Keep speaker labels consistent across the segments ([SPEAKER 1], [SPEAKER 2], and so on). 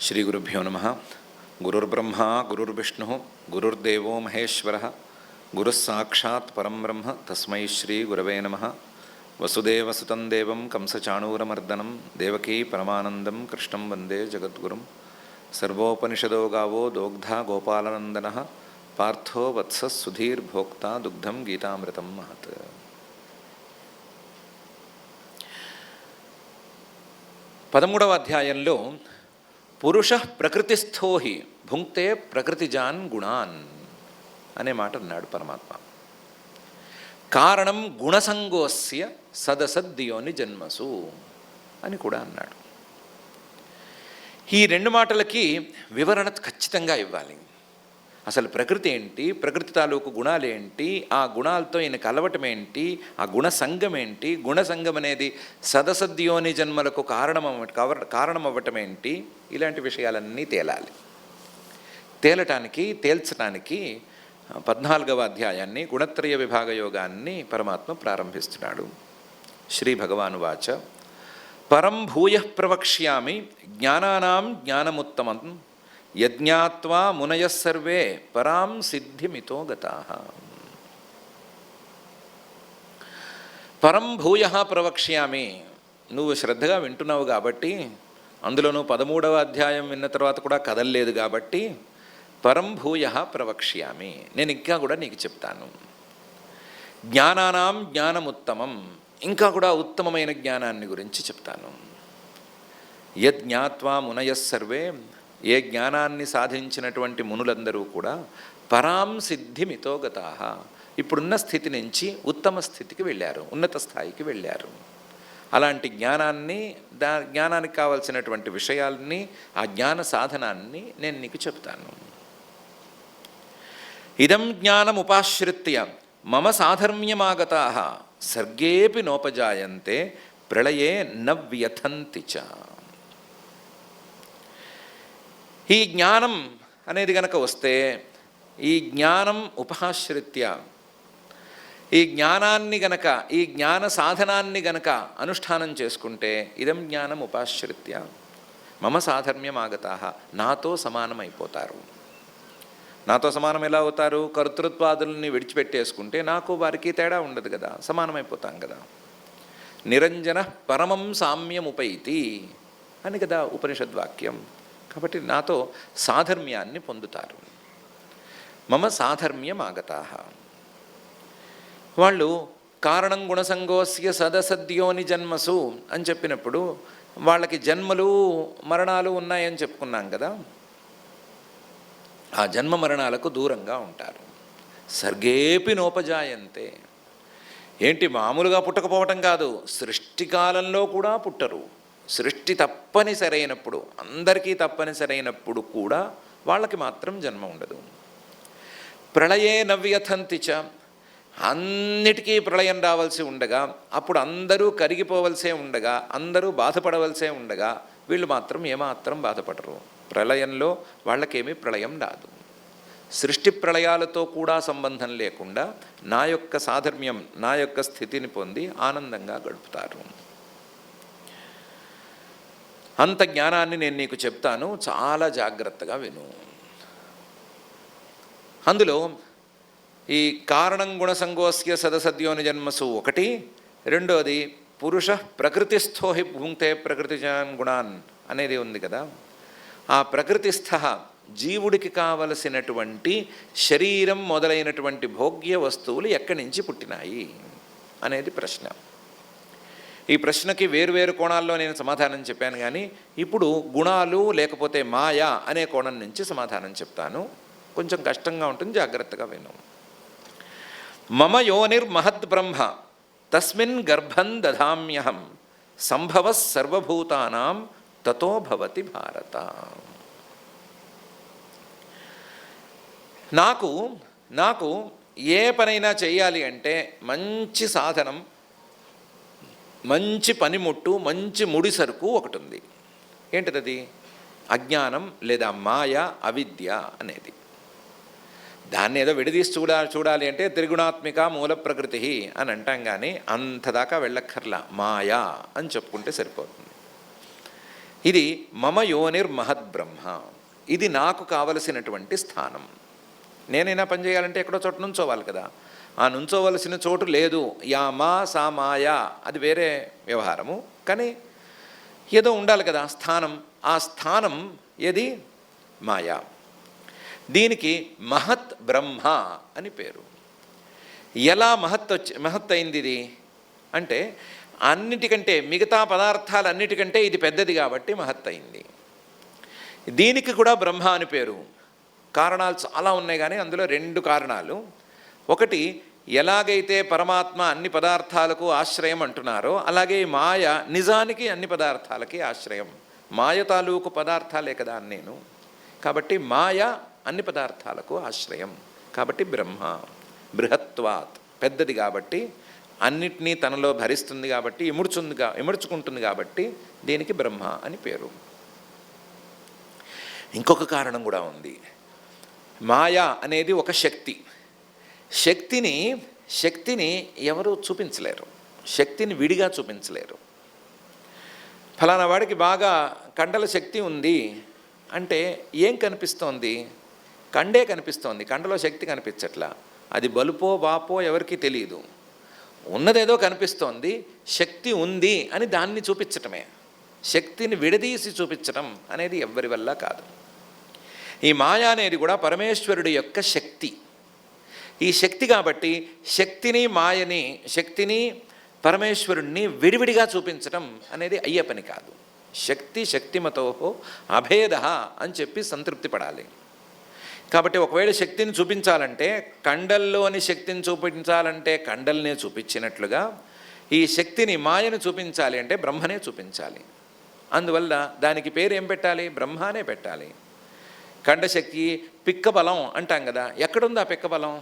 [SPEAKER 1] శ్రీగురుభ్యో నమః. గురుర్బ్రహ్మ గురుర్విష్ణుః గురుర్దేవో మహేశ్వరः గురుస్సాక్షాత్ పరం బ్రహ్మ తస్మై శ్రీ గురవే నమః. వసుదేవసుతం దేవం కంసచాణూరమర్దనం దేవకీ పరమానందం కృష్ణం వందే జగద్గురుం. సర్వోపనిషదో గావో దోగ్ధా గోపాలనందనః పార్థో వత్సః సుధీర్భోక్తా దుగ్ధం గీతామృతం మహత్. పదమూడవ అధ్యాయంలో పురుష ప్రకృతిస్థో హి భుంక్తే ప్రకృతిజాన్ గుణాన్ అనే మాట అన్నాడు పరమాత్మ. కారణం గుణసంగోస్య సదసద్యోని జన్మసు అని కూడా అన్నాడు. ఈ రెండు మాటలకి వివరణ ఖచ్చితంగా ఇవ్వాలి. అసలు ప్రకృతి ఏంటి, ప్రకృతి తాలూకు గుణాలేంటి, ఆ గుణాలతో ఈయన కలవటం ఏంటి, ఆ గుణసంగం ఏంటి, గుణసంగం అనేది సదసద్యోని జన్మలకు కారణమవ్వటం ఏంటి, ఇలాంటి విషయాలన్నీ తేలాలి. తేల్చడానికి 14వ అధ్యాయాన్ని గుణత్రయ విభాగ యోగాన్ని పరమాత్మ ప్రారంభిస్తున్నాడు. శ్రీ భగవానువాచ పరం భూయః ప్రవక్ష్యామి జ్ఞానానాం జ్ఞానముత్తమం యజ్ఞాత్వా మునయః సర్వే పరాం సిద్ధిమితో గతాః. పరం భూయః ప్రవక్ష్యామి, నువ్వు శ్రద్ధగా వింటున్నావు కాబట్టి, అందులోనూ 13వ అధ్యాయం విన్న తర్వాత కూడా కదల్లేదు కాబట్టి పరం భూయః ప్రవక్ష్యామి, నేను ఇంకా కూడా నీకు చెప్తాను. జ్ఞానానాం జ్ఞానముత్తమం, ఇంకా కూడా ఉత్తమమైన జ్ఞానాన్ని గురించి చెప్తాను. యజ్ఞాత్వా మునయః సర్వే, ఏ జ్ఞానాన్ని సాధించినటువంటి మునులందరూ కూడా పరాం సిద్ధిమితో గతాః, ఇప్పుడున్న స్థితి నుంచి ఉత్తమ స్థితికి వెళ్ళారు, ఉన్నత స్థాయికి వెళ్ళారు. అలాంటి జ్ఞానాన్ని, జ్ఞానానికి కావలసినటువంటి విషయాల్ని, ఆ జ్ఞాన సాధనాన్ని నేను నీకు చెప్తాను. ఇదం జ్ఞానముపాశ్రిత్య మమ సాధర్మ్యమాగతాః సర్గేపి నోపజాయంతే ప్రళయే న వ్యథంతి చ. ఈ జ్ఞానం అనేది గనక వస్తే, ఈ జ్ఞానం ఉపాశ్రిత్య, ఈ జ్ఞానాన్ని గనక, ఈ జ్ఞాన సాధనాన్ని గనక అనుష్ఠానం చేసుకుంటే, ఇదం జ్ఞానం ఉపాశ్రిత్య మమ సాధర్మ్యమాగతాః, నాతో సమానమైపోతారు. నాతో సమానం ఎలా అవుతారు? కర్తృత్వాదుల్ని విడిచిపెట్టేసుకుంటే నాకు వారికి తేడా ఉండదు కదా, సమానమైపోతాం కదా. నిరంజన పరమం సామ్యముపైతి అని కదా ఉపనిషద్వాక్యం. కాబట్టి నాతో సాధర్మ్యాన్ని పొందుతారు. మమ సాధర్మ్యమాగతాః. వాళ్ళు కారణం గుణసంగోస్య సదసద్యోని జన్మసు అని చెప్పినప్పుడు వాళ్ళకి జన్మలు మరణాలు ఉన్నాయని చెప్పుకున్నాం కదా. ఆ జన్మ మరణాలకు దూరంగా ఉంటారు. సర్గేపి నోపజాయంతే, ఏంటి మామూలుగా పుట్టకపోవటం కాదు, సృష్టికాలంలో కూడా పుట్టరు. సృష్టి తప్పనిసరైనప్పుడు, అందరికీ తప్పనిసరైనప్పుడు కూడా వాళ్ళకి మాత్రం జన్మ ఉండదు. ప్రళయే నవ్యథంతి చ, అన్నిటికీ ప్రళయం రావాల్సి ఉండగా, అప్పుడు అందరూ కరిగిపోవలసే ఉండగా, అందరూ బాధపడవలసే ఉండగా, వీళ్ళు మాత్రం ఏమాత్రం బాధపడరు. ప్రళయంలో వాళ్ళకేమీ ప్రళయం రాదు. సృష్టి ప్రళయాలతో కూడా సంబంధం లేకుండా నా యొక్క సాధర్మ్యం, నా యొక్క స్థితిని పొంది ఆనందంగా గడుపుతారు. అంత జ్ఞానాన్ని నేను నీకు చెప్తాను, చాలా జాగ్రత్తగా విను. అందులో ఈ కారణం గుణసంగోస్య సదసద్యోని జన్మసు ఒకటి, రెండోది పురుష ప్రకృతిస్థో హి భుంక్తే ప్రకృతిజాన్ గుణాన్ అనేది ఉంది కదా. ఆ ప్రకృతిస్థ జీవుడికి కావలసినటువంటి శరీరం మొదలైనటువంటి భోగ్య వస్తువులు ఎక్కడి నుంచి పుట్టినాయి అనేది ప్రశ్న. ఈ ప్రశ్నకి వేరువేరు కోణాల్లో నేను సమాధానం చెప్పాను, కానీ ఇప్పుడు గుణాలు లేకపోతే మాయా అనే కోణం నుంచి సమాధానం చెప్తాను. కొంచెం కష్టంగా ఉంటుంది, జాగ్రత్తగా విను. మమ యోనిర్మహద్ బ్రహ్మ తస్మిన్ గర్భం దధామ్యహం సంభవ సర్వభూతానాం తతో భవతి భారత. నాకు ఏ పనైనా చేయాలి అంటే మంచి సాధనం, మంచి పనిముట్టు, మంచి ముడిసరుకు ఒకటి ఉంది. ఏంటిది? అజ్ఞానం లేదా మాయ, అవిద్య అనేది. దాన్ని ఏదో విడదీసి చూడాలి అంటే త్రిగుణాత్మిక మూల ప్రకృతి అని అంటాం, కానీ అంతదాకా వెళ్ళక్కర్లా, మాయా అని చెప్పుకుంటే సరిపోతుంది. ఇది మమ యోనిర్మహద్బ్రహ్మ, ఇది నాకు కావలసినటువంటి స్థానం. నేనైనా పని చేయాలంటే ఎక్కడో చోట నుంచోవాలి కదా, ఆ నుంచోవలసిన చోటు లేదు. యా మా సా మాయా అది వేరే వ్యవహారము, కానీ ఏదో ఉండాలి కదా స్థానం. ఆ స్థానం ఏది? మాయా. దీనికి మహత్ బ్రహ్మ అని పేరు. ఎలా మహత్ అయింది ఇది అంటే, అన్నిటికంటే మిగతా పదార్థాలన్నిటికంటే ఇది పెద్దది కాబట్టి మహత్ అయింది. దీనికి కూడా బ్రహ్మ అని పేరు. కారణాలు చాలా ఉన్నాయి, కానీ అందులో 2 కారణాలు. ఒకటి, ఎలాగైతే పరమాత్మ అన్ని పదార్థాలకు ఆశ్రయం అంటున్నారో, అలాగే మాయ నిజానికి అన్ని పదార్థాలకి ఆశ్రయం. మాయ తాలూకు పదార్థాలే కదా నేను, కాబట్టి మాయ అన్ని పదార్థాలకు ఆశ్రయం. కాబట్టి బ్రహ్మ బృహత్వాత్, పెద్దది కాబట్టి, అన్నిటినీ తనలో భరిస్తుంది కాబట్టి, ఇముడ్చుకుంటుంది కాబట్టి దీనికి బ్రహ్మ అని పేరు. ఇంకొక కారణం కూడా ఉంది. మాయ అనేది ఒక శక్తి. శక్తిని ఎవరు చూపించలేరు, శక్తిని విడిగా చూపించలేరు. ఫలానా వాడికి బాగా కండల శక్తి ఉంది అంటే ఏం కనిపిస్తోంది? కండే కనిపిస్తోంది, కండలో శక్తి కనిపించట్లా. అది బలుపో బాపో ఎవరికీ తెలియదు, ఉన్నదేదో కనిపిస్తోంది. శక్తి ఉంది అని దాన్ని చూపించటమే. శక్తిని విడదీసి చూపించటం అనేది ఎవ్వరి వల్ల కాదు. ఈ మాయ అనేది కూడా పరమేశ్వరుడి యొక్క శక్తి. ఈ శక్తి కాబట్టి శక్తిని పరమేశ్వరుణ్ణి విడివిడిగా చూపించటం అనేది అయ్యే పని కాదు. శక్తిమతో అభేద అని చెప్పి సంతృప్తి పడాలి. కాబట్టి ఒకవేళ శక్తిని చూపించాలంటే, కండల్లోని శక్తిని చూపించాలంటే కండల్నే చూపించినట్లుగా, ఈ శక్తిని మాయను చూపించాలి అంటే బ్రహ్మనే చూపించాలి. అందువల్ల దానికి పేరు ఏం పెట్టాలి? బ్రహ్మనే పెట్టాలి. కండశక్తి, పిక్క బలం అంటాం కదా, ఎక్కడుంది ఆ పిక్క బలం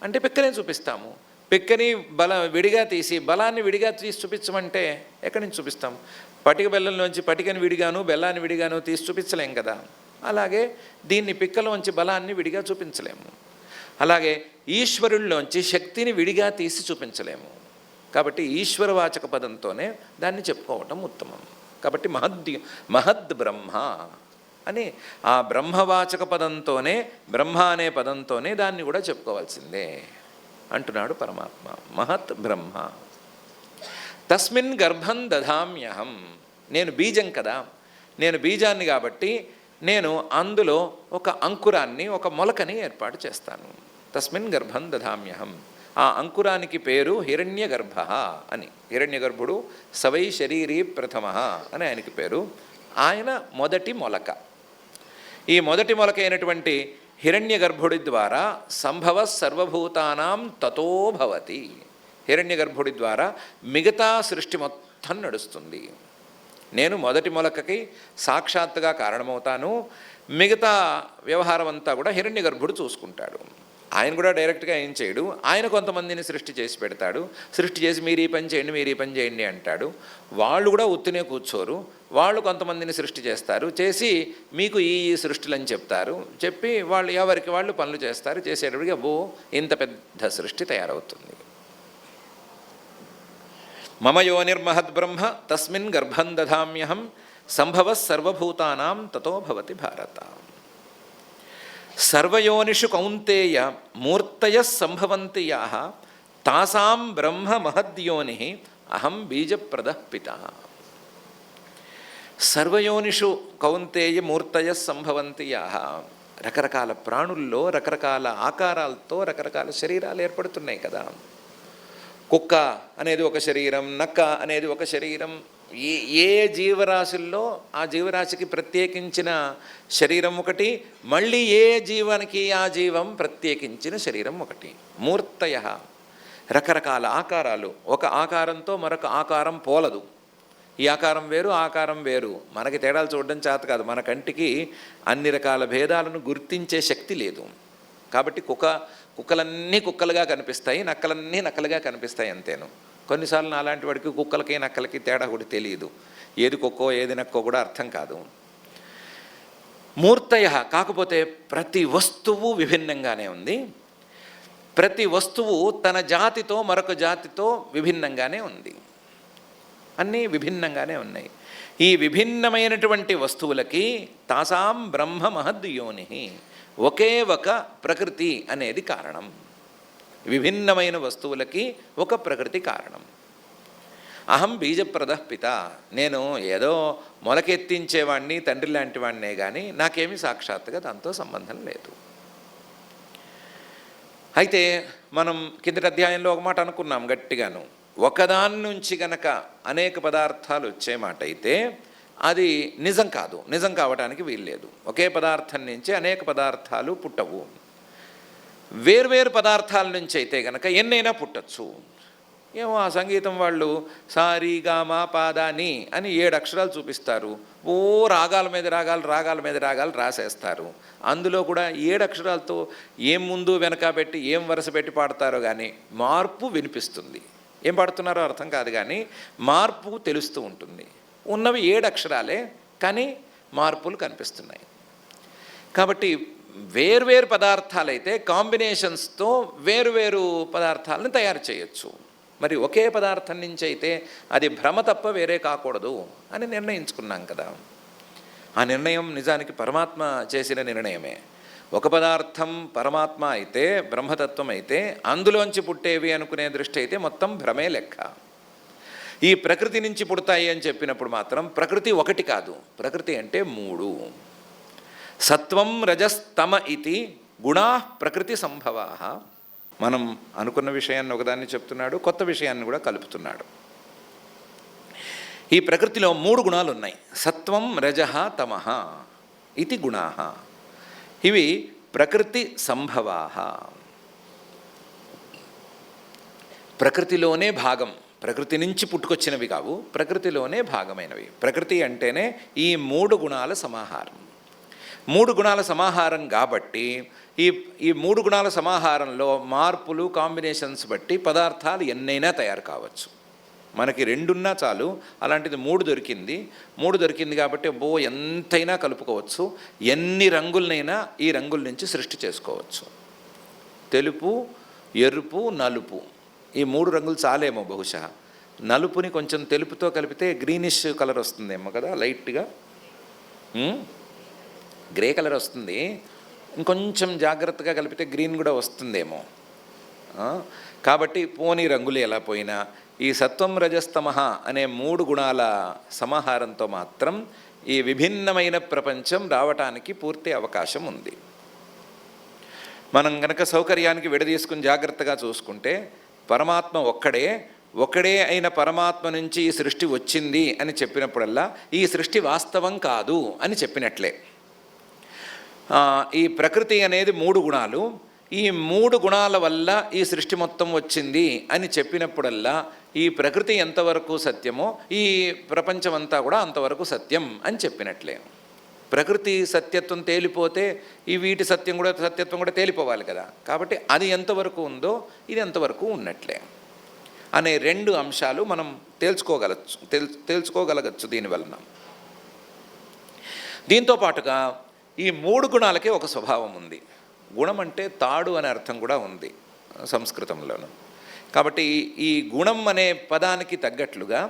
[SPEAKER 1] అంటే పిక్కనే చూపిస్తాము. పిక్కని విడిగా తీసి బలాన్ని విడిగా తీసి చూపించమంటే ఎక్కడి నుంచి చూపిస్తాం? పటిక బెల్లంలోంచి పటికని విడిగాను బెల్లాన్ని విడిగాను తీసి చూపించలేం కదా. అలాగే దీన్ని పిక్కలోంచి బలాన్ని విడిగా చూపించలేము. అలాగే ఈశ్వరుల్లోంచి శక్తిని విడిగా తీసి చూపించలేము. కాబట్టి ఈశ్వరవాచక పదంతోనే దాన్ని చెప్పుకోవటం ఉత్తమం. కాబట్టి మహద్ బ్రహ్మ అని ఆ బ్రహ్మవాచక పదంతోనే, బ్రహ్మ అనే పదంతోనే దాన్ని కూడా చెప్పుకోవాల్సిందే అంటున్నాడు పరమాత్మ. మహత్ బ్రహ్మ. తస్మిన్ గర్భం దధామ్యహం, నేను బీజం కదా, నేను బీజాన్ని కాబట్టి నేను అందులో ఒక అంకురాన్ని, ఒక మొలకని ఏర్పాటు చేస్తాను. తస్మిన్ గర్భం దధామ్యహం. ఆ అంకురానికి పేరు హిరణ్యగర్భ అని. హిరణ్యగర్భుడు సవై శరీరీ ప్రథమ అని ఆయనకి పేరు. ఆయన మొదటి మొలక. ఈ మొదటి మొలక అయినటువంటి హిరణ్యగర్భుడి ద్వారా సంభవ సర్వభూతానాం తతో భవతి. హిరణ్యగర్భుడి ద్వారా మిగతా సృష్టి మొత్తం నడుస్తుంది. నేను మొదటి మొలకకి సాక్షాత్తుగా కారణమవుతాను. మిగతా వ్యవహారం అంతా కూడా హిరణ్యగర్భుడు చూసుకుంటాడు. ఆయన కూడా డైరెక్ట్గా ఏం చేయడు. ఆయన కొంతమందిని సృష్టి చేసి పెడతాడు. సృష్టి చేసి మీరు ఈ పని చేయండి, మీరు ఈ పని చేయండి అంటాడు. వాళ్ళు కూడా ఉత్తినే కూర్చోరు. వాళ్ళు కొంతమందిని సృష్టి చేస్తారు. చేసి మీకు ఈ సృష్టిలని చెప్తారు. చెప్పి వాళ్ళు ఎవరికి వాళ్ళు పనులు చేస్తారు. చేసేటప్పటికి అబ్బో ఇంత పెద్ద సృష్టి తయారవుతుంది. మమ యోనిర్మహద్బ్రహ్మ తస్మిన్ గర్భం దధామ్యహం సంభవ సర్వభూతానాం తతో భవతి భారత. సర్వయోనిషు కౌంతేయ మూర్తయ సంభవంతి యాః తాసాం బ్రహ్మ మహద్యోని అహం బీజప్రదః పితః. సర్వయోనిషు కౌంతేయ మూర్తయ సంభవంతి యాః. రకరకాల ప్రాణుల్లో రకరకాల ఆకారాలతో రకరకాల శరీరాలు ఏర్పడుతున్నాయి కదా. కుక్క అనేది ఒక శరీరం, నక్క అనేది ఒక శరీరం. ఏ జీవరాశుల్లో ఆ జీవరాశికి ప్రత్యేకించిన శరీరం ఒకటి, మళ్ళీ ఏ జీవానికి ఆ జీవం ప్రత్యేకించిన శరీరం ఒకటి. మూర్తయ, రకరకాల ఆకారాలు. ఒక ఆకారంతో మరొక ఆకారం పోలదు. ఈ ఆకారం వేరు, ఆకారం వేరు. మనకి తేడాలు చూడడం చేత కాదు. మన కంటికి అన్ని రకాల భేదాలను గుర్తించే శక్తి లేదు. కాబట్టి కుక్కలన్నీ కుక్కలుగా కనిపిస్తాయి, నక్కలన్నీ నక్కలుగా కనిపిస్తాయి అంతేను. కొన్నిసార్లు అలాంటి వాడికి కుక్కలకి నక్కలకి తేడా కూడా తెలియదు. ఏది కుక్కో ఏది నక్కో కూడా అర్థం కాదు. మూర్తయ, కాకపోతే ప్రతి వస్తువు విభిన్నంగానే ఉంది. ప్రతి వస్తువు తన జాతితో మరొక జాతితో విభిన్నంగానే ఉంది. అన్నీ విభిన్నంగానే ఉన్నాయి. ఈ విభిన్నమైనటువంటి వస్తువులకి తాసాం బ్రహ్మ మహద్యోని, ఒకే ఒక ప్రకృతి అనేది కారణం. విభిన్నమైన వస్తువులకి ఒక ప్రకృతి కారణం. అహం బీజప్రద పిత, నేను ఏదో మొలకెత్తించేవాడిని, తండ్రి లాంటి వాడినే కానీ నాకేమీ సాక్షాత్తుగా దాంతో సంబంధం లేదు. అయితే మనం కిందటి అధ్యాయంలో ఒక మాట అనుకున్నాం గట్టిగాను, ఒకదాని నుంచి గనక అనేక పదార్థాలు వచ్చే మాట అయితే అది నిజం కాదు, నిజం కావడానికి వీల్లేదు. ఒకే పదార్థం నుంచి అనేక పదార్థాలు పుట్టవు. వేర్వేరు పదార్థాల నుంచి అయితే గనక ఎన్నైనా పుట్టచ్చు. ఏమో ఆ సంగీతం వాళ్ళు సారీ గామా పాదాని అని 7 అక్షరాలు చూపిస్తారు, ఓ రాగాల మీద రాగాలు రాగాల మీద రాగాలు రాసేస్తారు. అందులో కూడా 7 అక్షరాలతో ఏం ముందు వెనక పెట్టి ఏం వరుస పెట్టి పాడతారో కానీ మార్పు వినిపిస్తుంది. ఏం పాడుతున్నారో అర్థం కాదు కానీ మార్పు తెలుస్తూ ఉంటుంది. ఉన్నవి 7 అక్షరాలే కానీ మార్పులు కనిపిస్తున్నాయి. కాబట్టి వేర్వేరు పదార్థాలైతే కాంబినేషన్స్తో వేరువేరు పదార్థాలను తయారు చేయొచ్చు. మరి ఒకే పదార్థం నుంచి అయితే అది భ్రమ తప్ప వేరే కాకూడదు అని నిర్ణయించుకున్నాం కదా. ఆ నిర్ణయం నిజానికి పరమాత్మ చేసిన నిర్ణయమే. ఒక పదార్థం పరమాత్మ అయితే, బ్రహ్మతత్వం అయితే, అందులోంచి పుట్టేవి అనుకునే దృష్టి అయితే మొత్తం భ్రమే లెక్క. ఈ ప్రకృతి నుంచి పుడతాయి అని చెప్పినప్పుడు మాత్రం ప్రకృతి ఒకటి కాదు, ప్రకృతి అంటే 3. సత్వం రజస్తమ ఇతి గుణా ప్రకృతి సంభవా. మనం అనుకున్న విషయాన్ని ఒకదాన్ని చెప్తున్నాడు, కొత్త విషయాన్ని కూడా కలుపుతున్నాడు. ఈ ప్రకృతిలో 3 గుణాలు ఉన్నాయి. సత్వం రజః తమః ఇతి గుణాః. ఇవి ప్రకృతి సంభవాః, ప్రకృతిలోనే భాగం, ప్రకృతి నుంచి పుట్టుకొచ్చినవి కావు, ప్రకృతిలోనే భాగమైనవి. ప్రకృతి అంటేనే ఈ 3 గుణాల సమాహారం. 3 గుణాల సమాహారం కాబట్టి ఈ 3 గుణాల సమాహారంలో మార్పులు, కాంబినేషన్స్ బట్టి పదార్థాలు ఎన్నైనా తయారు కావచ్చు. మనకి 2 ఉన్నా చాలు, అలాంటిది 3 దొరికింది. 3 దొరికింది కాబట్టి ఎంతైనా కలుపుకోవచ్చు. ఎన్ని రంగులనైనా ఈ రంగుల నుంచి సృష్టి చేసుకోవచ్చు. తెలుపు, ఎరుపు, నలుపు, ఈ 3 రంగులు చాలేమో బహుశా. నలుపుని కొంచెం తెలుపుతో కలిపితే గ్రీనిష్ కలర్ వస్తుందేమో కదా, లైట్గా గ్రే కలర్ వస్తుంది. ఇంకొంచెం జాగ్రత్తగా కలిపితే గ్రీన్ కూడా వస్తుందేమో. కాబట్టి పోనీ రంగులు ఎలా పోయినా ఈ సత్వం రజస్తమః అనే 3 గుణాల సమాహారంతో మాత్రం ఈ విభిన్నమైన ప్రపంచం రావటానికి పూర్తి అవకాశం ఉంది. మనం గనక సౌకర్యానికి విడదీసుకుని జాగ్రత్తగా చూసుకుంటే పరమాత్మ ఒక్కడే అయిన పరమాత్మ నుంచి ఈ సృష్టి వచ్చింది అని చెప్పినప్పుడల్లా ఈ సృష్టి వాస్తవం కాదు అని చెప్పినట్లే. ఈ ప్రకృతి అనేది 3 గుణాలు, ఈ 3 గుణాల వల్ల ఈ సృష్టి మొత్తం వచ్చింది అని చెప్పినప్పుడల్లా ఈ ప్రకృతి ఎంతవరకు సత్యమో ఈ ప్రపంచం అంతా కూడా అంతవరకు సత్యం అని చెప్పినట్లే. ప్రకృతి సత్యత్వం తేలిపోతే ఈ వీటి సత్యత్వం కూడా తేలిపోవాలి కదా. కాబట్టి అది ఎంతవరకు ఉందో ఇది ఎంతవరకు ఉన్నట్లే అనే 2 అంశాలు మనం తేల్చుకోగలగచ్చు దీనివలన. దీంతో పాటుగా ఈ 3 గుణాలకే ఒక స్వభావం ఉంది. గుణం అంటే తాడు అనే అర్థం కూడా ఉంది సంస్కృతంలోను. కాబట్టి ఈ గుణం అనే పదానికి తగ్గట్లుగా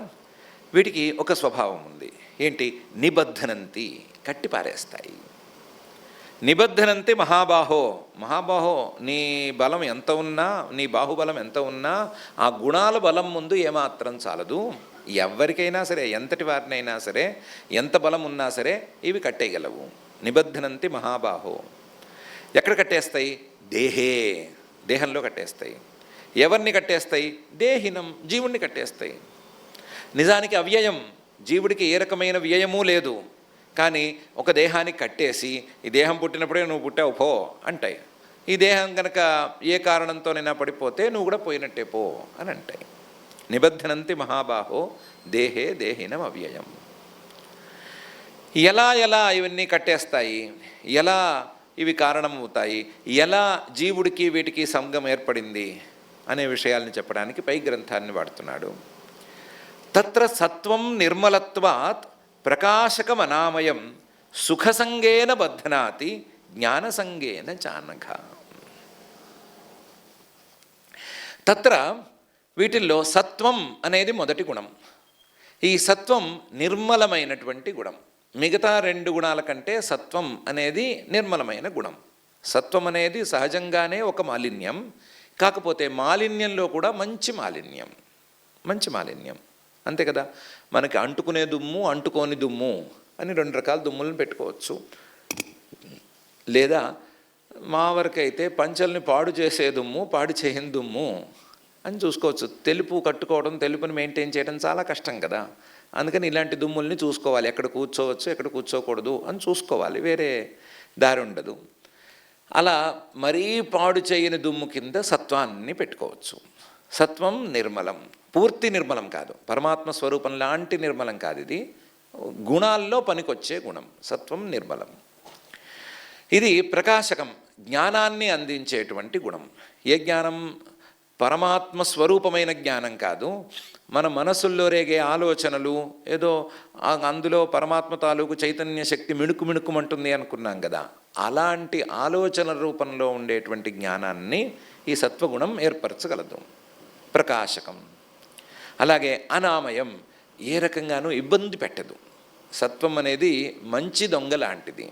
[SPEAKER 1] వీటికి ఒక స్వభావం ఉంది. ఏంటి? నిబద్ధనంతి, కట్టి పారేస్తాయి. నిబద్ధనంతి మహాబాహో, మహాబాహో నీ బలం ఎంత ఉన్నా, నీ బాహుబలం ఎంత ఉన్నా ఆ గుణాల బలం ముందు ఏమాత్రం చాలదు. ఎవరికైనా సరే, ఎంతటి వారినైనా సరే, ఎంత బలం ఉన్నా సరే ఇవి కట్టేయగలవు. నిబద్ధనంతి మహాబాహో. ఎక్కడ కట్టేస్తాయి? దేహంలో కట్టేస్తాయి. ఎవరిని కట్టేస్తాయి? దేహినం, జీవుణ్ణి కట్టేస్తాయి. నిజానికి అవ్యయం, జీవుడికి ఏ రకమైన వ్యయమూ లేదు. కానీ ఒక దేహాన్ని కట్టేసి ఈ దేహం పుట్టినప్పుడే నువ్వు పుట్టావు పో అంటాయి. ఈ దేహం కనుక ఏ కారణంతోనైనా పడిపోతే నువ్వు కూడా పోయినట్టే పో అని అంటాయి. నిబద్ధనంతి మహాబాహో దేహినం అవ్యయం. ఎలా ఇవన్నీ కట్టేస్తాయి, ఎలా ఇవి కారణమవుతాయి, ఎలా జీవుడికి వీటికి సంగం ఏర్పడింది అనే విషయాల్ని చెప్పడానికి పై గ్రంథాన్ని వాడుతున్నాడు. తత్ర సత్వం నిర్మలత్వాత్ ప్రకాశకమనామయం సుఖసంగేన బధ్నాతి జ్ఞానసంగేన చానఘ. తత్ర వీటిల్లో సత్వం అనేది మొదటి గుణం. ఈ సత్వం నిర్మలమైనటువంటి గుణం. మిగతా 2 గుణాల కంటే సత్వం అనేది నిర్మలమైన గుణం. సత్వం అనేది సహజంగానే ఒక మాలిన్యం, కాకపోతే మాలిన్యంలో కూడా మంచి మాలిన్యం అంతే కదా. మనకి అంటుకునే దుమ్ము, అంటుకోని దుమ్ము అని 2 రకాల దుమ్ములను పెట్టుకోవచ్చు. లేదా మా వరకైతే పంచల్ని పాడు చేసే దుమ్ము, పాడు చేయని దుమ్ము అని చూసుకోవచ్చు. తెలుపు కట్టుకోవడం, తెలుపుని మెయింటైన్ చేయడం చాలా కష్టం కదా. అందుకని ఇలాంటి దుమ్ముల్ని చూసుకోవాలి, ఎక్కడ కూర్చోవచ్చు ఎక్కడ కూర్చోకూడదు అని చూసుకోవాలి, వేరే దారి ఉండదు. అలా మరీ పాడు చేయని దుమ్ము కింద సత్వాన్ని పెట్టుకోవచ్చు. సత్వం నిర్మలం, పూర్తి నిర్మలం కాదు, పరమాత్మ స్వరూపం లాంటి నిర్మలం కాదు, ఇది గుణాల్లో పనికొచ్చే గుణం. సత్వం నిర్మలం. ఇది ప్రకాశకం, జ్ఞానాన్ని అందించేటువంటి గుణం. ఏ జ్ఞానం? పరమాత్మ స్వరూపమైన జ్ఞానం కాదు, మన మనసుల్లో రేగే ఆలోచనలు, ఏదో అందులో పరమాత్మ తాలూకు చైతన్య శక్తి మిణుకుమంటుంది అనుకున్నాం కదా, అలాంటి ఆలోచన రూపంలో ఉండేటువంటి జ్ఞానాన్ని ఈ సత్వగుణం ఏర్పరచగలదు. ప్రకాశకం. అలాగే అనామయం, ఏ రకంగానూ ఇబ్బంది పెట్టదు. సత్వం అనేది మంచి దొంగ లాంటిది.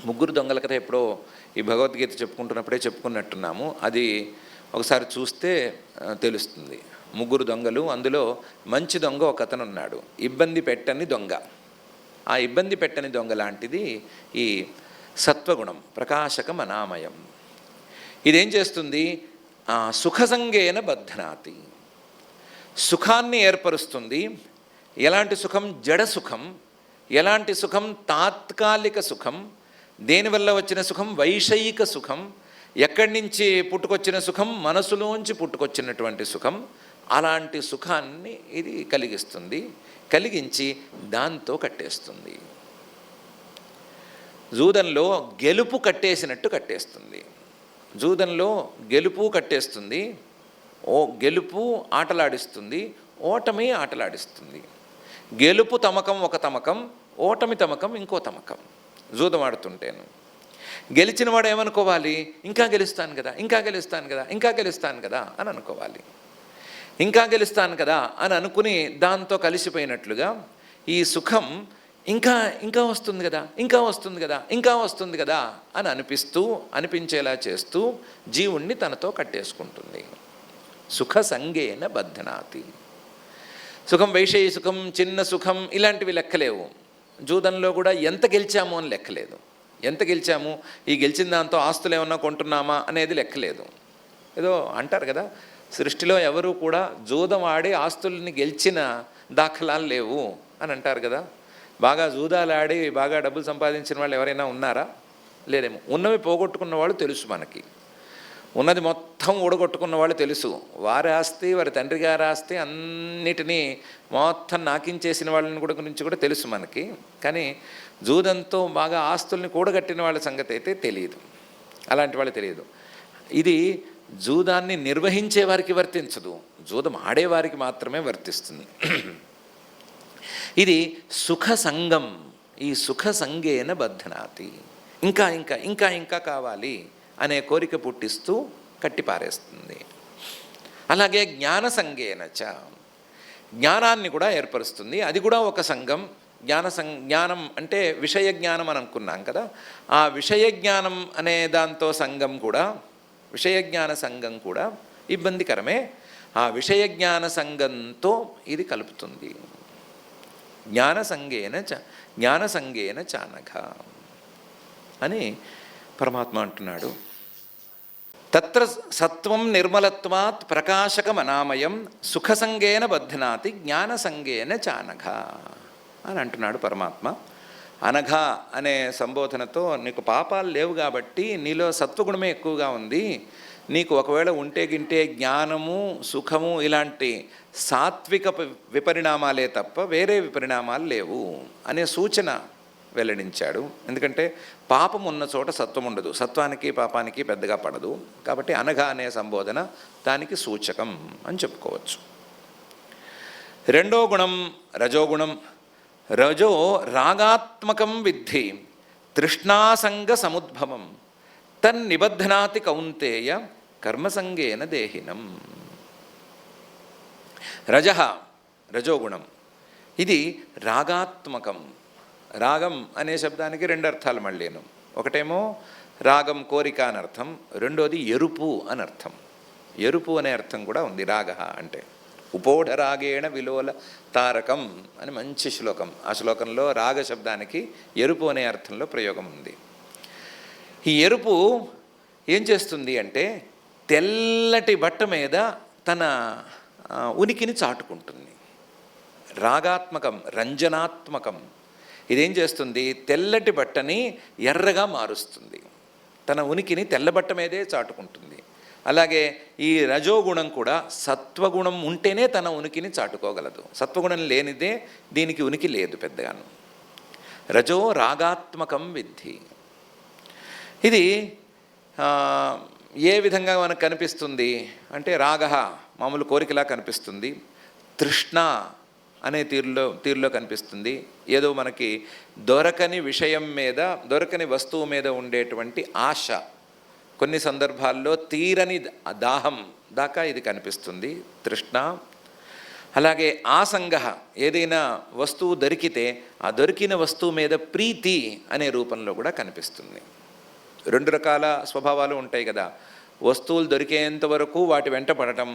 [SPEAKER 1] 3 దొంగల కథ ఎప్పుడో ఈ భగవద్గీత చెప్పుకుంటున్నప్పుడే చెప్పుకున్నట్టున్నాము. అది ఒకసారి చూస్తే తెలుస్తుంది. 3 దొంగలు, అందులో మంచి దొంగ ఒక అతను ఉన్నాడు, ఇబ్బంది పెట్టని దొంగ. ఆ ఇబ్బంది పెట్టని దొంగ లాంటిది ఈ సత్వగుణం, ప్రకాశకం అనామయం. ఇదేం చేస్తుంది? సుఖసంగేన బధ్నాతి, సుఖాన్ని ఏర్పరుస్తుంది. ఎలాంటి సుఖం? జడ సుఖం. ఎలాంటి సుఖం? తాత్కాలిక సుఖం. దేనివల్ల వచ్చిన సుఖం? వైషయిక సుఖం. ఎక్కడి నుంచి పుట్టుకొచ్చిన సుఖం? మనసులోంచి పుట్టుకొచ్చినటువంటి సుఖం. అలాంటి సుఖాన్ని ఇది కలిగిస్తుంది, కలిగించి దాంతో కట్టేస్తుంది. జూదంలో గెలుపు కట్టేసినట్టు కట్టేస్తుంది. జూదంలో గెలుపు కట్టేస్తుంది. గెలుపు ఆటలాడిస్తుంది, ఓటమి ఆటలాడిస్తుంది. గెలుపు తమకం ఒక తమకం, ఓటమి తమకం ఇంకో తమకం. జూదం ఆడుతుంటేను గెలిచిన వాడు ఏమనుకోవాలి? ఇంకా గెలుస్తాను కదా, ఇంకా గెలుస్తాను కదా, ఇంకా గెలుస్తాను కదా అని అనుకోవాలి. ఇంకా గెలుస్తాను కదా అని అనుకుని దాంతో కలిసిపోయినట్లుగా ఈ సుఖం ఇంకా ఇంకా వస్తుంది కదా, ఇంకా వస్తుంది కదా, ఇంకా వస్తుంది కదా అని అనిపించేలా చేస్తూ జీవుణ్ణి తనతో కట్టేసుకుంటుంది. సుఖ సంగేన బధ్నాతి. సుఖం, వైషయ సుఖం, చిన్న సుఖం ఇలాంటివి లెక్కలేవు. జూదంలో కూడా ఎంత గెలిచాము అని లెక్కలేదు. ఎంత గెలిచాము, ఈ గెలిచిన దాంతో ఆస్తులు ఏమన్నా కొంటున్నామా అనేది లెక్కలేదు. ఏదో అంటారు కదా, సృష్టిలో ఎవరు కూడా జూదం ఆడి ఆస్తుల్ని గెలిచిన దాఖలాలు లేవు అని అంటారు కదా. బాగా జూదాలు ఆడి బాగా డబ్బులు సంపాదించిన వాళ్ళు ఎవరైనా ఉన్నారా? లేదేమో. ఉన్నవి పోగొట్టుకున్న వాళ్ళు తెలుసు మనకి, ఉన్నది మొత్తం ఊడగొట్టుకున్న వాళ్ళు తెలుసు. వారి ఆస్తి, వారి తండ్రి గారి ఆస్తి అన్నిటినీ మొత్తం నాకించేసిన వాళ్ళని కూడా గురించి కూడా తెలుసు మనకి. కానీ జూదంతో బాగా ఆస్తుల్ని కూడగట్టిన వాళ్ళ సంగతి అయితే తెలియదు, అలాంటి వాళ్ళు తెలియదు. ఇది జూదాన్ని నిర్వహించే వారికి వర్తించదు, జూదం ఆడేవారికి మాత్రమే వర్తిస్తుంది. ఇది సుఖ సంగం. ఈ సుఖ సంగేన బధ్నాతి. ఇంకా ఇంకా ఇంకా ఇంకా కావాలి అనే కోరిక పుట్టిస్తూ కట్టిపారేస్తుంది. అలాగే జ్ఞాన సంగేనచ, జ్ఞానాన్ని కూడా ఏర్పరుస్తుంది. అది కూడా ఒక సంఘం. జ్ఞానం అంటే విషయ జ్ఞానం అని అనుకున్నాం కదా, ఆ విషయ జ్ఞానం అనే దాంతో సంఘం కూడా, విషయ జ్ఞాన సంఘం కూడా ఇబ్బందికరమే. ఆ విషయ జ్ఞాన సంఘంతో ఇది కలుపుతుంది. జ్ఞాన సంగేన చానఘ అని పరమాత్మ అంటున్నాడు. తత్ర సత్వం నిర్మలత్వాత్ ప్రకాశకం అనామయం సుఖసంగేన బధ్నాతి జ్ఞానసంగేన చానఘ అని అంటున్నాడు పరమాత్మ. అనఘ అనే సంబోధనతో నీకు పాపాలు లేవు కాబట్టి నీలో సత్వగుణమే ఎక్కువగా ఉంది. నీకు ఒకవేళ ఉంటే గింటే జ్ఞానము, సుఖము ఇలాంటి సాత్విక విపరిణామాలే తప్ప వేరే విపరిణామాలు లేవు అనే సూచన వెల్లడించాడు. ఎందుకంటే పాపం ఉన్న చోట సత్వం ఉండదు, సత్వానికి పాపానికి పెద్దగా పడదు. కాబట్టి అనఘ అనే సంబోధన దానికి సూచకం అని చెప్పుకోవచ్చు. రెండో గుణం రజోగుణం. రజో రాగాత్మకం విద్ధి తృష్ణాసంగ సముద్భవం తన్నిబధ్నాతి కౌంతేయ కర్మసంగేన దేహినం. రజ రజోగుణం. ఇది రాగాత్మకం. రాగం అనే శబ్దానికి రెండు అర్థాలు మళ్ళీను. ఒకటేమో రాగం కోరిక అని అర్థం, రెండోది ఎరుపు అని అర్థం. ఎరుపు అనే అర్థం కూడా ఉంది రాగ అంటే. ఉపోఢరాగేణ విలోల తారకం అని మంచి శ్లోకం. ఆ శ్లోకంలో రాగ శబ్దానికి ఎరుపు అనే అర్థంలో ప్రయోగం ఉంది. ఈ ఎరుపు ఏం చేస్తుంది అంటే తెల్లటి బట్ట మీద తన ఉనికిని చాటుకుంటుంది. రాగాత్మకం, రంజనాత్మకం. ఇదేం చేస్తుంది? తెల్లటి బట్టని ఎర్రగా మారుస్తుంది. తన ఉనికిని తెల్లబట్ట మీదే చాటుకుంటుంది. అలాగే ఈ రజోగుణం కూడా సత్వగుణం ఉంటేనే తన ఉనికిని చాటుకోగలదు. సత్వగుణం లేనిదే దీనికి ఉనికి లేదు పెద్దగాను. రజో రాగాత్మకం విద్ధి. ఇది ఏ విధంగా మనకు కనిపిస్తుంది అంటే రాగ మామూలు కోరికలా కనిపిస్తుంది. తృష్ణ అనే తీరులో కనిపిస్తుంది. ఏదో మనకి దొరకని విషయం మీద, దొరకని వస్తువు మీద ఉండేటువంటి ఆశ, కొన్ని సందర్భాల్లో తీరని దాహం దాకా ఇది కనిపిస్తుంది తృష్ణ. అలాగే ఆసంగ, ఏదైనా వస్తువు దొరికితే ఆ దొరికిన వస్తువు మీద ప్రీతి అనే రూపంలో కూడా కనిపిస్తుంది. రెండు రకాల స్వభావాలు ఉంటాయి కదా. వస్తువులు దొరికేంత వరకు వాటి వెంట పడటం,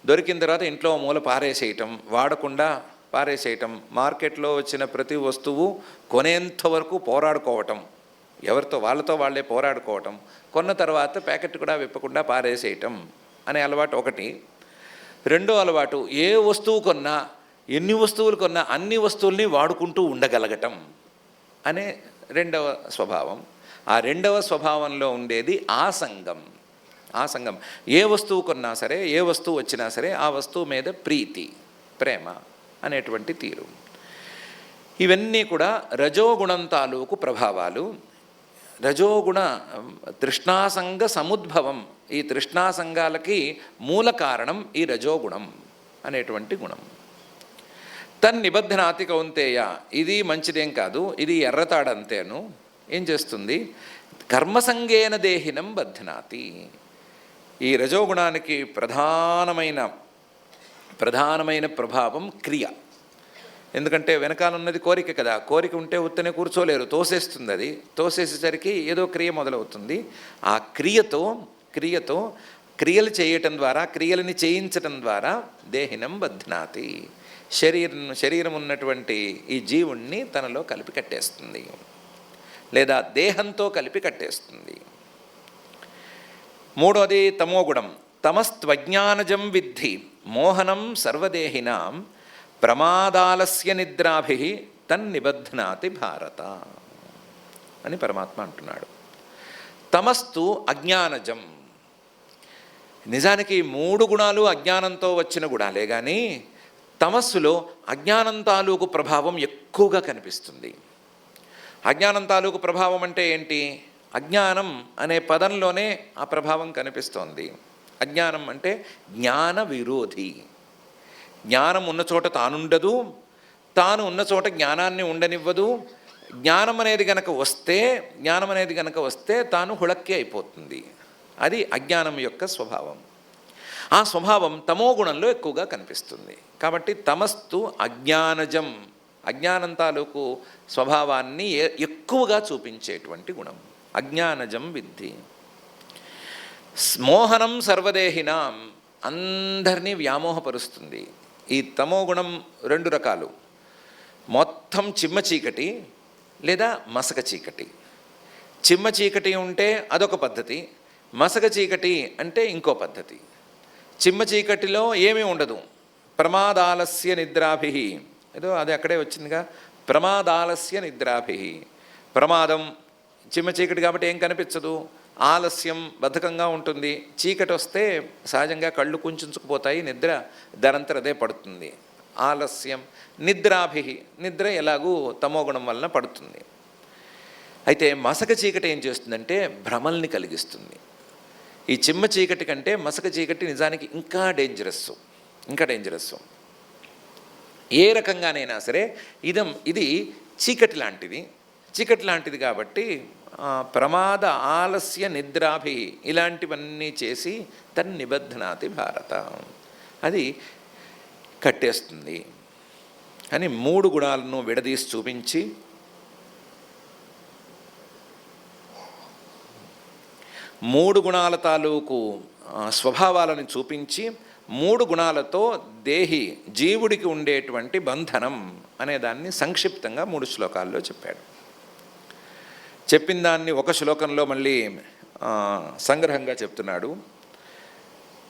[SPEAKER 1] దొరికిన తర్వాత ఇంట్లో మూల పారేసేయటం, వాడకుండా పారేసేయటం, మార్కెట్లో వచ్చిన ప్రతి వస్తువు కొనేంత వరకు పోరాడుకోవటం, ఎవరితో వాళ్ళతో వాళ్ళే పోరాడుకోవటం, కొన్న తర్వాత ప్యాకెట్ కూడా విప్పకుండా పారేసేయటం అనే అలవాటు ఒకటి. రెండో అలవాటు, ఏ వస్తువు కొన్నా, ఎన్ని వస్తువులు కొన్నా అన్ని వస్తువుల్ని వాడుకుంటూ ఉండగలగటం అనే రెండవ స్వభావం. ఆ రెండవ స్వభావంలో ఉండేది ఆసంగం. ఆసంగం, ఏ వస్తువు కొన్నా సరే, ఏ వస్తువు వచ్చినా సరే ఆ వస్తువు మీద ప్రీతి, ప్రేమ అనేటువంటి తీరు. ఇవన్నీ కూడా రజోగుణం తాలూకు ప్రభావాలు. రజోగుణ తృష్ణాసంగ సముద్భవం. ఈ తృష్ణాసంగాలకి మూల కారణం ఈ రజోగుణం అనేటువంటి గుణం. తన్నిబధ్నాతి కౌంతేయ, ఇది మంచిదేం కాదు, ఇది ఎర్రతాడంతేను. ఏం చేస్తుంది? కర్మసంగేన దేహినం బధ్నాతి. ఈ రజోగుణానికి ప్రధానమైన ప్రభావం క్రియ. ఎందుకంటే వెనకాలన్నది కోరిక కదా. కోరిక ఉంటే ఉత్తనే కూర్చోలేరు, తోసేస్తుంది. అది తోసేసేసరికి ఏదో క్రియ మొదలవుతుంది. ఆ క్రియతో క్రియలు చేయటం ద్వారా, క్రియలని చేయించటం ద్వారా దేహినం బధ్నాతి, శరీరం ఉన్నటువంటి ఈ జీవుణ్ణి తనలో కలిపి కట్టేస్తుంది, లేదా దేహంతో కలిపి కట్టేస్తుంది. మూడోది తమోగుణం. తమస్త్వజ్ఞానజం విద్ధి మోహనం సర్వదేహినాం ప్రమాదాలస్య నిద్రాభి తన్నిబధ్నాతి భారత అని పరమాత్మ అంటున్నాడు. తమస్తు అజ్ఞానజం. నిజానికి మూడు గుణాలు అజ్ఞానంతో వచ్చిన గుణాలే కానీ తమస్సులో అజ్ఞానం తాలూకు ప్రభావం ఎక్కువగా కనిపిస్తుంది. అజ్ఞానం తాలూకు ప్రభావం అంటే ఏంటి? అజ్ఞానం అనే పదంలోనే ఆ ప్రభావం కనిపిస్తోంది. అజ్ఞానం అంటే జ్ఞాన విరోధి. జ్ఞానం ఉన్న చోట తానుండదు, తాను ఉన్న చోట జ్ఞానాన్ని ఉండనివ్వదు. జ్ఞానం అనేది గనక వస్తే తాను హుళక్కి అయిపోతుంది. అది అజ్ఞానం యొక్క స్వభావం. ఆ స్వభావం తమో గుణంలో ఎక్కువగా కనిపిస్తుంది. కాబట్టి తమస్తు అజ్ఞానజం, అజ్ఞానం తాలూకు స్వభావాన్ని ఎక్కువగా చూపించేటువంటి గుణం. అజ్ఞానజం విద్ధి. మోహనం సర్వదేహినాం, అందరినీ వ్యామోహపరుస్తుంది. ఈ తమో గుణం రెండు రకాలు. మొత్తం చిమ్మ చీకటి లేదా మసక చీకటి. చిమ్మ చీకటి ఉంటే అదొక పద్ధతి, మసక చీకటి అంటే ఇంకో పద్ధతి. చిమ్మ చీకటిలో ఏమీ ఉండదు. ప్రమాదాలస్య నిద్రాభి, ఏదో అది అక్కడే వచ్చిందిగా, ప్రమాదాలస్య నిద్రాభి. ప్రమాదం చిమ్మ చీకటి కాబట్టి ఏం కనిపించదు, ఆలస్యం బద్ధకంగా ఉంటుంది. చీకటి వస్తే సహజంగా కళ్ళు కుంచుకుపోతాయి, నిద్ర దానంతర అదే పడుతుంది. ఆలస్యం. నిద్రాభి, నిద్ర ఎలాగూ తమోగుణం వలన పడుతుంది. అయితే మసక చీకటి ఏం చేస్తుందంటే భ్రమల్ని కలిగిస్తుంది. ఈ చిమ్మ చీకటి కంటే మసక చీకటి నిజానికి ఇంకా డేంజరస్. ఏ రకంగానైనా సరే ఇది చీకటి లాంటిది కాబట్టి ప్రమాద ఆలస్య నిద్రాభి ఇలాంటివన్నీ చేసి తన్నిబధ్నాతి భారత, అది కట్టేస్తుంది. అని 3 గుణాలను విడదీసి చూపించి మూడు గుణాల తాలూకు స్వభావాలను చూపించి 3 గుణాలతో దేహి జీవుడికి ఉండేటువంటి బంధనం అనేదాన్ని సంక్షిప్తంగా 3 శ్లోకాల్లో చెప్పాడు. చెప్పిన దాన్ని ఒక శ్లోకంలో మళ్ళీ సంగ్రహంగా చెప్తున్నాడు.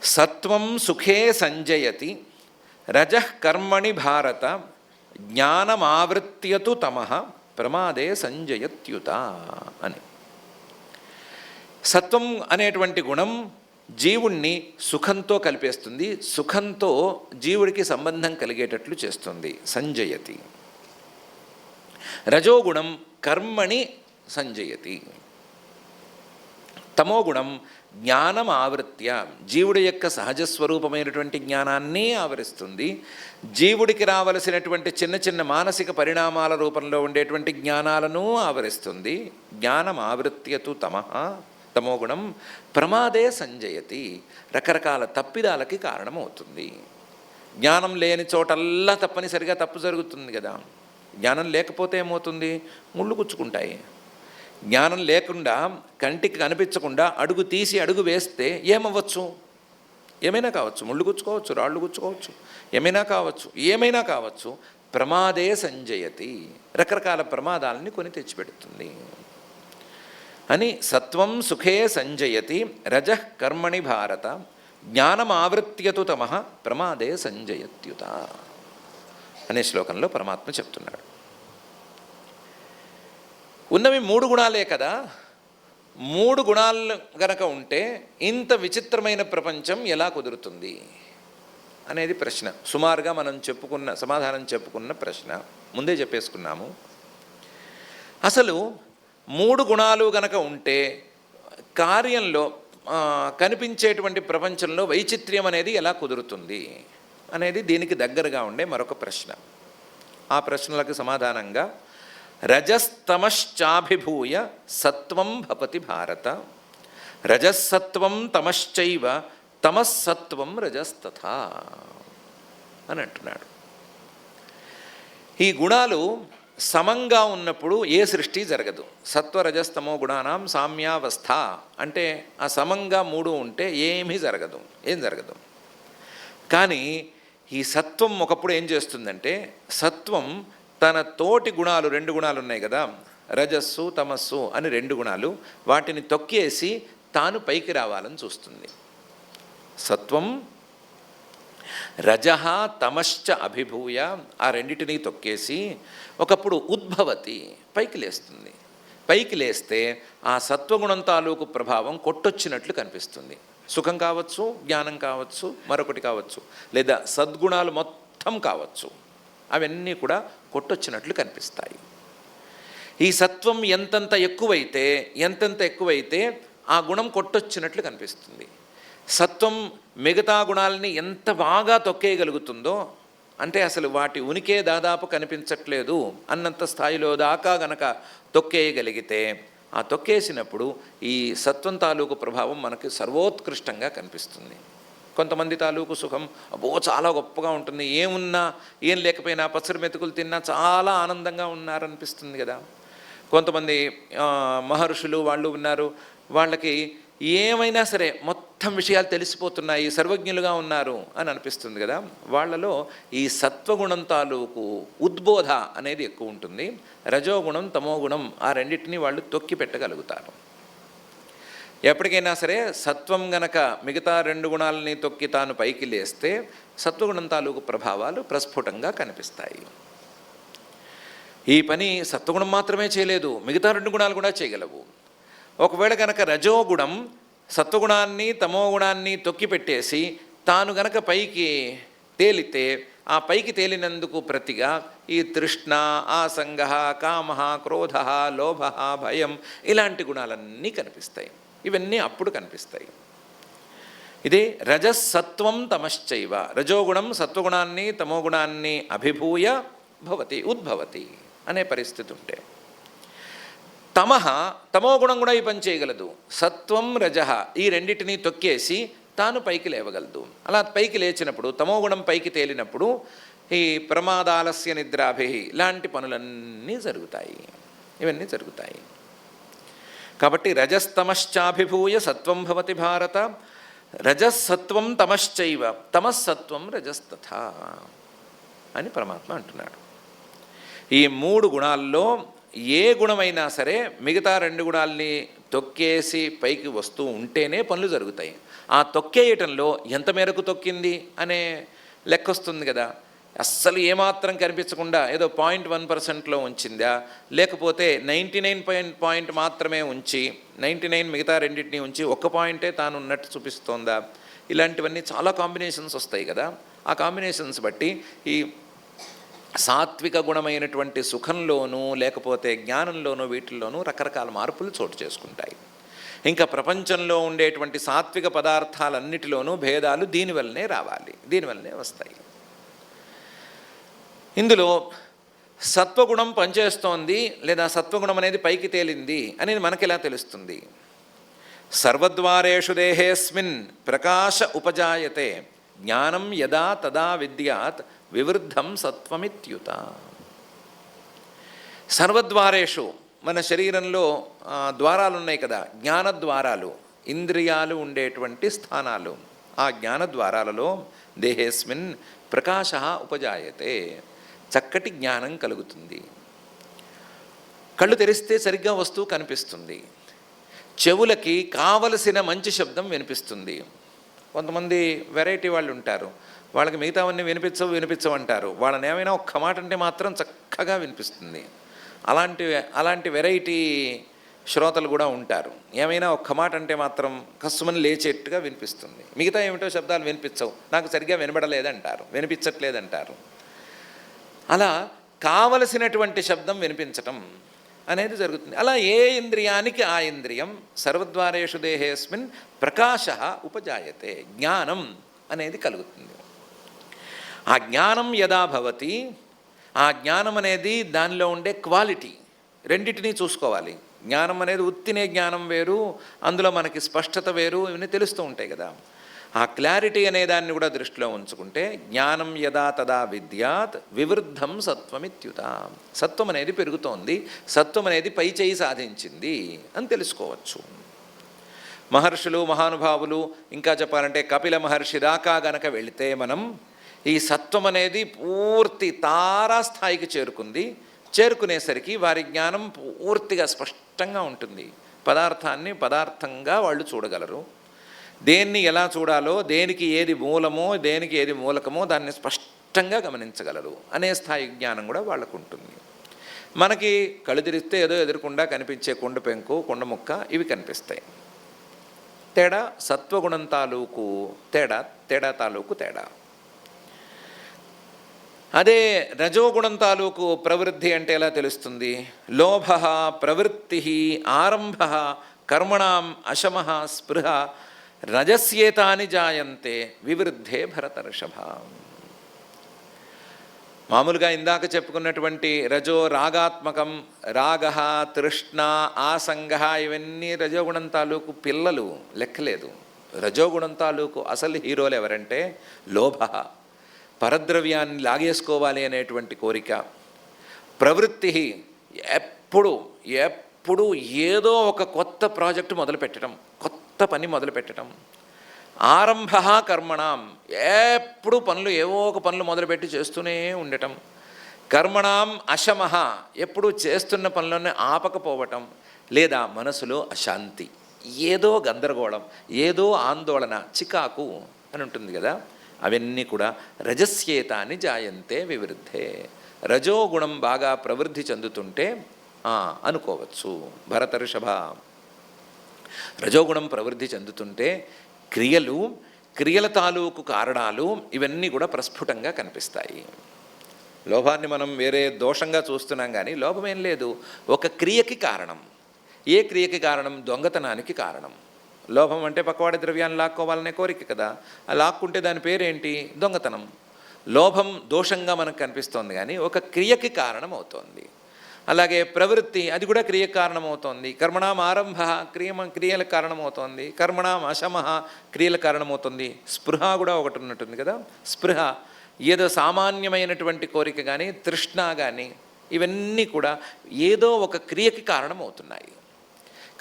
[SPEAKER 1] సత్వం సుఖే సంజయతి రజః కర్మణి భారత జ్ఞానమావృత్యతు తమః ప్రమాదే సంజయత్యుత అని. సత్వం అనేటువంటి గుణం జీవుణ్ణి సుఖంతో కలిపేస్తుంది, సుఖంతో జీవుడికి సంబంధం కలిగేటట్లు చేస్తుంది, సంజయతి. రజోగుణం కర్మణి సంజయతి. తమోగుణం జ్ఞానం ఆవృత్య జీవుడి యొక్క సహజ స్వరూపమైనటువంటి జ్ఞానాన్ని ఆవరిస్తుంది. జీవుడికి రావలసినటువంటి చిన్న చిన్న మానసిక పరిణామాల రూపంలో ఉండేటువంటి జ్ఞానాలను ఆవరిస్తుంది. జ్ఞానం ఆవృత్యతు తమోగుణం ప్రమాదే సంజయతి, రకరకాల తప్పిదాలకి కారణమవుతుంది. జ్ఞానం లేని చోటల్లా తప్పనిసరిగా తప్పు జరుగుతుంది కదా. జ్ఞానం లేకపోతే ఏమవుతుంది? ముళ్ళు గుచ్చుకుంటాయి. జ్ఞానం లేకుండా కంటికి కనిపించకుండా అడుగు తీసి అడుగు వేస్తే ఏమవ్వచ్చు? ఏమైనా కావచ్చు. ముళ్ళు గుచ్చుకోవచ్చు, రాళ్ళు గుచ్చుకోవచ్చు, ఏమైనా కావచ్చు. ప్రమాదే సంజయతి, రకరకాల ప్రమాదాలని కొని తెచ్చిపెడుతుంది అని. సత్వం సుఖే సంజయతి రజః కర్మణి భారత జ్ఞానం ఆవృత్యతు తమః ప్రమాదే సంజయత్యుత అనే శ్లోకంలో పరమాత్మ చెప్తున్నాడు. ఉన్నవి 3 గుణాలే కదా. 3 గుణాలు గనక ఉంటే ఇంత విచిత్రమైన ప్రపంచం ఎలా కుదురుతుంది అనేది ప్రశ్న. సుమారుగా మనం సమాధానం చెప్పుకున్న ప్రశ్న ముందే చెప్పేసుకున్నాము. అసలు 3 గుణాలు గనక ఉంటే కార్యంలో కనిపించేటువంటి ప్రపంచంలో వైచిత్ర్యం అనేది ఎలా కుదురుతుంది అనేది దీనికి దగ్గరగా ఉండే మరొక ప్రశ్న. ఆ ప్రశ్నలకు సమాధానంగా రజస్తమశ్చాభిభూయ సత్వం భవతి భారత రజస్సత్వం తమశ్చైవ తమస్సత్వం రజస్తథా అని అంటున్నాడు. ఈ గుణాలు సమంగా ఉన్నప్పుడు ఏ సృష్టి జరగదు. సత్వరజస్తమో గుణానాం సామ్యావస్థ అంటే ఆ సమంగా 3 ఉంటే ఏం జరగదు. కానీ ఈ సత్వం ఒకప్పుడు ఏం చేస్తుందంటే, సత్వం తన తోటి గుణాలు 2 గుణాలు ఉన్నాయి కదా, రజస్సు తమస్సు అని 2 గుణాలు, వాటిని తొక్కేసి తాను పైకి రావాలని చూస్తుంది. సత్వం రజః తమశ్చ అభిభూయ ఆ రెండిటిని తొక్కేసి ఒకప్పుడు ఉద్భవతి పైకి లేస్తుంది. పైకి లేస్తే ఆ సత్వగుణం తాలూకు ప్రభావం కొట్టొచ్చినట్లు కనిపిస్తుంది. సుఖం కావచ్చు, జ్ఞానం కావచ్చు, మరొకటి కావచ్చు, లేదా సద్గుణాలు మొత్తం కావచ్చు, అవన్నీ కూడా కొట్టొచ్చినట్లు కనిపిస్తాయి. ఈ సత్వం ఎంతెంత ఎక్కువైతే ఆ గుణం కొట్టొచ్చినట్లు కనిపిస్తుంది. సత్వం మిగతా గుణాలని ఎంత బాగా తొక్కేయగలుగుతుందో, అంటే అసలు వాటి ఉనికే దాదాపు కనిపించట్లేదు అన్నంత స్థాయిలో దాకా గనక తొక్కేయగలిగితే, ఆ తొక్కేసినప్పుడు ఈ సత్వం తాలూకు ప్రభావం మనకి సర్వోత్కృష్టంగా కనిపిస్తుంది. కొంతమంది తాలూకు సుఖం చాలా గొప్పగా ఉంటుంది, ఏమున్నా ఏం లేకపోయినా పచ్చడి మెతుకులు తిన్నా చాలా ఆనందంగా ఉన్నారనిపిస్తుంది కదా. కొంతమంది మహర్షులు వాళ్ళు ఉన్నారు, వాళ్ళకి ఏమైనా సరే మొత్తం విషయాలు తెలిసిపోతున్నాయి, సర్వజ్ఞులుగా ఉన్నారు అని అనిపిస్తుంది కదా. వాళ్ళలో ఈ సత్వగుణం తాలూకు ఉద్బోధ అనేది ఎక్కువ ఉంటుంది. రజోగుణం తమోగుణం ఆ రెండింటినీ వాళ్ళు తొక్కి పెట్టగలుగుతారు. ఎప్పటికైనా సరే సత్వం గనక మిగతా 2 గుణాలని తొక్కి తాను పైకి లేస్తే సత్వగుణం తాలూకు ప్రభావాలు ప్రస్ఫుటంగా కనిపిస్తాయి. ఈ పని సత్వగుణం మాత్రమే చేయలేదు, మిగతా 2 గుణాలు కూడా చేయగలవు. ఒకవేళ గనక రజోగుణం సత్వగుణాన్ని తమోగుణాన్ని తొక్కిపెట్టేసి తాను గనక పైకి తేలితే, ఆ పైకి తేలినందుకు ప్రతిగా ఈ తృష్ణ, ఆసంగ, కామ, క్రోధ, లోభ, భయం ఇలాంటి గుణాలన్నీ కనిపిస్తాయి. ఇవన్నీ అప్పుడు కనిపిస్తాయి. ఇదే రజస్సత్వం తమశ్చైవ, రజోగుణం సత్వగుణాన్ని తమోగుణాన్ని అభిభూయ ఉద్భవతి అనే పరిస్థితి ఉంటే, తమోగుణం కూడా ఈ పని చేయగలదు. సత్వం రజః ఈ రెండింటినీ తొక్కేసి తాను పైకి లేవగలదు. అలా పైకి లేచినప్పుడు, తమోగుణం పైకి తేలినప్పుడు ఈ ప్రమాదాలస్య నిద్రాభి ఇలాంటి పనులన్నీ జరుగుతాయి. ఇవన్నీ జరుగుతాయి. కాబట్టి రజస్తమశ్చాభిభూయ సత్వం భవతి భారత, రజస్సత్వం తమశ్చైవ తమస్సత్వం రజస్తథా అని పరమాత్మ అంటున్నాడు. ఈ 3 గుణాల్లో ఏ గుణమైనా సరే మిగతా 2 గుణాలని తొక్కేసి పైకి వస్తూ ఉంటేనే పనులు జరుగుతాయి. ఆ తొక్కేయటంలో ఎంత మేరకు తొక్కింది అనే లెక్క వస్తుంది కదా. అస్సలు ఏమాత్రం కనిపించకుండా ఏదో 0.1%లో ఉంచిందా, లేకపోతే 99 మాత్రమే ఉంచి 99 మిగతా రెండింటినీ ఉంచి 1 పాయింటే తాను ఉన్నట్టు చూపిస్తోందా, ఇలాంటివన్నీ చాలా కాంబినేషన్స్ వస్తాయి కదా. ఆ కాంబినేషన్స్ బట్టి ఈ సాత్విక గుణమైనటువంటి సుఖంలోనూ లేకపోతే జ్ఞానంలోనూ వీటిల్లోనూ రకరకాల మార్పులు చోటు చేసుకుంటాయి. ఇంకా ప్రపంచంలో ఉండేటువంటి సాత్విక పదార్థాలన్నిటిలోనూ భేదాలు దీనివల్లనే రావాలి, దీనివల్లనే వస్తాయి. ఇందులో సత్వగుణం పనిచేస్తోంది లేదా సత్వగుణం అనేది పైకి తేలింది అనేది మనకెలా తెలుస్తుంది? సర్వద్వారేషు దేహేస్మిన్ ప్రకాశ ఉపజాయతే జ్ఞానం యదా తదా విద్యాత్ వివృద్ధం సత్వమిత్యుత. సర్వద్వారేషు మన శరీరంలో ద్వారాలు ఉన్నాయి కదా, జ్ఞానద్వారాలు, ఇంద్రియాలు ఉండేటువంటి స్థానాలు. ఆ జ్ఞానద్వారాలలో దేహేస్మిన్ ప్రకాశ ఉపజాయతే, చక్కటి జ్ఞానం కలుగుతుంది. కళ్ళు తెరిస్తే సరిగ్గా వస్తువు కనిపిస్తుంది. చెవులకి కావలసిన మంచి శబ్దం వినిపిస్తుంది. కొంతమంది వెరైటీ వాళ్ళు ఉంటారు, వాళ్ళకి మిగతావన్నీ వినిపించవంటారు. వాళ్ళని ఏమైనా ఒక్క మాట అంటే మాత్రం చక్కగా వినిపిస్తుంది. అలాంటి వెరైటీ శ్రోతలు కూడా ఉంటారు. ఏమైనా ఒక్క మాట అంటే మాత్రం కస్సుమని లేచేట్టుగా వినిపిస్తుంది. మిగతా ఏమిటో శబ్దాలు వినిపించవు, నాకు సరిగ్గా వినబడలేదంటారు, వినిపించట్లేదంటారు. అలా కావలసినటువంటి శబ్దం వినిపించటం అనేది జరుగుతుంది. అలా ఏ ఇంద్రియానికి ఆ ఇంద్రియం సర్వద్వారేషు దేహేస్మిన్ ప్రకాశ ఉపజాయతే, జ్ఞానం అనేది కలుగుతుంది. ఆ జ్ఞానం యదా భవతి, ఆ జ్ఞానం అనేది దానిలో ఉండే క్వాలిటీ, రెండింటినీ చూసుకోవాలి. జ్ఞానం అనేది ఉత్తినే జ్ఞానం వేరు, అందులో మనకి స్పష్టత వేరు, ఇవన్నీ తెలుస్తూ ఉంటాయి కదా. ఆ క్లారిటీ అనే దాన్ని కూడా దృష్టిలో ఉంచుకుంటే జ్ఞానం యదా తదా విద్యాత్ వివృద్ధం సత్వమిత్యుత, సత్వం అనేది పెరుగుతోంది, సత్వం అనేది పై చేయి సాధించింది అని తెలుసుకోవచ్చు. మహర్షులు మహానుభావులు ఇంకా చెప్పాలంటే కపిల మహర్షి దాకా గనక వెళితే మనం ఈ సత్వం అనేది పూర్తి తారాస్థాయికి చేరుకుంది. చేరుకునేసరికి వారి జ్ఞానం పూర్తిగా స్పష్టంగా ఉంటుంది. పదార్థాన్ని పదార్థంగా వాళ్ళు చూడగలరు. దేన్ని ఎలా చూడాలో, దేనికి ఏది మూలమో దేనికి ఏది మూలకమో దాన్ని స్పష్టంగా గమనించగలరు అనే స్థాయి జ్ఞానం కూడా వాళ్ళకు ఉంటుంది. మనకి కళ్ళు తెరిస్తే ఏదో ఎదురకుండా కనిపించే కొండ పెంకు, కొండ ముక్క ఇవి కనిపిస్తాయి. తేడా సత్వగుణం తాలూకు తేడా తాలూకు తేడా. అదే రజోగుణం తాలూకు ప్రవృద్ధి అంటే ఎలా తెలుస్తుంది? లోభ ప్రవృత్తి ఆరంభ కర్మణాం అశమః స్పృహ రజస్యేతాని జాయంతే వివృద్ధే భరతర్షభ. మామూలుగా ఇందాక చెప్పుకున్నటువంటి రజో రాగాత్మకం, రాగ తృష్ణ ఆసంగ ఇవన్నీ రజోగుణం తాలూకు పిల్లలు, లెక్కలేదు. రజోగుణం తాలూకు అసలు హీరోలు ఎవరంటే లోభ, పరద్రవ్యాన్ని లాగేసుకోవాలి అనేటువంటి కోరిక. ప్రవృత్తి ఎప్పుడు ఏదో ఒక కొత్త ప్రాజెక్టు మొదలుపెట్టడం, కొత్త పని మొదలుపెట్టడం. ఆరంభ కర్మణాం, ఎప్పుడు పనులు ఏవో ఒక పనులు మొదలుపెట్టి చేస్తూనే ఉండటం. కర్మణాం అశమః, ఎప్పుడు చేస్తున్న పనులను ఆపకపోవటం. లేదా మనసులో అశాంతి, ఏదో గందరగోళం, ఏదో ఆందోళన, చికాకు అని ఉంటుంది కదా. అవన్నీ కూడా రజస్యేతాని జాయంతే వివృద్ధే. రజోగుణం బాగా ప్రవృద్ధి చెందుతుంటే అనుకోవచ్చు భరతర్షభ. రజోగుణం ప్రవృద్ధి చెందుతుంటే క్రియల తాలూకు కారణాలు ఇవన్నీ కూడా ప్రస్ఫుటంగా కనిపిస్తాయి. లోభాన్ని మనం వేరే దోషంగా చూస్తున్నాం కానీ లోభమేం లేదు, ఒక క్రియకి కారణం. ఏ క్రియకి కారణం? దొంగతనానికి కారణం. లోభం అంటే పక్కవాడి ద్రవ్యాన్ని లాక్కోవాలనే కోరిక కదా. ఆ లాక్కుంటే దాని పేరేంటి? దొంగతనం. లోభం దోషంగా మనకు కనిపిస్తోంది కానీ ఒక క్రియకి కారణం అవుతోంది. అలాగే ప్రవృత్తి, అది కూడా క్రియకు కారణమవుతోంది. కర్మణాం ఆరంభ, క్రియలకు కారణమవుతోంది. కర్మణాం అశమః, క్రియలకు కారణమవుతుంది. స్పృహ కూడా ఒకటి ఉన్నట్టుంది కదా. స్పృహ ఏదో సామాన్యమైనటువంటి కోరిక కానీ తృష్ణ కానీ ఇవన్నీ కూడా ఏదో ఒక క్రియకి కారణమవుతున్నాయి.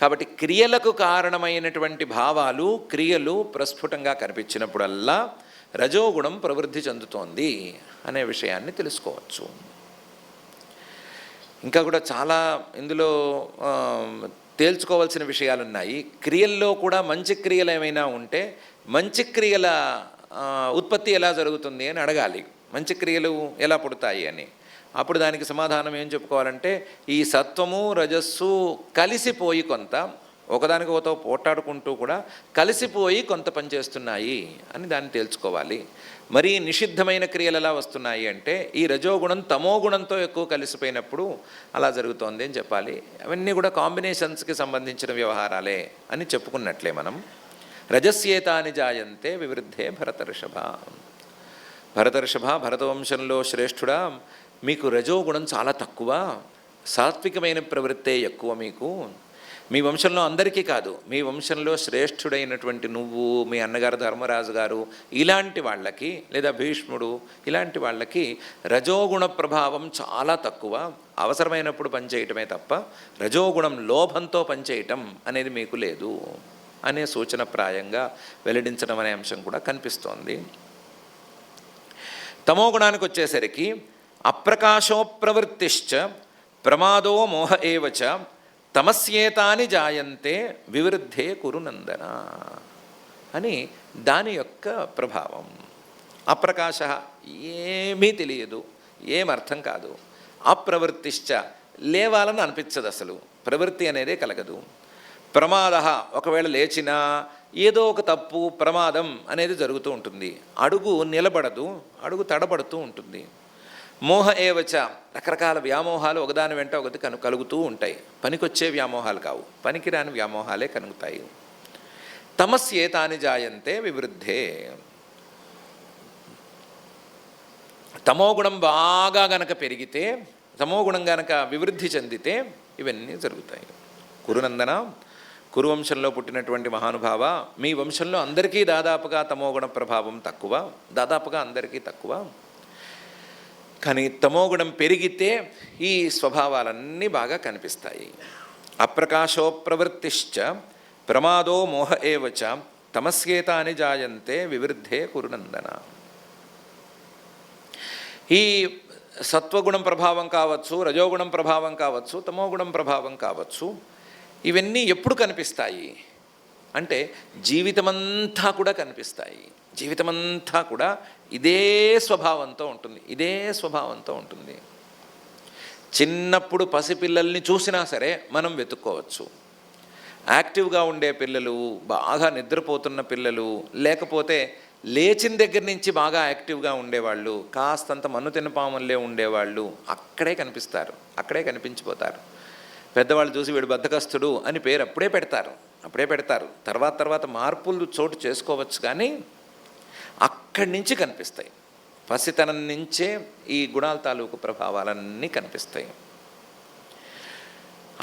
[SPEAKER 1] కాబట్టి క్రియలకు కారణమైనటువంటి భావాలు క్రియలు ప్రస్ఫుటంగా కనిపించినప్పుడల్లా రజోగుణం ప్రవృద్ధి చెందుతోంది అనే విషయాన్ని తెలుసుకోవచ్చు. ఇంకా కూడా చాలా ఇందులో తేల్చుకోవాల్సిన విషయాలు ఉన్నాయి. క్రియల్లో కూడా మంచి క్రియలు ఏమైనా ఉంటే మంచి క్రియల ఉత్పత్తి ఎలా జరుగుతుంది అని అడగాలి. మంచి క్రియలు ఎలా పుడతాయి అని. అప్పుడు దానికి సమాధానం ఏం చెప్పుకోవాలంటే ఈ సత్వము రజస్సు కలిసిపోయి కొంత ఒకదానికి ఒకతో పోట్లాడుకుంటూ కూడా కలిసిపోయి కొంత పనిచేస్తున్నాయి అని దాన్ని తేల్చుకోవాలి. మరీ నిషిద్ధమైన క్రియలు ఎలా వస్తున్నాయి అంటే ఈ రజోగుణం తమోగుణంతో ఎక్కువ కలిసిపోయినప్పుడు అలా జరుగుతోంది అని చెప్పాలి. అవన్నీ కూడా కాంబినేషన్స్కి సంబంధించిన వ్యవహారాలే అని చెప్పుకున్నట్లే మనం. రజస్యేతాని జాయంతే వివృద్ధే భరతర్షభ. భరతర్షభ, భరతవంశంలో శ్రేష్ఠుడా, మీకు రజోగుణం చాలా తక్కువ, సాత్వికమైన ప్రవృత్తే ఎక్కువ మీకు. మీ వంశంలో అందరికీ కాదు, మీ వంశంలో శ్రేష్ఠుడైనటువంటి నువ్వు, మీ అన్నగారు ధర్మరాజు గారు, ఇలాంటి వాళ్ళకి, లేదా భీష్ముడు, ఇలాంటి వాళ్ళకి రజోగుణ ప్రభావం చాలా తక్కువ. అవసరమైనప్పుడు పనిచేయటమే తప్ప రజోగుణం లోభంతో పనిచేయటం అనేది మీకు లేదు అనే సూచనప్రాయంగా వెల్లడించడం అనే అంశం కూడా కనిపిస్తోంది. తమోగుణానికి వచ్చేసరికి అప్రకాశోప్రవృత్తిశ్చ ప్రమాదో మోహ ఏవచ తమస్యేతాని జాయంతే వివృద్ధే కురునందన అని దాని యొక్క ప్రభావం. అప్రకాశ, ఏమీ తెలియదు, ఏమర్థం కాదు. అప్రవృత్తిశ్చ, లేవాలని అనిపించదు, అసలు ప్రవృత్తి అనేదే కలగదు. ప్రమాద, ఒకవేళ లేచినా ఏదో ఒక తప్పు ప్రమాదం అనేది జరుగుతూ ఉంటుంది. అడుగు నిలబడదు, అడుగు తడబడుతూ ఉంటుంది. మోహ ఏవచ, రకరకాల వ్యామోహాలు ఒకదాని వెంట ఒకటి కలుగుతూ ఉంటాయి. పనికొచ్చే వ్యామోహాలు కావు, పనికిరాని వ్యామోహాలే కలుగుతాయి. తమస్యేతాని జాయంతే వివృద్ధే. తమోగుణం బాగా గనక పెరిగితే, తమోగుణం గనక వివృద్ధి చెందితే ఇవన్నీ జరుగుతాయి. కురునందన, కురువంశంలో పుట్టినటువంటి మహానుభావ, మీ వంశంలో అందరికీ దాదాపుగా తమోగుణ ప్రభావం తక్కువ, దాదాపుగా అందరికీ తక్కువ. కానీ తమోగుణం పెరిగితే ఈ స్వభావాలన్నీ బాగా కనిపిస్తాయి. అప్రకాశోప్రవృత్తిశ్చ ప్రమాదో మోహ ఏవచ తమస్యేతాని జాయంతే వివృద్ధే కురునందన. ఈ సత్వగుణం ప్రభావం కావచ్చు, రజోగుణం ప్రభావం కావచ్చు, తమోగుణం ప్రభావం కావచ్చు, ఇవన్నీ ఎప్పుడు కనిపిస్తాయి అంటే జీవితమంతా కూడా కనిపిస్తాయి. జీవితమంతా కూడా ఇదే స్వభావంతో ఉంటుంది, ఇదే స్వభావంతో ఉంటుంది. చిన్నప్పుడు పసిపిల్లల్ని చూసినా సరే మనం వెతుక్కోవచ్చు. యాక్టివ్గా ఉండే పిల్లలు, బాగా నిద్రపోతున్న పిల్లలు, లేకపోతే లేచిన దగ్గర నుంచి బాగా యాక్టివ్గా ఉండేవాళ్ళు, కాస్తంత మన్ను తినపాములే ఉండేవాళ్ళు అక్కడే కనిపిస్తారు, అక్కడే కనిపించిపోతారు. పెద్దవాళ్ళు చూసి వీడు బద్ధకస్తుడు అని పేరు అప్పుడే పెడతారు. తర్వాత మార్పులు చోటు చేసుకోవచ్చు, కానీ అక్కడి నుంచి కనిపిస్తాయి. పసితనం నుంచే ఈ గుణాల తాలూకు ప్రభావాలన్నీ కనిపిస్తాయి.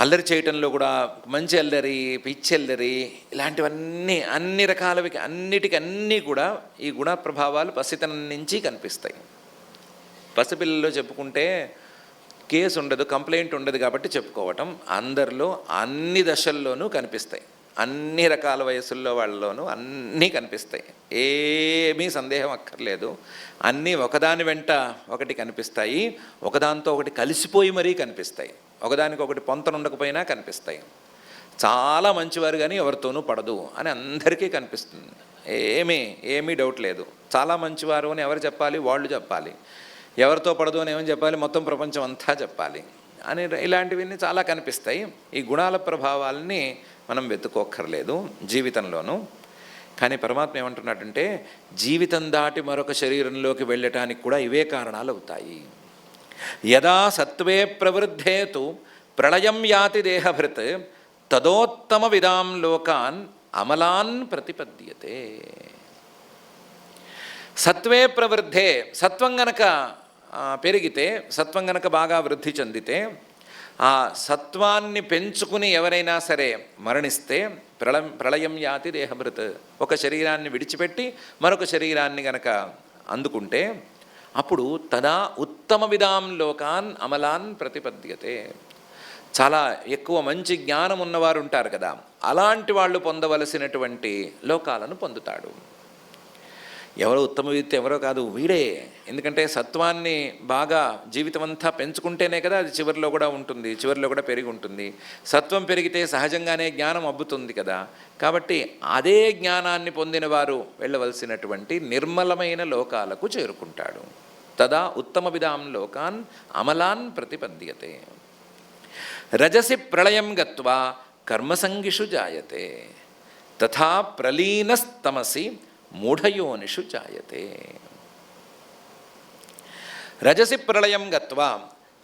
[SPEAKER 1] అల్లరి చేయటంలో కూడా మంచి అల్లరి, పిచ్చి అల్లరి, ఇలాంటివన్నీ అన్ని రకాలవి, అన్నీ కూడా ఈ గుణ ప్రభావాలు పసితనం నుంచి కనిపిస్తాయి. పసిపిల్లల్లో చెప్పుకుంటే కేసు ఉండదు, కంప్లైంట్ ఉండదు కాబట్టి చెప్పుకోవటం. అందరిలో అన్ని దశల్లోనూ కనిపిస్తాయి, అన్ని రకాల వయసుల్లో వాళ్ళలోనూ అన్నీ కనిపిస్తాయి. ఏమీ సందేహం అక్కర్లేదు. అన్నీ ఒకదాని వెంట ఒకటి కనిపిస్తాయి, ఒకదాంతో ఒకటి కలిసిపోయి మరీ కనిపిస్తాయి, ఒకదానికొకటి పొంతన ఉండకపోయినా కనిపిస్తాయి. చాలా మంచివారు కానీ ఎవరితోనూ పడదు అని అందరికీ కనిపిస్తుంది, ఏమీ డౌట్ లేదు. చాలా మంచివారు అని ఎవరు చెప్పాలి? వాళ్ళు చెప్పాలి. ఎవరితో పడదు అని ఏమని చెప్పాలి? మొత్తం ప్రపంచం అంతా చెప్పాలి అని. ఇలాంటివన్నీ చాలా కనిపిస్తాయి. ఈ గుణాల ప్రభావాలని మనం వెతుక్కోక్కర్లేదు జీవితంలోనూ. కానీ పరమాత్మ ఏమంటున్నాడంటే జీవితం దాటి మరొక శరీరంలోకి వెళ్ళటానికి కూడా ఇవే కారణాలు అవుతాయి. యదా సత్వే ప్రవృద్ధేతు ప్రళయం యాతి దేహభృత్ తదోత్తమ విదాం లోకాన్ అమలాన్ ప్రతిపద్యతే. సత్వే ప్రవృద్ధే, సత్వం గనక పెరిగితే, సత్వం గనక బాగా వృద్ధి చెందితే, ఆ సత్వాన్ని పెంచుకుని ఎవరైనా సరే మరణిస్తే ప్రళయం యాతి దేహభృత్, ఒక శరీరాన్ని విడిచిపెట్టి మరొక శరీరాన్ని గనక అందుకుంటే అప్పుడు తదా ఉత్తమ విధాం లోకాన్ అమలాన్ ప్రతిపద్యతే. చాలా ఎక్కువ మంచి జ్ఞానం ఉన్నవారు ఉంటారు కదా, అలాంటి వాళ్ళు పొందవలసినటువంటి లోకాలను పొందుతాడు. ఎవరో ఉత్తమ వ్యక్తి ఎవరో కాదు, వీడే. ఎందుకంటే సత్వాన్ని బాగా జీవితం అంతా పెంచుకుంటేనే కదా అది చివరిలో కూడా ఉంటుంది, చివరిలో కూడా పెరిగి ఉంటుంది. సత్వం పెరిగితే సహజంగానే జ్ఞానం అబ్బుతుంది కదా. కాబట్టి అదే జ్ఞానాన్ని పొందిన వారు వెళ్ళవలసినటువంటి నిర్మలమైన లోకాలకు చేరుకుంటాడు. తదా ఉత్తమ విధాం లోకాన్ అమలాన్ ప్రతిపద్యతే. రజసి ప్రళయం గత్వా కర్మసంగిషు జాయతే తథా ప్రలీనస్తమసి మూఢయోనిషు జాయతే. రజసి ప్రళయం గత్వా,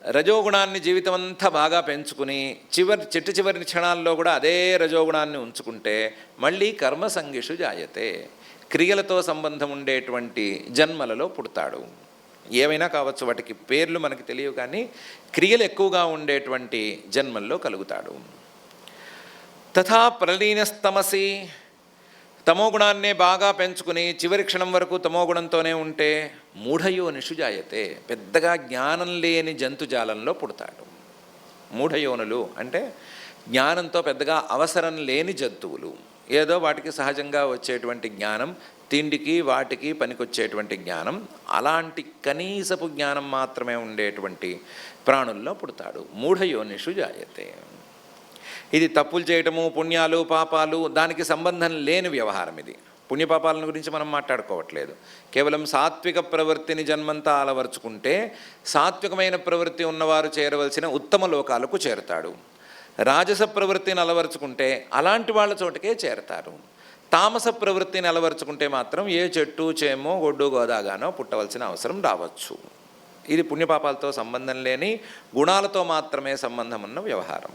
[SPEAKER 1] రజోగుణాన్ని జీవితం అంతా బాగా పెంచుకుని చివరి క్షణాల్లో కూడా అదే రజోగుణాన్ని ఉంచుకుంటే మళ్ళీ కర్మసంగిషు జాయతే, క్రియలతో సంబంధం ఉండేటువంటి జన్మలలో పుడతాడు. ఏవైనా కావచ్చు, వాటికి పేర్లు మనకి తెలియవు, కానీ క్రియలు ఎక్కువగా ఉండేటువంటి జన్మల్లో కలుగుతాడు. తథా ప్రలీనస్తమసి, తమోగుణాన్నే బాగా పెంచుకుని చివరి క్షణం వరకు తమోగుణంతోనే ఉంటే మూఢయోనిషు జాయతే, పెద్దగా జ్ఞానం లేని జంతుజాలంలో పుడతాడు. మూఢయోనులు అంటే జ్ఞానంతో పెద్దగా అవసరం లేని జంతువులు, ఏదో వాటికి సహజంగా వచ్చేటువంటి జ్ఞానం, తిండికి వాటికి పనికొచ్చేటువంటి జ్ఞానం, అలాంటి కనీసపు జ్ఞానం మాత్రమే ఉండేటువంటి ప్రాణుల్లో పుడతాడు. మూఢయోనిషు జాయతే. ఇది తప్పులు చేయటము, పుణ్యాలు పాపాలు దానికి సంబంధం లేని వ్యవహారం. ఇది పుణ్యపాపాలను గురించి మనం మాట్లాడుకోవట్లేదు. కేవలం సాత్విక ప్రవృత్తిని జన్మంతా అలవర్చుకుంటే సాత్వికమైన ప్రవృత్తి ఉన్నవారు చేరవలసిన ఉత్తమ లోకాలకు చేరుతాడు. రాజస ప్రవృత్తిని అలవర్చుకుంటే అలాంటి వాళ్ళ చోటకే చేరతారు. తామస ప్రవృత్తిని అలవర్చుకుంటే మాత్రం ఏ చెట్టు చేమో గొడ్డు గోదాగానో పుట్టవలసిన అవసరం రావచ్చు. ఇది పుణ్యపాపాలతో సంబంధం లేని గుణాలతో మాత్రమే సంబంధం ఉన్న వ్యవహారం.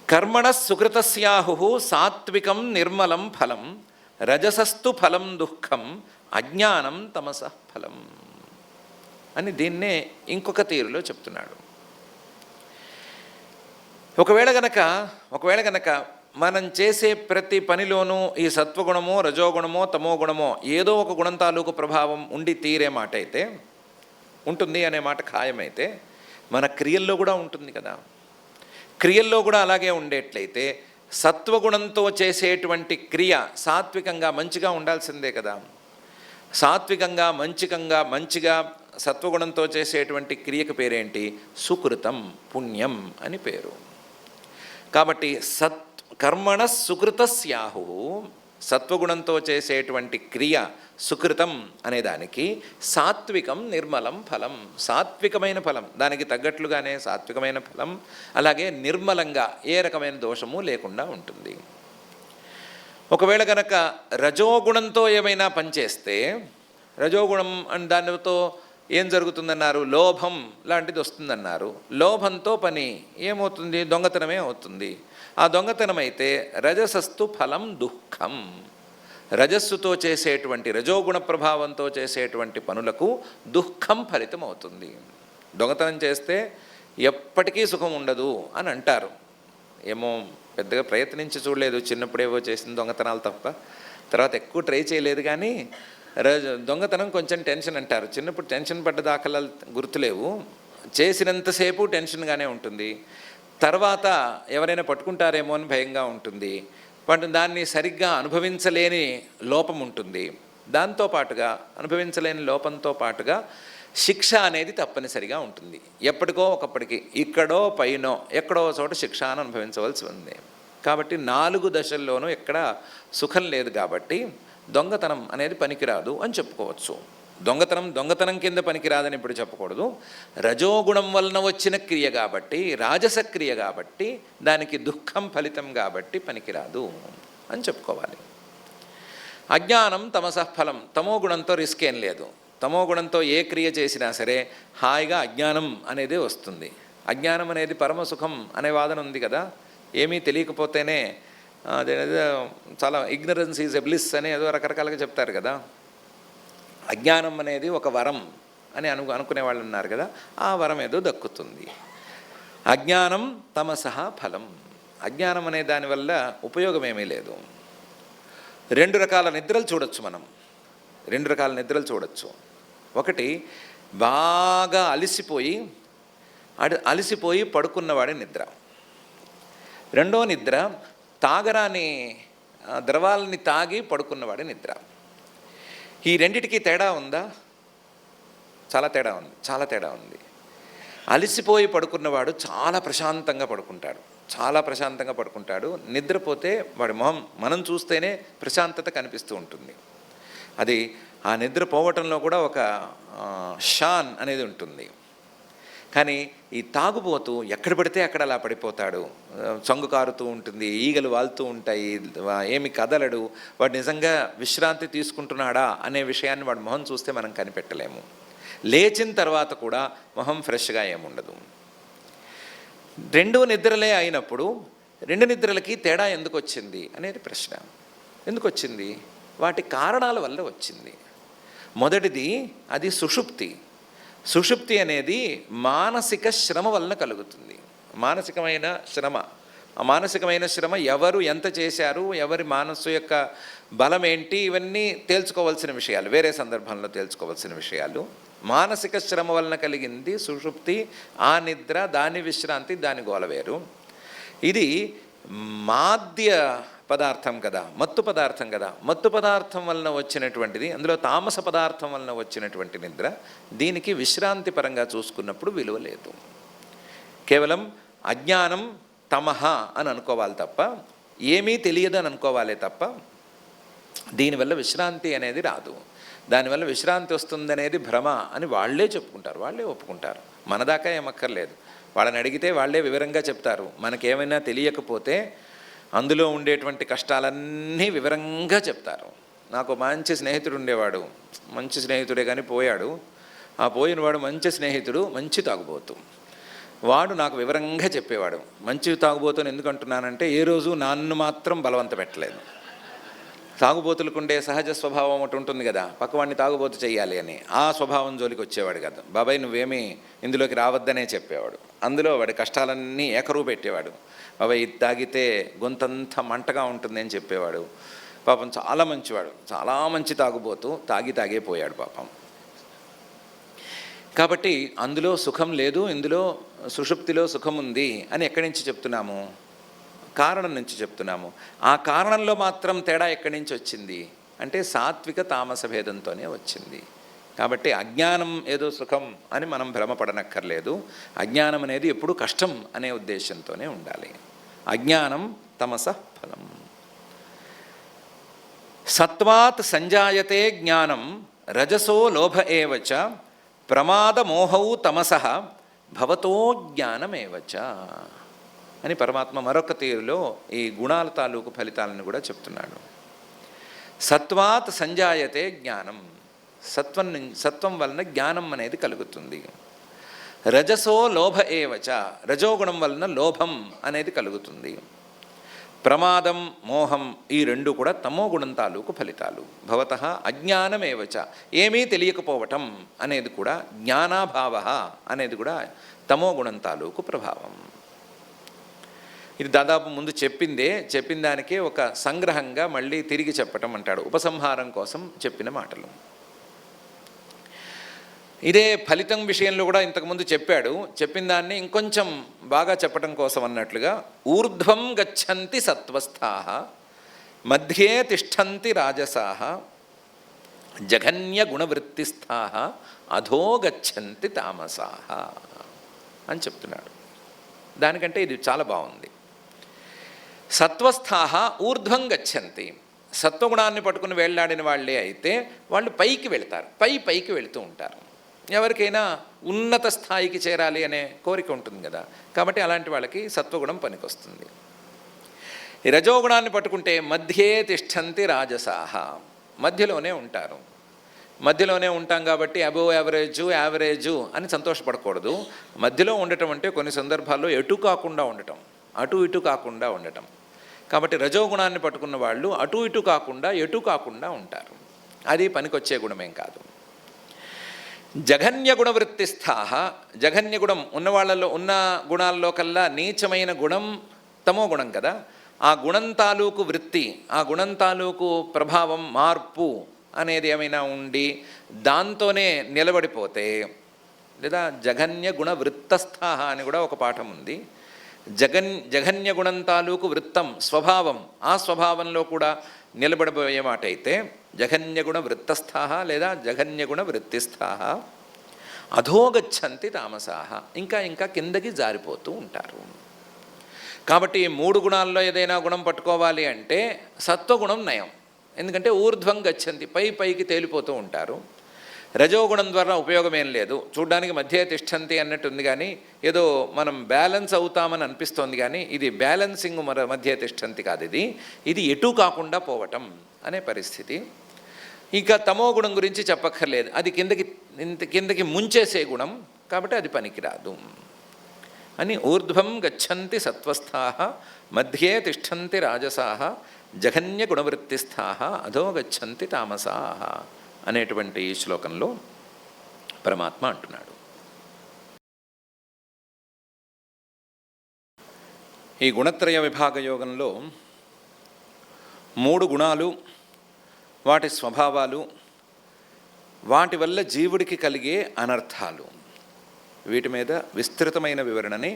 [SPEAKER 1] కర్మణ సుకృతస్యాహు సాత్వికం నిర్మలం ఫలం, రజసస్తు ఫలం దుఃఖం, అజ్ఞానం తమసః ఫలం అని దీన్నే ఇంకొక తీరులో చెప్తున్నాడు. ఒకవేళ గనక మనం చేసే ప్రతి పనిలోనూ ఈ సత్వగుణమో రజోగుణమో తమోగుణమో ఏదో ఒక గుణం తాలూకు ప్రభావం ఉండి తీరే మాట అయితే, ఉంటుంది అనే మాట ఖాయమైతే, మన క్రియల్లో కూడా ఉంటుంది కదా. క్రియల్లో కూడా అలాగే ఉండేట్లయితే సత్వగుణంతో చేసేటువంటి క్రియ సాత్వికంగా మంచిగా ఉండాల్సిందే కదా. సాత్వికంగా మంచిగా సత్వగుణంతో చేసేటువంటి క్రియకు పేరేంటి? సుకృతం, పుణ్యం అని పేరు. కాబట్టి కర్మణ సుకృతస్యాహు, సత్వగుణంతో చేసేటువంటి క్రియ సుకృతం అనేదానికి సాత్వికం నిర్మలం ఫలం, సాత్వికమైన ఫలం, దానికి తగ్గట్లుగానే సాత్వికమైన ఫలం, అలాగే నిర్మలంగా ఏ రకమైన దోషము లేకుండా ఉంటుంది. ఒకవేళ కనుక రజోగుణంతో ఏమైనా పనిచేస్తే, రజోగుణం అని దానితో ఏం జరుగుతుందన్నారు? లోభం లాంటిది వస్తుందన్నారు. లోభంతో పని ఏమవుతుంది? దొంగతనమే అవుతుంది. ఆ దొంగతనం అయితే రజసస్తు ఫలం దుఃఖం, రజస్సుతో చేసేటువంటి రజోగుణ ప్రభావంతో చేసేటువంటి పనులకు దుఃఖం ఫలితం అవుతుంది. దొంగతనం చేస్తే ఎప్పటికీ సుఖం ఉండదు అని అంటారు. ఏమో పెద్దగా ప్రయత్నించి చూడలేదు, చిన్నప్పుడేవో చేసిన దొంగతనాలు తప్ప తర్వాత ఎక్కువ ట్రై చేయలేదు. కానీ దొంగతనం కొంచెం టెన్షన్ అంటారు. చిన్నప్పుడు టెన్షన్ పడ్డ దాఖలాలు గుర్తులేవు. చేసినంతసేపు టెన్షన్గానే ఉంటుంది. తర్వాత ఎవరైనా పట్టుకుంటారేమో అని భయంగా ఉంటుంది. దాన్ని సరిగ్గా అనుభవించలేని లోపం ఉంటుంది. దాంతోపాటుగా అనుభవించలేని లోపంతో పాటుగా శిక్ష అనేది తప్పనిసరిగా ఉంటుంది. ఎప్పటికో ఒకప్పటికి ఇక్కడో పైనో ఎక్కడో చోట శిక్ష అని అనుభవించవలసి ఉంది. కాబట్టి 4 దశల్లోనూ ఎక్కడ సుఖం లేదు. కాబట్టి దొంగతనం అనేది పనికిరాదు అని చెప్పుకోవచ్చు. దొంగతనం కింద పనికిరాదని ఇప్పుడు చెప్పకూడదు. రజోగుణం వలన వచ్చిన క్రియ కాబట్టి, రాజస క్రియ కాబట్టి, దానికి దుఃఖం ఫలితం కాబట్టి పనికిరాదు అని చెప్పుకోవాలి. అజ్ఞానం తమసః ఫలం, తమోగుణంతో రిస్క్ ఏం లేదు. తమోగుణంతో ఏ క్రియ చేసినా సరే హాయిగా అజ్ఞానం అనేది వస్తుంది. అజ్ఞానం అనేది పరమసుఖం అనే వాదన ఉంది కదా. ఏమీ తెలియకపోతేనే అదేదో చాలా ఇగ్నరెన్స్ ఈజ్ ఎ బ్లిస్ అని ఏదో రకరకాలుగా చెప్తారు కదా. అజ్ఞానం అనేది ఒక వరం అని అనుకునే వాళ్ళు ఉన్నారు కదా. ఆ వరం ఏదో దక్కుతుంది. అజ్ఞానం తమసః ఫలం, అజ్ఞానం అనే దానివల్ల ఉపయోగం ఏమీ లేదు. 2 రకాల నిద్రలు చూడొచ్చు మనం. 2 రకాల నిద్రలు చూడొచ్చు. ఒకటి బాగా అలసిపోయి పడుకున్నవాడి నిద్ర. రెండో నిద్ర తాగరాని ద్రవాలని తాగి పడుకున్నవాడి నిద్ర. ఈ రెండిటికి తేడా ఉందా? చాలా తేడా ఉంది. అలసిపోయి పడుకున్నవాడు చాలా ప్రశాంతంగా పడుకుంటాడు. నిద్రపోతే వాడి మొహం మనం చూస్తేనే ప్రశాంతత కనిపిస్తూ ఉంటుంది. అది ఆ నిద్ర పోవటంలో కూడా ఒక షాన్ అనేది ఉంటుంది. కానీ ఈ తాగుబోతూ ఎక్కడ పడితే అక్కడ అలా పడిపోతాడు, చంగు కారుతూ ఉంటుంది, ఈగలు వాలుతూ ఉంటాయి, ఏమి కదలడు. వాడు నిజంగా విశ్రాంతి తీసుకుంటున్నాడా అనే విషయాన్ని వాడి మొహం చూస్తే మనం కనిపెట్టలేము. లేచిన తర్వాత కూడా మొహం ఫ్రెష్గా ఏముండదు. రెండు నిద్రలే అయినప్పుడు రెండు నిద్రలకి తేడా ఎందుకు వచ్చింది అనేది ప్రశ్న. ఎందుకు వచ్చింది? వాటి కారణాల వల్ల వచ్చింది. మొదటిది అది సుషుప్తి అనేది మానసిక శ్రమ వలన కలుగుతుంది. ఆ మానసికమైన శ్రమ ఎవరు ఎంత చేశారు, ఎవరి మనస్సు యొక్క బలం ఏంటి, ఇవన్నీ తేల్చుకోవాల్సిన విషయాలు, వేరే సందర్భంలో తేల్చుకోవాల్సిన విషయాలు. మానసిక శ్రమ వలన కలిగింది సుషుప్తి, ఆ నిద్ర, దాని విశ్రాంతి, దాని గోల వేరు. ఇది మాద్య పదార్థం కదా, మత్తు పదార్థం వలన వచ్చినటువంటిది, అందులో తామస పదార్థం వలన వచ్చినటువంటి నిద్ర. దీనికి విశ్రాంతి పరంగా చూసుకున్నప్పుడు విలువ లేదు. కేవలం అజ్ఞానం, తమహ అని అనుకోవాలి తప్ప, ఏమీ తెలియదని అనుకోవాలే తప్ప దీనివల్ల విశ్రాంతి అనేది రాదు. దానివల్ల విశ్రాంతి వస్తుందనేది భ్రమ అని వాళ్ళే చెప్పుకుంటారు, వాళ్ళే ఒప్పుకుంటారు. మన దాకా ఏమక్కర్లేదు, వాళ్ళని అడిగితే వాళ్ళే వివరంగా చెప్తారు. మనకేమైనా తెలియకపోతే అందులో ఉండేటువంటి కష్టాలన్నీ వివరంగా చెప్తారు. నాకు మంచి స్నేహితుడు ఉండేవాడు, మంచి స్నేహితుడే కానీ పోయాడు. ఆ పోయినవాడు మంచి స్నేహితుడు, మంచి తాగుబోతు. వాడు నాకు వివరంగా చెప్పేవాడు. మంచి తాగుబోతుని ఎందుకు అంటున్నానంటే, ఏ రోజు నన్ను మాత్రం బలవంత పెట్టలేదు. తాగుబోతులకు ఉండే సహజ స్వభావం ఒకటి ఉంటుంది కదా, పక్కవాడిని తాగుబోతు చెయ్యాలి అని. ఆ స్వభావం జోలికి వచ్చేవాడు కదా. బాబాయ్ నువ్వేమీ ఇందులోకి రావద్దనే చెప్పేవాడు. అందులో వాడి కష్టాలన్నీ ఏకరువు పెట్టేవాడు. బాబాయ్ ఇది తాగితే గొంతంతా మంటగా ఉంటుంది అని చెప్పేవాడు. పాపం చాలా మంచివాడు, చాలా మంచి తాగుబోతు, తాగే పోయాడు పాపం. కాబట్టి అందులో సుఖం లేదు, ఇందులో సుషుప్తిలో సుఖం ఉంది అని ఎక్కడి నుంచి చెప్తున్నాము? కారణం నుంచి చెప్తున్నాము. ఆ కారణంలో మాత్రం తేడా ఎక్కడి నుంచి వచ్చింది అంటే సాత్విక తామస భేదంతోనే వచ్చింది. కాబట్టి అజ్ఞానం ఏదో సుఖం అని మనం భ్రమపడనక్కర్లేదు. అజ్ఞానం అనేది ఎప్పుడు కష్టం అనే ఉద్దేశంతోనే ఉండాలి. అజ్ఞానం తమస ఫలం. సత్వాత్ సంజాయతే జ్ఞానం రజసో లోభ ఏవచ ప్రమాద మోహౌ తమసః భవతో జ్ఞానమేవచ అని పరమాత్మ మరొక తీరులో ఈ గుణాల తాలూకు ఫలితాలను కూడా చెప్తున్నాడు. సత్వాత్ సంజాయతే జ్ఞానం, సత్వం వలన జ్ఞానం అనేది కలుగుతుంది. రజసో లోభ ఏవచ, రజోగుణం వలన లోభం అనేది కలుగుతుంది. ప్రమాదం, మోహం ఈ రెండు కూడా తమో గుణం తాలూకు ఫలితాలు. భవతః అజ్ఞానమేవచ, ఏమీ తెలియకపోవటం అనేది కూడా, జ్ఞానాభావ అనేది కూడా తమో గుణం తాలూకు ప్రభావం. ఇది దాదాపు ముందు చెప్పిన దానికే ఒక సంగ్రహంగా మళ్ళీ తిరిగి చెప్పటం అంటాడు. ఉపసంహారం కోసం చెప్పిన మాటలు. ఇదే ఫలితం విషయంలో కూడా ఇంతకుముందు చెప్పిన దాన్ని ఇంకొంచెం బాగా చెప్పటం కోసం అన్నట్లుగా, ఊర్ధ్వం గచ్చంతి సత్వస్థాః మధ్యే తిష్టంతి రాజసాః జఘన్య గుణవృత్తిస్థాః అధో గచ్చంతి తామసాః అని చెప్తున్నాడు. దానికంటే ఇది చాలా బాగుంది. సత్వస్థాః ఊర్ధ్వం గచ్చంతి, సత్వగుణాన్ని పట్టుకుని వేళ్లాడిన వాళ్ళే అయితే వాళ్ళు పైకి వెళ్తారు, పైకి వెళుతూ ఉంటారు. ఎవరికైనా ఉన్నత స్థాయికి చేరాలి అనే కోరిక ఉంటుంది కదా, కాబట్టి అలాంటి వాళ్ళకి సత్వగుణం పనికొస్తుంది. ఈ రజోగుణాన్ని పట్టుకుంటే మధ్యే తిష్టంతి రాజసాః, మధ్యలోనే ఉంటారు. మధ్యలోనే ఉంటాం కాబట్టి అబోవ్ యావరేజు అని సంతోషపడకూడదు. మధ్యలో ఉండటం అంటే కొన్ని సందర్భాల్లో అటు ఇటు కాకుండా ఉండటం. కాబట్టి రజోగుణాన్ని పట్టుకున్న వాళ్ళు అటు ఇటు కాకుండా ఉంటారు. అది పనికొచ్చే గుణమేం కాదు. జఘన్య గుణవృత్తిస్థాః, జఘన్య గుణం ఉన్న వాళ్ళలో, ఉన్న గుణాల్లో కల్లా నీచమైన గుణం తమో గుణం కదా. ఆ గుణం తాలూకు వృత్తి, ఆ గుణం తాలూకు ప్రభావం, మార్పు అనేది ఏమైనా ఉండి దాంతోనే నిలబడిపోతే, లేదా జఘన్య గుణ వృత్తస్థ అని కూడా ఒక పాఠం ఉంది. జఘన్య గుణం తాలూకు వృత్తం స్వభావం, ఆ స్వభావంలో కూడా నిలబడిపోయే మాట అయితే జఘన్యగుణ వృత్తస్థా లేదా జఘన్యగుణ వృత్తిస్థా అధోగచ్చంతి తామసాహ, ఇంకా ఇంకా కిందకి జారిపోతూ ఉంటారు. కాబట్టి ఈ 3 గుణాల్లో ఏదైనా గుణం పట్టుకోవాలి అంటే సత్వగుణం నయం, ఎందుకంటే ఊర్ధ్వం గచ్చంతి, పైకి తేలిపోతూ ఉంటారు. రజోగుణం ద్వారా ఉపయోగం ఏం లేదు, చూడ్డానికి మధ్య తిష్టంతి అన్నట్టుంది కానీ ఏదో మనం బ్యాలెన్స్ అవుతామని అనిపిస్తోంది, కానీ ఇది బ్యాలెన్సింగ్ మధ్య తిష్టంతి కాదు, ఇది ఎటు కాకుండా పోవటం అనే పరిస్థితి. ఇంకా తమో గుణం గురించి చెప్పక్కర్లేదు, అది కిందకి ముంచేసే గుణం, కాబట్టి అది పనికిరాదు అని. ఊర్ధ్వం గచ్చంతి సత్వస్థాః మధ్యే తిష్టంతి రాజసాః జఘన్య గుణవృత్తిస్థాః అధో గచ్చంతి తామసాః అనేటువంటి ఈ శ్లోకంలో పరమాత్మ అంటున్నాడు. ఈ గుణత్రయ విభాగ యోగంలో 3 గుణాలు, వాటి స్వభావాలు, వాటి వల్ల జీవుడికి కలిగే అనర్థాలు, వీటి మీద విస్తృతమైన వివరణని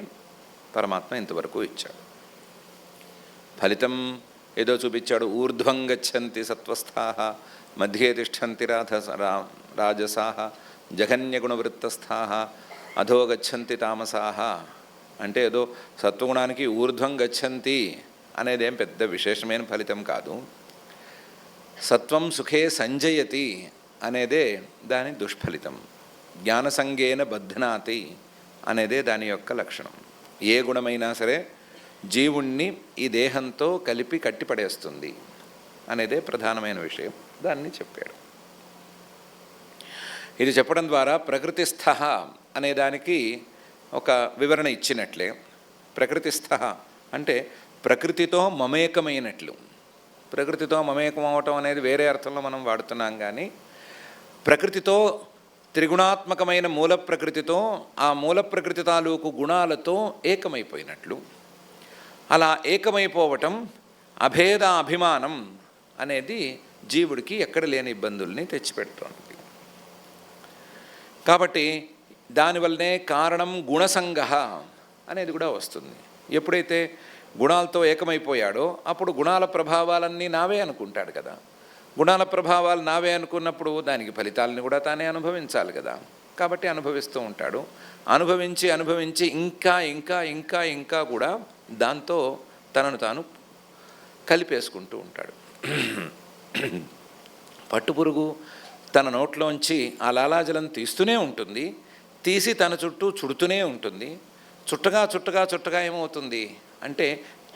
[SPEAKER 1] పరమాత్మ ఇంతవరకు ఇచ్చాడు. ఫలితం ఏదో చూపించాడు, ఊర్ధ్వం గచ్చంతి సత్వస్థాః మధ్యే తిష్టంతి రాజసాః జఘన్యగుణవృత్తస్థాః అధో గచ్చంతి తామసాః అంటే ఏదో సత్వగుణానికి ఊర్ధ్వం గచ్చంతి అనేదేం పెద్ద విశేషమైన ఫలితం కాదు. సత్వం సుఖే సంజయతి అనేదే దాని దుష్ఫలితం. జ్ఞానసంగేన బధ్నాతి అనేదే దాని యొక్క లక్షణం. ఏ గుణమైనా సరే జీవుణ్ణి ఈ దేహంతో కలిపి కట్టిపడేస్తుంది అనేదే ప్రధానమైన విషయం, దాన్ని చెప్పాడు. ఇది చెప్పడం ద్వారా ప్రకృతిస్థ అనే దానికి ఒక వివరణ ఇచ్చినట్లే. ప్రకృతిస్థ అంటే ప్రకృతితో మమేకమైనట్లు. ప్రకృతితో మమేకం అవటం అనేది వేరే అర్థంలో మనం వాడుతున్నాం, కానీ ప్రకృతితో త్రిగుణాత్మకమైన మూల ప్రకృతితో, ఆ మూల ప్రకృతి తాలూకు గుణాలతో ఏకమైపోయినట్లు. అలా ఏకమైపోవటం అభేద అభిమానం అనేది జీవుడికి ఎక్కడ లేని ఇబ్బందుల్ని తెచ్చిపెడుతుంది. కాబట్టి దానివల్లనే కారణం గుణసంగ అనేది కూడా వస్తుంది. ఎప్పుడైతే గుణాలతో ఏకమైపోయాడో అప్పుడు గుణాల ప్రభావాలన్నీ నావే అనుకుంటాడు కదా. గుణాల ప్రభావాలు నావే అనుకున్నప్పుడు దానికి ఫలితాలని కూడా తానే అనుభవించాలి కదా. కాబట్టి అనుభవిస్తూ ఉంటాడు. అనుభవించి ఇంకా ఇంకా ఇంకా ఇంకా కూడా దాంతో తనను తాను కలిపేసుకుంటూ ఉంటాడు. పట్టుపురుగు తన నోట్లోంచి ఆ లాలాజలం తీస్తూనే ఉంటుంది, తీసి తన చుట్టూ చుడుతూనే ఉంటుంది. చుట్టగా ఏమవుతుంది అంటే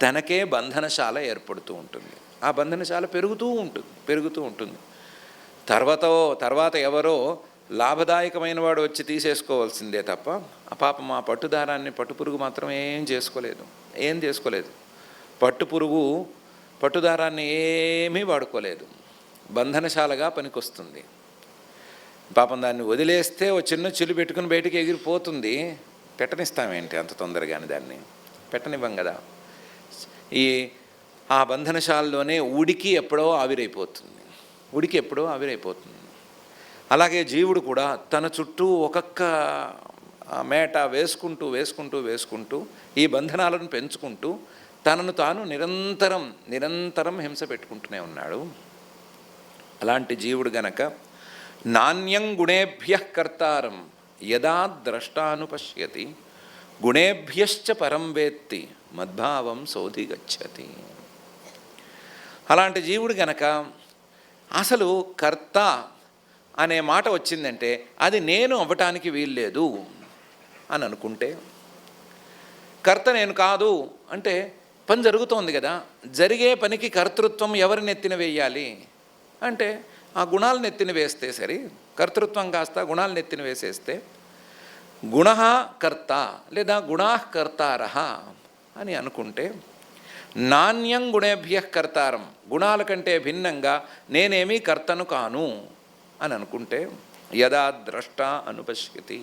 [SPEAKER 1] తనకే బంధనశాల ఏర్పడుతూ ఉంటుంది. ఆ బంధనశాల పెరుగుతూ ఉంటుంది. తర్వాత ఎవరో లాభదాయకమైన వాడు వచ్చి తీసేసుకోవాల్సిందే తప్ప ఆ పాపం ఆ పట్టుదారాన్ని పట్టుపురుగు మాత్రం ఏం చేసుకోలేదు. పట్టుదారాన్ని ఏమీ వాడుకోలేదు, బంధనశాలగా పనికొస్తుంది. పాపం దాన్ని వదిలేస్తే ఓ చిన్న చిల్లు పెట్టుకుని బయటికి ఎగిరిపోతుంది. పెట్టనిస్తామేంటి అంత తొందరగానే? దాన్ని పెట్టనివ్వం కదా. ఆ బంధనశాలలోనే ఉడికి ఎప్పుడో ఆవిరైపోతుంది. అలాగే జీవుడు కూడా తన చుట్టూ ఒక్కొక్క మేట వేసుకుంటూ ఈ బంధనాలను పెంచుకుంటూ తనను తాను నిరంతరం హింస పెట్టుకుంటూనే ఉన్నాడు. అలాంటి జీవుడు గనక నాణ్యం గుణేభ్యః కర్తారం యదా ద్రష్టానుపశ్యతి గుణేభ్యశ్చ పరం వేత్తి మద్భావం సోధిగచ్చతి. అలాంటి జీవుడు గనక అసలు కర్త అనే మాట వచ్చిందంటే అది నేను అవ్వటానికి వీల్లేదు అని అనుకుంటే, కర్త నేను కాదు అంటే పని జరుగుతోంది కదా, జరిగే పనికి కర్తృత్వం ఎవరిని ఎత్తిన వేయాలి అంటే ఆ గుణాలను ఎత్తిన వేస్తే సరి. కర్తృత్వం కాస్త గుణాలను ఎత్తిన వేసేస్తే గుణః కర్త లేదా గుణాః కర్తారః అని అనుకుంటే, నాణ్యం గుణేభ్యః కర్తారం గుణాల కంటే భిన్నంగా నేనేమీ కర్తను కాను అని అనుకుంటే, యదా ద్రష్ట అనుపశ్యతి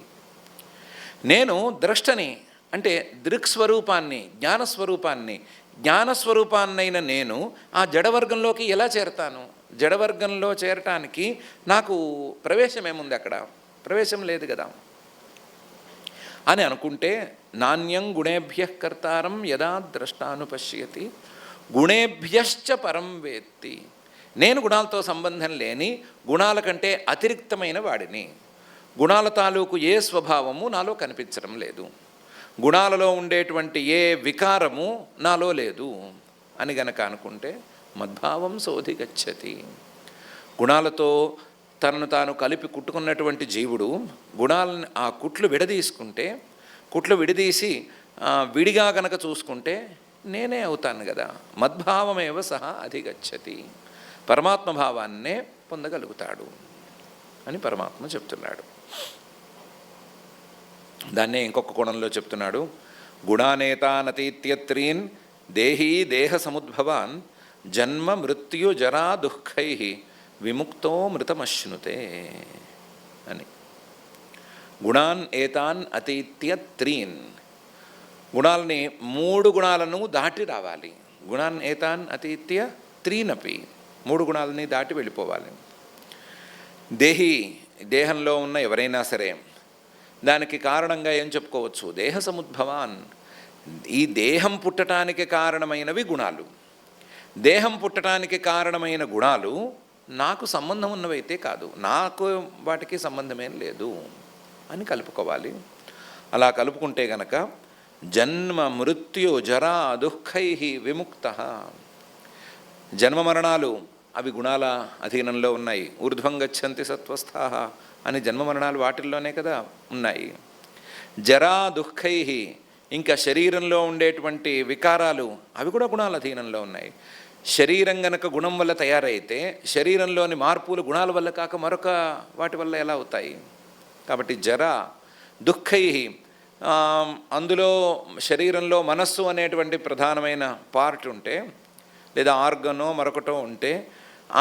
[SPEAKER 1] నేను ద్రష్టని అంటే దృక్స్వరూపాన్ని జ్ఞానస్వరూపాన్నైన నేను ఆ జడవర్గంలోకి ఎలా చేరతాను? జడవర్గంలో చేరటానికి నాకు ప్రవేశం ఏముంది, అక్కడ ప్రవేశం లేదు కదా అని అనుకుంటే, నాణ్యం గుణేభ్య కర్తారం యదా ద్రష్టానుపశ్యతి గుణేభ్యశ్చ పరం వేత్తి. నేను గుణాలతో సంబంధం లేని, గుణాల కంటే అతిరిక్తమైన వాడిని. గుణాల తాలూకు ఏ స్వభావము నాలో కనిపించడం లేదు, గుణాలలో ఉండేటువంటి ఏ వికారము నాలో లేదు అని గనక అనుకుంటే మద్భావం సోధిగచ్చతి. గుణాలతో తనను తాను కలిపి కుట్టుకున్నటువంటి జీవుడు గుణాలను ఆ కుట్లు విడదీసుకుంటే, కుట్లు విడదీసి విడిగా గనక చూసుకుంటే నేనే అవుతాను కదా. మద్భావమేవ సహా అధిగచ్చతి, పరమాత్మ భావాన్నే పొందగలుగుతాడు అని పరమాత్మ చెప్తున్నాడు. దాన్నే ఇంకొక కోణంలో చెప్తున్నాడు. గుణానేతానతీత్యత్రీన్ దేహీ దేహ సముద్భవాన్ జన్మ మృత్యు జరా దుఃఖై విముక్తో మృతమశ్నుతే అని. గుణాన్ ఏతాన్ అతీత్యత్రీన్, గుణాలని 3 గుణాలను దాటి రావాలి. గుణాన్ ఏతాన్ అతీత్య త్రీనపి, 3 గుణాలని దాటి వెళ్ళిపోవాలి. దేహి, దేహంలో ఉన్న ఎవరైనా సరే దానికి కారణంగా ఏం చెప్పుకోవచ్చు, దేహ సముద్భవాన్, ఈ దేహం పుట్టడానికి కారణమైనవి గుణాలు. దేహం పుట్టడానికి కారణమైన గుణాలు నాకు సంబంధం ఉన్నవైతే కాదు, నాకు వాటికి సంబంధమేం లేదు అని కలుపుకోవాలి. అలా కలుపుకుంటే గనక జన్మ మృత్యు జరా దుఃఖై విముక్త. జన్మ మరణాలు అవి గుణాల అధీనంలో ఉన్నాయి. ఊర్ధ్వం గచ్చంతి సత్వస్థాః అని జన్మ మరణాలు వాటిల్లోనే కదా ఉన్నాయి. జరా దుఃఖై, ఇంకా శరీరంలో ఉండేటువంటి వికారాలు అవి కూడా గుణాల అధీనంలో ఉన్నాయి. శరీరం గనక గుణం వల్ల తయారైతే శరీరంలోని మార్పులు గుణాల వల్ల కాక మరొక వాటి వల్ల ఎలా అవుతాయి? కాబట్టి జరా దుఃఖై, అందులో శరీరంలో మనస్సు అనేటువంటి ప్రధానమైన పార్ట్ ఉంటే, లేదా ఆర్గనో మరొకటో ఉంటే,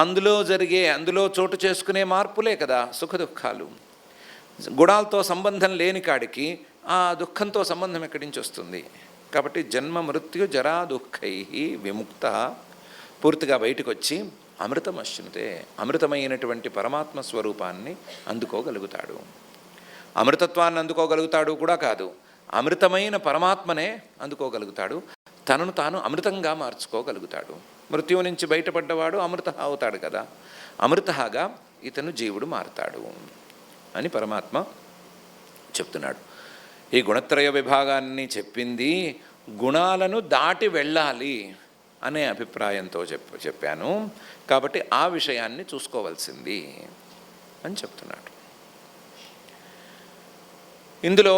[SPEAKER 1] అందులో చోటు చేసుకునే మార్పులే కదా సుఖ దుఃఖాలు. గుణాలతో సంబంధం లేని కాడికి ఆ దుఃఖంతో సంబంధం ఎక్కడి నుంచి వస్తుంది? కాబట్టి జన్మ మృత్యు జరా దుఃఖై విముక్త, పూర్తిగా బయటకు వచ్చి అమృతం అశ్నుతే, అమృతమైనటువంటి పరమాత్మ స్వరూపాన్ని అందుకోగలుగుతాడు. అమృతత్వాన్ని అందుకోగలుగుతాడు కూడా కాదు, అమృతమైన పరమాత్మనే అందుకోగలుగుతాడు. తనను తాను అమృతంగా మార్చుకోగలుగుతాడు. మృత్యువు నుంచి బయటపడ్డవాడు అమృత అవుతాడు కదా, అమృతగా ఇతను జీవుడు మారుతాడు అని పరమాత్మ చెప్తున్నాడు. ఈ గుణత్రయ విభాగాన్ని చెప్పింది గుణాలను దాటి వెళ్ళాలి అనే అభిప్రాయంతో చెప్పాను. కాబట్టి ఆ విషయాన్ని చూసుకోవాల్సింది అని చెప్తున్నాడు. ఇందులో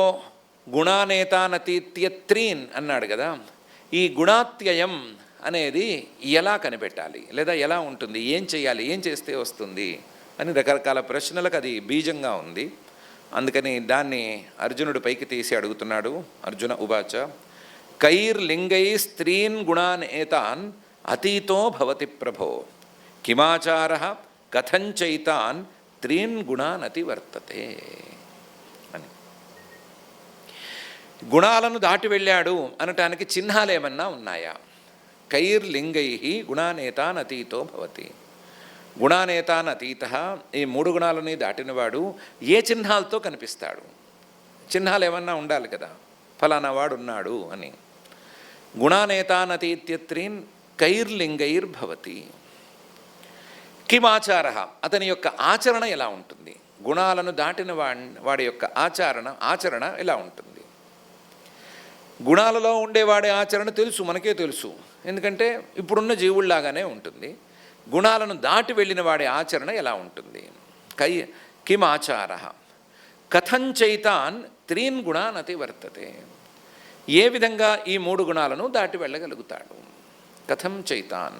[SPEAKER 1] గుణానేతానతీత్యత్రీన్ అన్నాడు కదా, ఈ గుణాత్యయం అనేది ఎలా కనిపెట్టాలి, లేదా ఎలా ఉంటుంది, ఏం చేయాలి, ఏం చేస్తే వస్తుంది అని రకరకాల ప్రశ్నలకు అది బీజంగా ఉంది. అందుకని దాన్ని అర్జునుడు పైకి తీసి అడుగుతున్నాడు. అర్జున ఉవాచ కైర్లింగై స్త్రీన్ గుణాన్ ఏతాన్ అతీతో భవతి ప్రభో కిమాచార కథంచైతాన్ త్రీన్ గుణాన్ అతివర్తతే అని. గుణాలను దాటి వెళ్ళాడు అనటానికి చిహ్నాలు ఏమన్నా ఉన్నాయా? కైర్లింగై గుణానేతాన్ అతీతో భవతి. గుణానేతాన్ అతీత, ఈ 3 గుణాలని దాటినవాడు ఏ చిహ్నాలతో కనిపిస్తాడు? చిహ్నాలు ఏమన్నా ఉండాలి కదా, ఫలానా వాడున్నాడు అని. గుణానేతాన్ అతీత్యత్రీన్ కైర్లింగైర్భవతి. కిమాచార, అతని యొక్క ఆచరణ ఎలా ఉంటుంది? గుణాలను దాటిన వాడి యొక్క ఆచరణ ఎలా ఉంటుంది? గుణాలలో ఉండేవాడి ఆచరణ తెలుసు, మనకే తెలుసు, ఎందుకంటే ఇప్పుడున్న జీవుల్లాగానే ఉంటుంది. గుణాలను దాటి వెళ్ళిన వాడి ఆచరణ ఎలా ఉంటుంది? కిం ఆచార కథంచైతాన్ త్రీన్ గుణాన్ అతివర్తతే. ఏ విధంగా ఈ 3 గుణాలను దాటి వెళ్ళగలుగుతాడు? కథం చైతాన్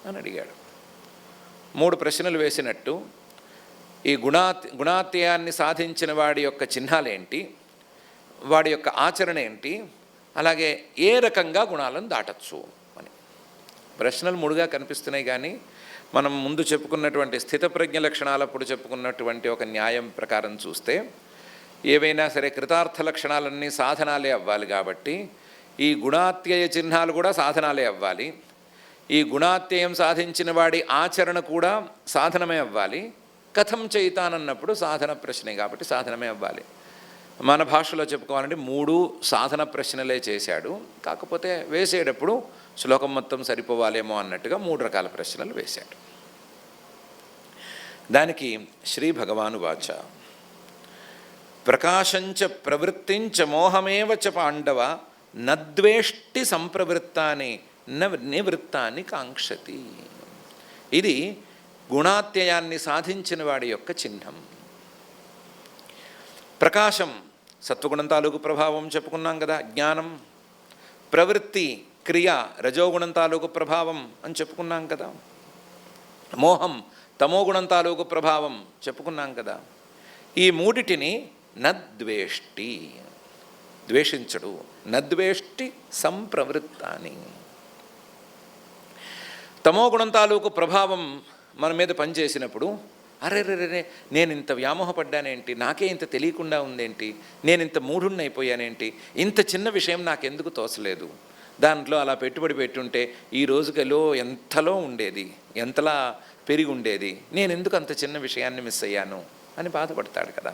[SPEAKER 1] అని అడిగాడు. 3 ప్రశ్నలు వేసినట్టు ఈ గుణాత్యయాన్ని సాధించిన వాడి యొక్క చిహ్నాలేంటి, వాడి యొక్క ఆచరణ ఏంటి, అలాగే ఏ రకంగా గుణాలను దాటచ్చు అని ప్రశ్నలు 3గా కనిపిస్తున్నాయి. కానీ మనం ముందు చెప్పుకున్నటువంటి స్థితప్రజ్ఞ లక్షణాలప్పుడు చెప్పుకున్నటువంటి ఒక న్యాయం ప్రకారం చూస్తే ఏవైనా సరే కృతార్థ లక్షణాలన్నీ సాధనాలే అవ్వాలి. కాబట్టి ఈ గుణాత్యయ చిహ్నాలు కూడా సాధనాలే అవ్వాలి. ఈ గుణాత్యయం సాధించిన వాడి ఆచరణ కూడా సాధనమే అవ్వాలి. కథం చేయితానన్నప్పుడు సాధన ప్రశ్నే కాబట్టి సాధనమే అవ్వాలి. మన భాషలో చెప్పుకోవాలంటే 3 సాధన ప్రశ్నలే చేశాడు. కాకపోతే వేసేటప్పుడు శ్లోకం మొత్తం సరిపోవాలేమో అన్నట్టుగా 3 రకాల ప్రశ్నలు వేశాడు. దానికి శ్రీ భగవానువాచ ప్రకాశంచ ప్రవృత్తించ మోహమేవ చ పాండవ నద్వేష్టి సంప్రవృత్తాని నివృత్తాన్ని కాంక్షతి. ఇది గుణాత్యయాన్ని సాధించిన వాడి యొక్క చిహ్నం. ప్రకాశం సత్వగుణం తాలూకు ప్రభావం చెప్పుకున్నాం కదా, జ్ఞానం. ప్రవృత్తి క్రియ రజోగుణం తాలూకు ప్రభావం అని చెప్పుకున్నాం కదా. మోహం తమోగుణం తాలూకు ప్రభావం చెప్పుకున్నాం కదా. ఈ మూడిటిని నద్వేష్టి ద్వేషించడు, నద్వేష్టి సంప్రవృత్తాని. తమోగుణం తాలూకు ప్రభావం మన మీద పనిచేసినప్పుడు అరే నేను ఇంత వ్యామోహపడ్డానేంటి, నాకే ఇంత తెలియకుండా ఉందేంటి, నేను ఇంత మూఢుణ్ణైపోయానేంటి, ఇంత చిన్న విషయం నాకెందుకు తోసలేదు, దాంట్లో అలా పెట్టుబడి పెట్టుంటే ఈ రోజుకలో ఎంతలో ఉండేది, ఎంతలా పెరిగి ఉండేది, నేను ఎందుకు అంత చిన్న విషయాన్ని మిస్ అయ్యాను అని బాధపడతాడు కదా.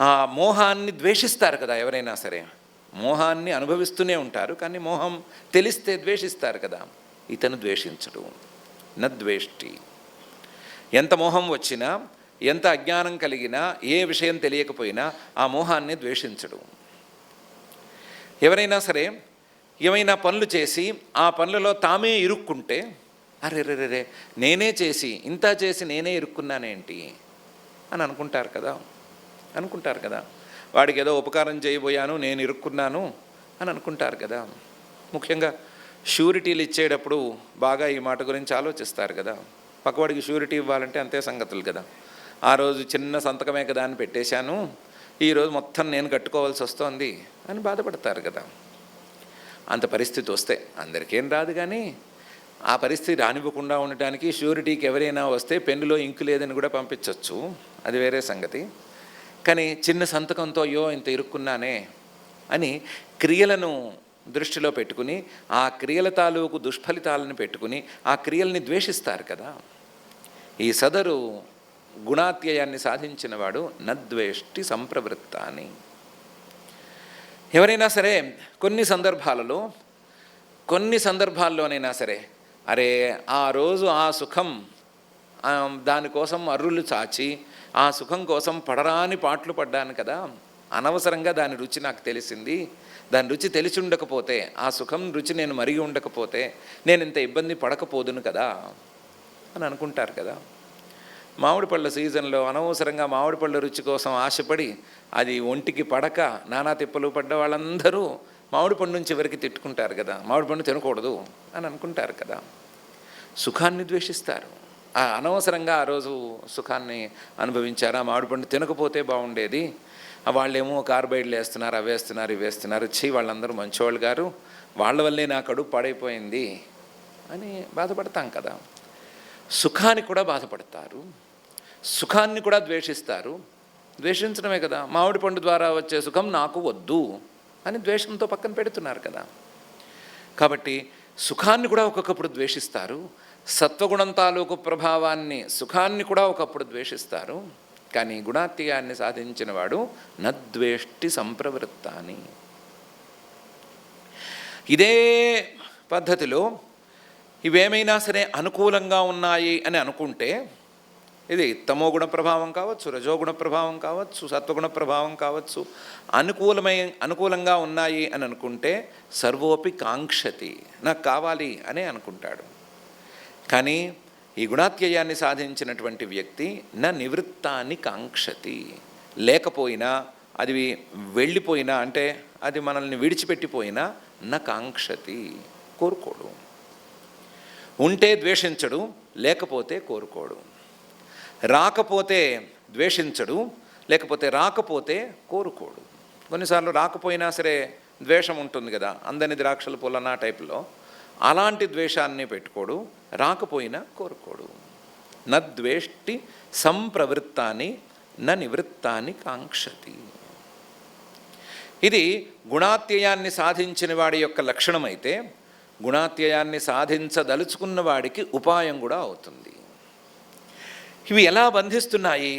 [SPEAKER 1] ఆ మోహాన్ని ద్వేషిస్తారు కదా ఎవరైనా సరే. మోహాన్ని అనుభవిస్తూనే ఉంటారు, కానీ మోహం తెలిస్తే ద్వేషిస్తారు కదా. ఇతను ద్వేషించడు, నద్వేష్టి. ఎంత మోహం వచ్చినా, ఎంత అజ్ఞానం కలిగినా, ఏ విషయం తెలియకపోయినా ఆ మోహాన్ని ద్వేషించడు. ఎవరైనా సరే ఏమైనా పనులు చేసి ఆ పనులలో తామే ఇరుక్కుంటే అరే నేనే చేసి ఇంత చేసి నేనే ఇరుక్కున్నానేంటి అని అనుకుంటారు కదా. వాడికి ఏదో ఉపకారం చేయబోయాను, నేను ఇరుక్కున్నాను అని అనుకుంటారు కదా. ముఖ్యంగా షూరిటీలు ఇచ్చేటప్పుడు బాగా ఈ మాట గురించి ఆలోచిస్తారు కదా. పక్కవాడికి షూరిటీ ఇవ్వాలంటే అంతే సంగతులు కదా. ఆ రోజు చిన్న సంతకమే కదా అని పెట్టేశాను, ఈరోజు మొత్తం నేను కట్టుకోవాల్సి వస్తోంది అని బాధపడతారు కదా. అంత పరిస్థితి వస్తే అందరికేం రాదు, కానీ ఆ పరిస్థితి రానివ్వకుండా ఉండటానికి షూరిటీకి ఎవరైనా వస్తే పెన్నులో ఇంకు లేదని కూడా పంపించవచ్చు, అది వేరే సంగతి. కానీ చిన్న సంతకంతో అయ్యో ఇంత ఇరుక్కున్నానే అని క్రియలను దృష్టిలో పెట్టుకుని ఆ క్రియల తాలూకు దుష్ఫలితాలను పెట్టుకుని ఆ క్రియల్ని ద్వేషిస్తారు కదా. ఈ సదరు గుణాత్యయాన్ని సాధించిన వాడు నద్వేష్టి సంప్రవృత్తాని. ఎవరైనా సరే కొన్ని సందర్భాల్లోనైనా సరే అరే ఆ రోజు ఆ సుఖం దానికోసం అర్రులు చాచి ఆ సుఖం కోసం పడరాని పాటలు పడ్డాను కదా, అనవసరంగా దాని రుచి నాకు తెలిసింది, దాని రుచి తెలిసి ఉండకపోతే, ఆ సుఖం రుచి నేను మరిగి ఉండకపోతే నేను ఇంత ఇబ్బంది పడకపోదును కదా అని అనుకుంటారు కదా. మామిడి పళ్ళ సీజన్లో అనవసరంగా మామిడి పళ్ళ రుచి కోసం ఆశపడి అది ఒంటికి పడక నానా తిప్పలు పడ్డ వాళ్ళందరూ మామిడి పండు నుంచి చివరికి తిట్టుకుంటారు కదా, మామిడి పండు తినకూడదు అని అనుకుంటారు కదా. సుఖాన్ని ద్వేషిస్తారు. అనవసరంగా ఆ రోజు సుఖాన్ని అనుభవించారా, మామిడి పండు తినకపోతే బాగుండేది, వాళ్ళేమో కార్బైడ్లు వేస్తున్నారు, అవి వేస్తున్నారు, ఇవి వేస్తున్నారు, వాళ్ళందరూ మంచివాళ్ళు గారు, వాళ్ళ వల్లే నా కడుపు పాడైపోయింది అని బాధపడతాం కదా. సుఖాన్ని కూడా బాధపడతారు, సుఖాన్ని కూడా ద్వేషిస్తారు. ద్వేషించడమే కదా, మామిడి పండు ద్వారా వచ్చే సుఖం నాకు వద్దు అని ద్వేషంతో పక్కన పెడుతున్నారు కదా. కాబట్టి సుఖాన్ని కూడా ఒక్కొక్కప్పుడు ద్వేషిస్తారు. సత్వగుణం తాలూకు ప్రభావాన్ని, సుఖాన్ని కూడా ఒకప్పుడు ద్వేషిస్తారు. కానీ గుణాత్యయాన్ని సాధించిన వాడు నద్వేష్టి సంప్రవృత్తాని. ఇదే పద్ధతిలో ఇవేమైనా సరే అనుకూలంగా ఉన్నాయి అని అనుకుంటే, ఇది తమోగుణ ప్రభావం కావచ్చు, రజోగుణ ప్రభావం కావచ్చు, సత్వగుణ ప్రభావం కావచ్చు, అనుకూలంగా ఉన్నాయి అని అనుకుంటే సర్వోపి కాంక్షతి, నాకు కావాలి అనే అనుకుంటాడు. కానీ ఈ గుణాత్యయాన్ని సాధించినటువంటి వ్యక్తి నా నివృత్తాన్ని కాంక్షతి, లేకపోయినా అది వెళ్ళిపోయినా, అంటే అది మనల్ని విడిచిపెట్టిపోయినా నా కాంక్షతి, కోరుకోడు. ఉంటే ద్వేషించడు, లేకపోతే కోరుకోడు. రాకపోతే ద్వేషించడు, లేకపోతే రాకపోతే కోరుకోడు. కొన్నిసార్లు రాకపోయినా సరే ద్వేషం ఉంటుంది కదా, అందని ద్రాక్షల పుల్లనా టైపులో, అలాంటి ద్వేషాన్ని పెట్టుకోడు, రాకపోయినా కోరుకోడు. నద్వేష్టి సంప్రవృత్తాన్ని న నివృత్తాన్ని కాంక్షతి. ఇది గుణాత్యయాన్ని సాధించిన వాడి యొక్క లక్షణమైతే, గుణాత్యయాన్ని సాధించదలుచుకున్న వాడికి ఉపాయం కూడా అవుతుంది. ఇవి ఎలా బంధిస్తున్నాయి,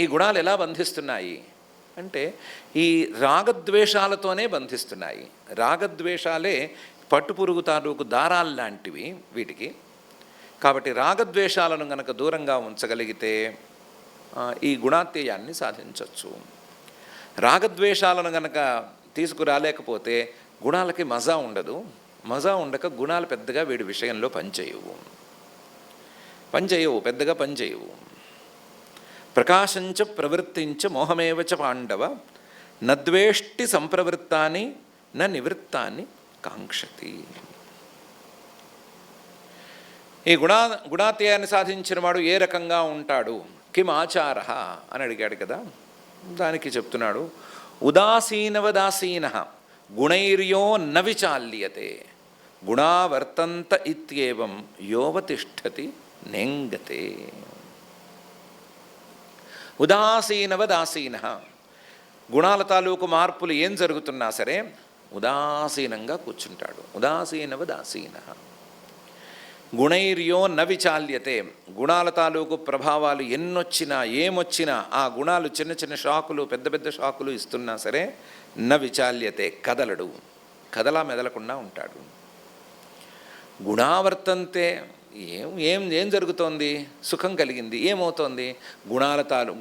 [SPEAKER 1] ఈ గుణాలు ఎలా బంధిస్తున్నాయి అంటే ఈ రాగద్వేషాలతోనే బంధిస్తున్నాయి. రాగద్వేషాలే పట్టుపురుగు తాలూకు దారాలు లాంటివి వీటికి. కాబట్టి రాగద్వేషాలను గనక దూరంగా ఉంచగలిగితే ఈ గుణాత్యయాన్ని సాధించవచ్చు. రాగద్వేషాలను గనక తీసుకురాలేకపోతే గుణాలకి మజా ఉండదు. మజా ఉండక గుణాలు పెద్దగా వీడి విషయంలో పనిచేయవు, పెద్దగా పనిచేయవు. ప్రకాశంచ ప్రవృత్తించ మోహమేవచ పాండవ నద్వేష్టి సంప్రవృత్తాన్ని న నివృత్తాన్ని కాంక్షతి. ఈ గుణాత్యయాన్ని సాధించిన వాడు ఏ రకంగా ఉంటాడు, కిం ఆచార అని అడిగాడు కదా, దానికి చెప్తున్నాడు ఉదాసీనవదాసీన గుణైర్యో న విచాల్యతే గుణా వర్తంత ఇత్యేవం యోవతిష్ఠతి నెంగతే. ఉదాసీనవదాసీన, గుణాల తాలూకు మార్పులు ఏం జరుగుతున్నా సరే ఉదాసీనంగా కూర్చుంటాడు. ఉదాసీనవదాసీన గుణైర్యో న విచాల్యతే, గుణాల తాలూకు ప్రభావాలు ఎన్నొచ్చినా ఏమొచ్చినా ఆ గుణాలు చిన్న చిన్న షాకులు పెద్ద పెద్ద షాకులు ఇస్తున్నా సరే న విచాల్యతే, కదలడు, కదలా మెదలకుండా ఉంటాడు. గుణావర్తంతే, ఏం జరుగుతోంది, సుఖం కలిగింది, ఏమవుతోంది,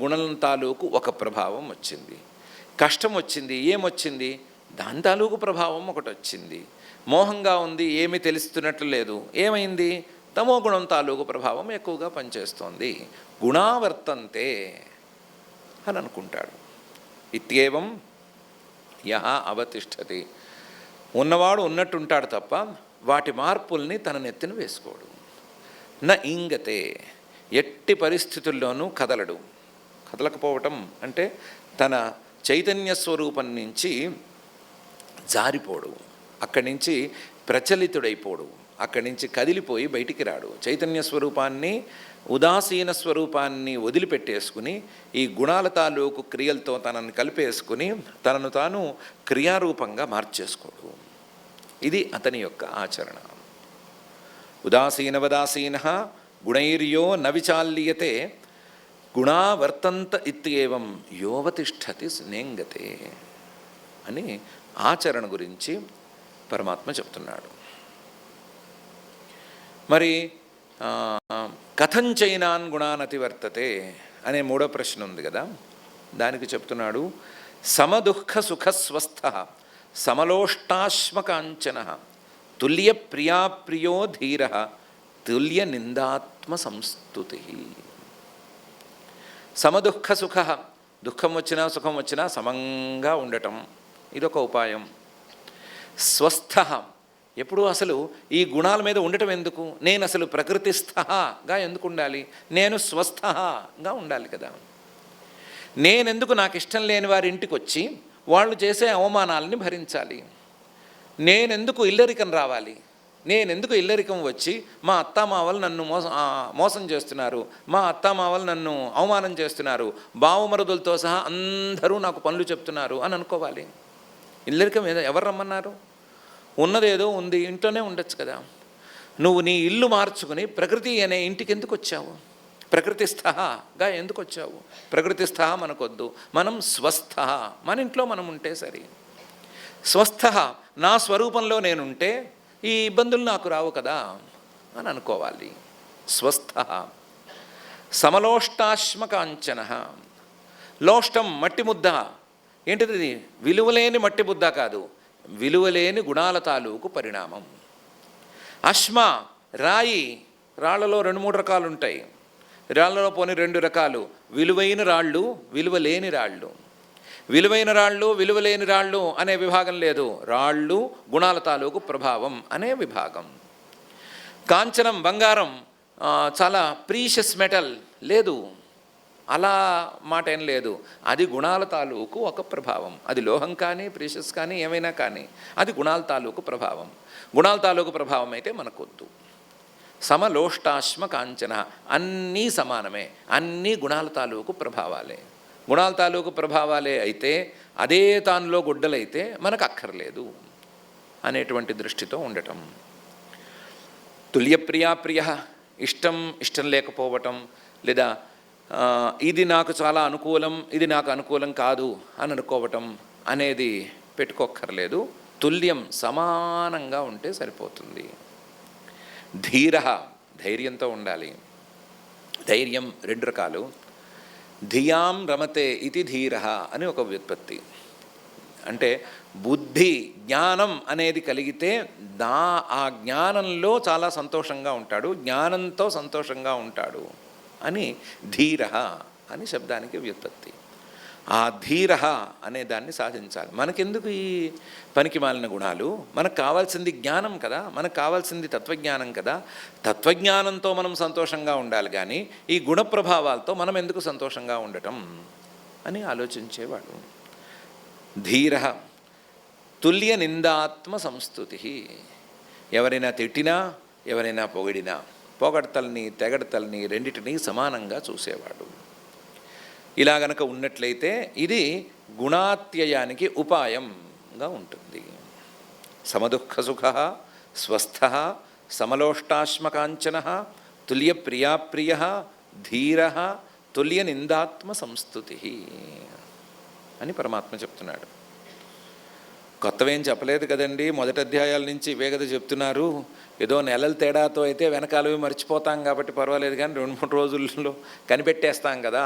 [SPEAKER 1] గుణం తాలూకు ఒక ప్రభావం వచ్చింది. కష్టం వచ్చింది, ఏమొచ్చింది, దాని తాలూకు ప్రభావం ఒకటి వచ్చింది. మోహంగా ఉంది, ఏమీ తెలుస్తున్నట్లు లేదు, ఏమైంది, తమో గుణం తాలూకు ప్రభావం ఎక్కువగా పనిచేస్తోంది. గుణావర్తంతే అని అనుకుంటాడు. ఇత్యేవం యహ అవతిష్ఠతి, ఉన్నవాడు ఉన్నట్టుంటాడు తప్ప వాటి మార్పుల్ని తన నెత్తిన వేసుకోడు. న ఇంగతే, ఎట్టి పరిస్థితుల్లోనూ కదలడు. కదలకపోవటం అంటే తన చైతన్య స్వరూపం నుంచి జారిపోడు, అక్కడి నుంచి ప్రచలితుడైపోడు, అక్కడి నుంచి కదిలిపోయి బయటికి రాడు. చైతన్య స్వరూపాన్ని, ఉదాసీన స్వరూపాన్ని వదిలిపెట్టేసుకుని ఈ గుణాల తాలూకు క్రియలతో తనను కలిపేసుకుని తనను తాను క్రియారూపంగా మార్చేసుకోడు. ఇది అతని యొక్క ఆచరణ. ఉదాసీనవదాసీన గుణైర్యో న విచాల్యతే గుణా వర్తంత ఇత్యేవం యోవతిష్ఠతి నేంగతే అని ఆచరణ గురించి పరమాత్మ చెప్తున్నాడు. మరి కథంచైనాన్ గుణాన్ అతివర్తతే అనే మూడో ప్రశ్న ఉంది కదా, దానికి చెప్తున్నాడు సమదుఃఖ సుఖస్వస్థ సమలోష్టాశ్మకాంచన తుల్య ప్రియాప్రియో ధీర తుల్య నిందాత్మ సంస్తుతి. సమదుఃఖ సుఖ, దుఃఖం వచ్చినా సుఖం వచ్చినా సమంగా ఉండటం, ఇదొక ఉపాయం. స్వస్థ, ఎప్పుడు అసలు ఈ గుణాల మీద ఉండటం ఎందుకు, నేను అసలు ప్రకృతిస్థగా ఎందుకు ఉండాలి, నేను స్వస్థగా ఉండాలి కదా. నేనెందుకు నాకు ఇష్టం లేని వారి ఇంటికి వచ్చి వాళ్ళు చేసే అవమానాలని భరించాలి, నేనెందుకు ఇల్లరికం రావాలి, నేనెందుకు ఇల్లరికం వచ్చి మా అత్తామావలు నన్ను మోసం చేస్తున్నారు, మా అత్తామావలు నన్ను అవమానం చేస్తున్నారు, బావమరుదులతో సహా అందరూ నాకు పనులు చెప్తున్నారు అని అనుకోవాలి. ఇల్లరికం ఎవరు రమ్మన్నారు, ఉన్నదేదో ఉంది, ఇంట్లోనే ఉండొచ్చు కదా. నువ్వు నీ ఇల్లు మార్చుకుని ప్రకృతి అనే ఇంటికి ఎందుకు వచ్చావు, ప్రకృతిస్థగా ఎందుకు వచ్చావు. ప్రకృతిస్థ మనకొద్దు, మనం స్వస్థ, మన ఇంట్లో మనం ఉంటే సరి. స్వస్థ, నా స్వరూపంలో నేనుంటే ఈ ఇబ్బందులు నాకు రావు కదా అని అనుకోవాలి. స్వస్థ. సమలోష్టాశ్మకాంచన, లోష్టం మట్టి ముద్ద, ఏంటిది, విలువలేని మట్టి ముద్ద కాదు, విలువలేని గుణాల తాలూకు పరిణామం. అశ్మ, రాయి, రాళ్లలో 2-3 రకాలు ఉంటాయి, రాళ్లలో పోని 2 రకాలు, విలువైన రాళ్ళు, విలువలేని రాళ్ళు. విలువైన రాళ్ళు, విలువలేని రాళ్ళు అనే విభాగం లేదు, రాళ్ళు గుణాల తాలూకు ప్రభావం అనే విభాగం. కాంచనం, బంగారం, చాలా ప్రీషియస్ మెటల్ లేదు, అలా మాట ఏం లేదు, అది గుణాల తాలూకు ఒక ప్రభావం. అది లోహం కానీ ప్రీషియస్ కానీ ఏమైనా కానీ అది గుణాల తాలూకు ప్రభావం. గుణాల తాలూకు ప్రభావం అయితే మనకొద్దు. సమలోష్టాశ్మ కాంచన, అన్నీ సమానమే, అన్నీ గుణాల తాలూకు ప్రభావాలే. గుణాల తాలూకు ప్రభావాలే అయితే అదే తానులో గుడ్డలైతే మనకు అక్కర్లేదు అనేటువంటి దృష్టితో ఉండటం. తుల్యప్రియా ప్రియ, ఇష్టం ఇష్టం లేకపోవటం, లేదా ఇది నాకు చాలా అనుకూలం, ఇది నాకు అనుకూలం కాదు అని అనుకోవటం అనేది పెట్టుకోక్కర్లేదు. తుల్యం, సమానంగా ఉంటే సరిపోతుంది. ధీర, ధైర్యంతో ఉండాలి. ధైర్యం రెండు రకాలు. ధియాం రమతే ఇది ధీర అని ఒక వ్యుత్పత్తి. అంటే బుద్ధి, జ్ఞానం అనేది కలిగితే ఆ జ్ఞానంలో చాలా సంతోషంగా ఉంటాడు, జ్ఞానంతో సంతోషంగా ఉంటాడు అని ధీర అని శబ్దానికి వ్యుత్పత్తి. ఆ ధీర అనే దాన్ని సాధించాలి. మనకెందుకు ఈ పనికి మాలిన గుణాలు? మనకు కావాల్సింది జ్ఞానం కదా, మనకు కావాల్సింది తత్వజ్ఞానం కదా. తత్వజ్ఞానంతో మనం సంతోషంగా ఉండాలి, కానీ ఈ గుణ ప్రభావాలతో మనం ఎందుకు సంతోషంగా ఉండటం అని ఆలోచించేవాడు. ధీర. తుల్య నిందాత్మ సంస్తుతి. ఎవరైనా తిట్టినా, ఎవరైనా పొగిడినా, పొగడతల్ని తెగడతల్ని రెండిటినీ సమానంగా చూసేవాడు. ఇలా గనక ఉన్నట్లయితే ఇది గుణాత్యయానికి ఉపాయంగా ఉంటుంది. సమదుఃఖ సుఖ, స్వస్థ, సమలోష్టాశ్మకాంచన, తుల్యప్రియాప్రియ, ధీర, తుల్య నిందాత్మ సంస్తుతి అని పరమాత్మ చెప్తున్నాడు. కొత్తవేం చెప్పలేదు కదండి, మొదటి అధ్యాయాల నుంచి ఇవే కదా చెప్తున్నారు. ఏదో నెలల తేడాతో అయితే వెనకాలవి మర్చిపోతాం కాబట్టి పర్వాలేదు, కానీ 2-3 రోజుల్లో కనిపెట్టేస్తాం కదా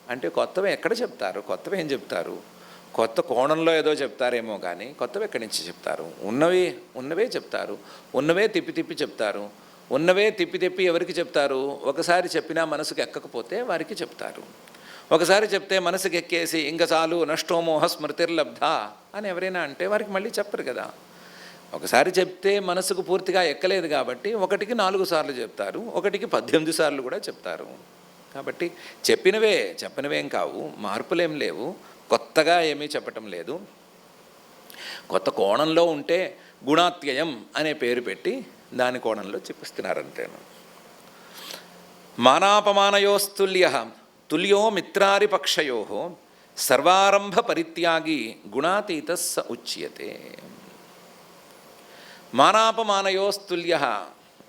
[SPEAKER 1] అంటే కొత్తవి ఎక్కడ చెప్తారు? కొత్తవి ఏం చెప్తారు? కొత్త కోణంలో ఏదో చెప్తారేమో, కానీ కొత్తవి ఎక్కడి నుంచి చెప్తారు? ఉన్నవే చెప్తారు. ఉన్నవే తిప్పి తిప్పి చెప్తారు. ఉన్నవే తిప్పి తిప్పి ఎవరికి చెప్తారు? ఒకసారి చెప్పినా మనసుకు ఎక్కకపోతే వారికి చెప్తారు. ఒకసారి చెప్తే మనసుకు ఎక్కేసి ఇంకా చాలు, నష్టోమోహ స్మృతిర్లబ్ధ అని ఎవరైనా అంటే వారికి మళ్ళీ చెప్పరు కదా. ఒకసారి చెప్తే మనసుకు పూర్తిగా ఎక్కలేదు కాబట్టి ఒకటికి 4 సార్లు చెప్తారు, ఒకటికి 18 సార్లు కూడా చెప్తారు. కాబట్టి చెప్పినవేం కావు, మార్పులేం లేవు, కొత్తగా ఏమీ చెప్పటం లేదు. కొత్త కోణంలో ఉంటే గుణాత్యయం అనే పేరు పెట్టి దాని కోణంలో చెప్పిస్తున్నారంతేను. మానాపమానయోస్తుల్య తుల్యో మిత్రారిపక్షయో సర్వారంభ పరిత్యాగి గుణాతీత స ఉచ్యతే. మానాపమానయోస్తుల్య,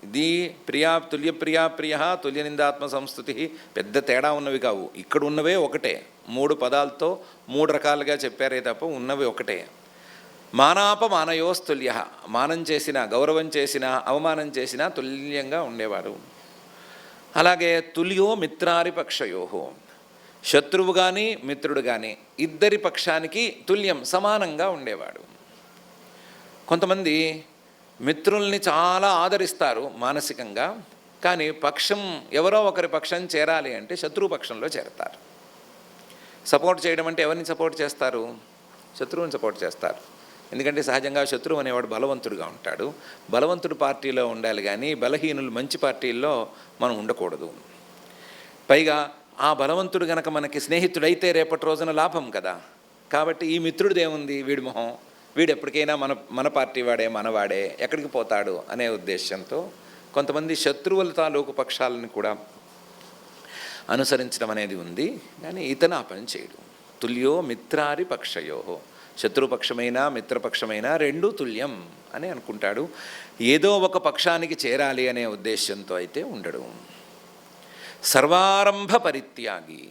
[SPEAKER 1] ఇది తుల్యప్రియ తుల్య నిందాత్మ సంస్థుతి పెద్ద తేడా ఉన్నవి కావు. ఇక్కడ ఉన్నవే ఒకటే, 3 పదాలతో 3 రకాలుగా చెప్పారే తప్ప ఉన్నవి ఒకటే. మానాపమానయోస్తుల్య, మానం చేసినా, గౌరవం చేసినా, అవమానం చేసినా తుల్యంగా ఉండేవాడు. అలాగే తుల్యో మిత్రారిపక్షయో, శత్రువు కానీ మిత్రుడు కానీ ఇద్దరి పక్షానికి తుల్యం, సమానంగా ఉండేవాడు. కొంతమంది మిత్రుల్ని చాలా ఆదరిస్తారు మానసికంగా, కానీ ఎవరో ఒకరి పక్షం చేరాలి అంటే శత్రువు పక్షంలో చేరతారు. సపోర్ట్ చేయడం అంటే ఎవరిని సపోర్ట్ చేస్తారు? శత్రువుని సపోర్ట్ చేస్తారు. ఎందుకంటే సహజంగా శత్రువు అనేవాడు బలవంతుడుగా ఉంటాడు. బలవంతుడు పార్టీలో ఉండాలి, కానీ బలహీనులు మంచి పార్టీల్లో మనం ఉండకూడదు. పైగా ఆ బలవంతుడు గనక మనకి స్నేహితుడైతే రేపటి రోజున లాభం కదా. కాబట్టి ఈ మిత్రుడిదేముంది, వీడి మొహం, వీడు ఎప్పటికైనా మన పార్టీ వాడే, మనవాడే, ఎక్కడికి పోతాడు అనే ఉద్దేశంతో కొంతమంది శత్రువుల తాలూకు పక్షాలను కూడా అనుసరించడం అనేది ఉంది. కానీ ఇతను ఆ పని చేయడు. తుల్యో మిత్రారి పక్షయో, శత్రుపక్షమైనా మిత్రపక్షమైనా రెండూ తుల్యం అని అనుకుంటాడు. ఏదో ఒక పక్షానికి చేరాలి అనే ఉద్దేశంతో అయితే ఉండడు. సర్వారంభ పరిత్యాగి,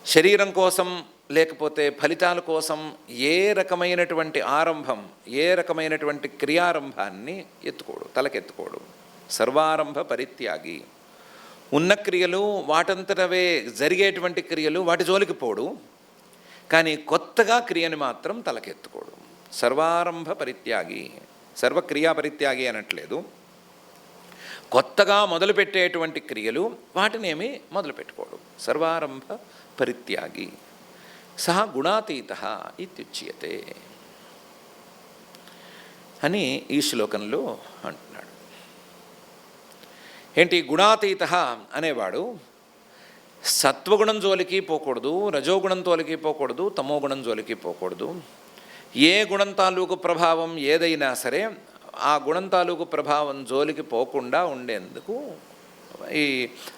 [SPEAKER 1] శరీరం కోసం లేకపోతే ఫలితాల కోసం ఏ రకమైనటువంటి ఆరంభం, ఏ రకమైనటువంటి క్రియారంభాన్ని తలకెత్తుకోడు. సర్వారంభ పరిత్యాగి, ఉన్న క్రియలు వాటంతటవే జరిగేటువంటి క్రియలు వాటి జోలికి పోడు, కానీ కొత్తగా క్రియని మాత్రం తలకెత్తుకోడు. సర్వారంభ పరిత్యాగి, సర్వక్రియా పరిత్యాగి అనట్లేదు. కొత్తగా మొదలుపెట్టేటువంటి క్రియలు వాటినేమి మొదలుపెట్టుకోడు. సర్వారంభ పరిత్యాగి సహ గుణాతీత ఇత్యుచ్యతే అని ఈ శ్లోకంలో అంటున్నాడు. ఏంటి గుణాతీత అనేవాడు? సత్వగుణం జోలికి పోకూడదు, రజోగుణం జోలికి పోకూడదు, తమోగుణం జోలికి పోకూడదు. ఏ గుణం తాలూకు ప్రభావం ఏదైనా సరే ఆ గుణం తాలూకు ప్రభావం జోలికి పోకుండా ఉండేందుకు ఈ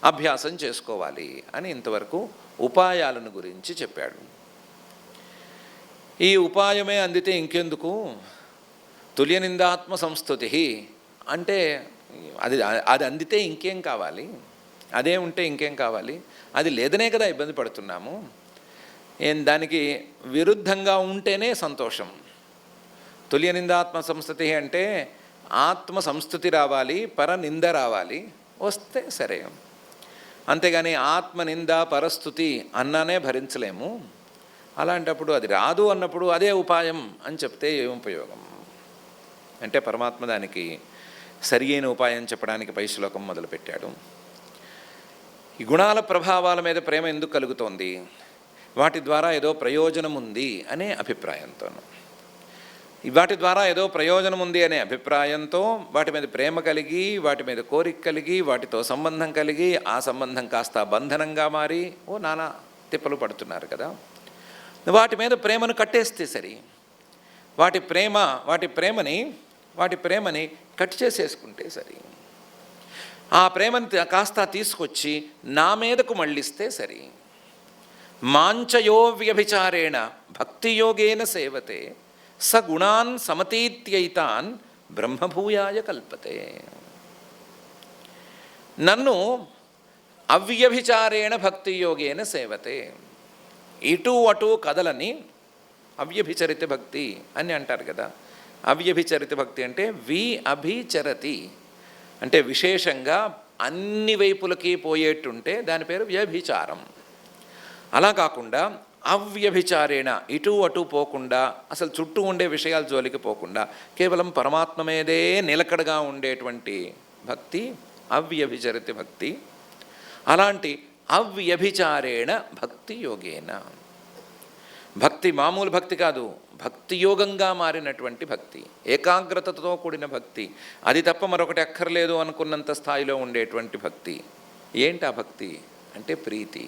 [SPEAKER 1] అభ్యాసం చేసుకోవాలి అని ఇంతవరకు ఉపాయాలను గురించి చెప్పాడు. ఈ ఉపాయమే అందితే ఇంకెందుకు? తుల్యనిందాత్మ సంస్థుతి అంటే అది అది అందితే ఇంకేం కావాలి, అదే ఉంటే ఇంకేం కావాలి, అది లేదనే కదా ఇబ్బంది పడుతున్నాము. దానికి విరుద్ధంగా ఉంటేనే సంతోషం. తుల్యనిందాత్మ సంస్థతి అంటే ఆత్మ సంస్థుతి రావాలి, పరనింద రావాలి, వస్తే సరే. అంతేగాని ఆత్మనింద పరస్థుతి అన్నానే భరించలేము. అలాంటప్పుడు అది రాదు అన్నప్పుడు అదే ఉపాయం అని చెప్తే ఏం ఉపయోగం? అంటే పరమాత్మ దానికి సరి అయిన ఉపాయం చెప్పడానికి పై శ్లోకం మొదలుపెట్టాడు. ఈ గుణాల ప్రభావాల మీద ప్రేమ ఎందుకు కలుగుతోంది? వాటి ద్వారా ఏదో ప్రయోజనం ఉంది అనే అభిప్రాయంతోను. వాటి ద్వారా ఏదో ప్రయోజనం ఉంది అనే అభిప్రాయంతో వాటి మీద ప్రేమ కలిగి, వాటి మీద కోరిక కలిగి, వాటితో సంబంధం కలిగి, ఆ సంబంధం కాస్త బంధనంగా మారి నానా తిప్పలు పడుతున్నారు కదా. వాటి మీద ప్రేమను కట్టేస్తే సరి. వాటి ప్రేమని కట్ చేసేసుకుంటే సరి. ఆ ప్రేమని కాస్త తీసుకొచ్చి నా మీదకు మళ్ళిస్తే సరి. మాంచయో వ్యభిచారేణ భక్తియోగేన సేవతే స గుణాన్ సమతీత్యైతాన్ బ్రహ్మభూయాయ కల్పతే. నన్ను అవ్యభిచారేణ భక్తియోగేన సేవతే, ఇటు అటు కదలని అవ్యభిచరిత భక్తి అని అంటారు కదా. అవ్యభిచరిత భక్తి అంటే అభిచరతి అంటే విశేషంగా అన్ని వైపులకి పోయేట్టుంటే దాని పేరు వ్యభిచారం. అలా కాకుండా అవ్యభిచారేణ ఇటు అటు పోకుండా, అసలు చుట్టూ ఉండే విషయాల జోలికి పోకుండా కేవలం పరమాత్మ మీదే నిలకడగా ఉండేటువంటి భక్తి అవ్యభిచరిత భక్తి. అలాంటి అవ్యభిచారేణ భక్తి యోగేన, భక్తి మామూలు భక్తి కాదు, భక్తి యోగంగా మారినటువంటి భక్తి, ఏకాగ్రతతో కూడిన భక్తి, అది తప్ప మరొకటి అక్కర్లేదు అనుకున్నంత స్థాయిలో ఉండేటువంటి భక్తి. ఏంటి ఆ భక్తి అంటే ప్రీతి.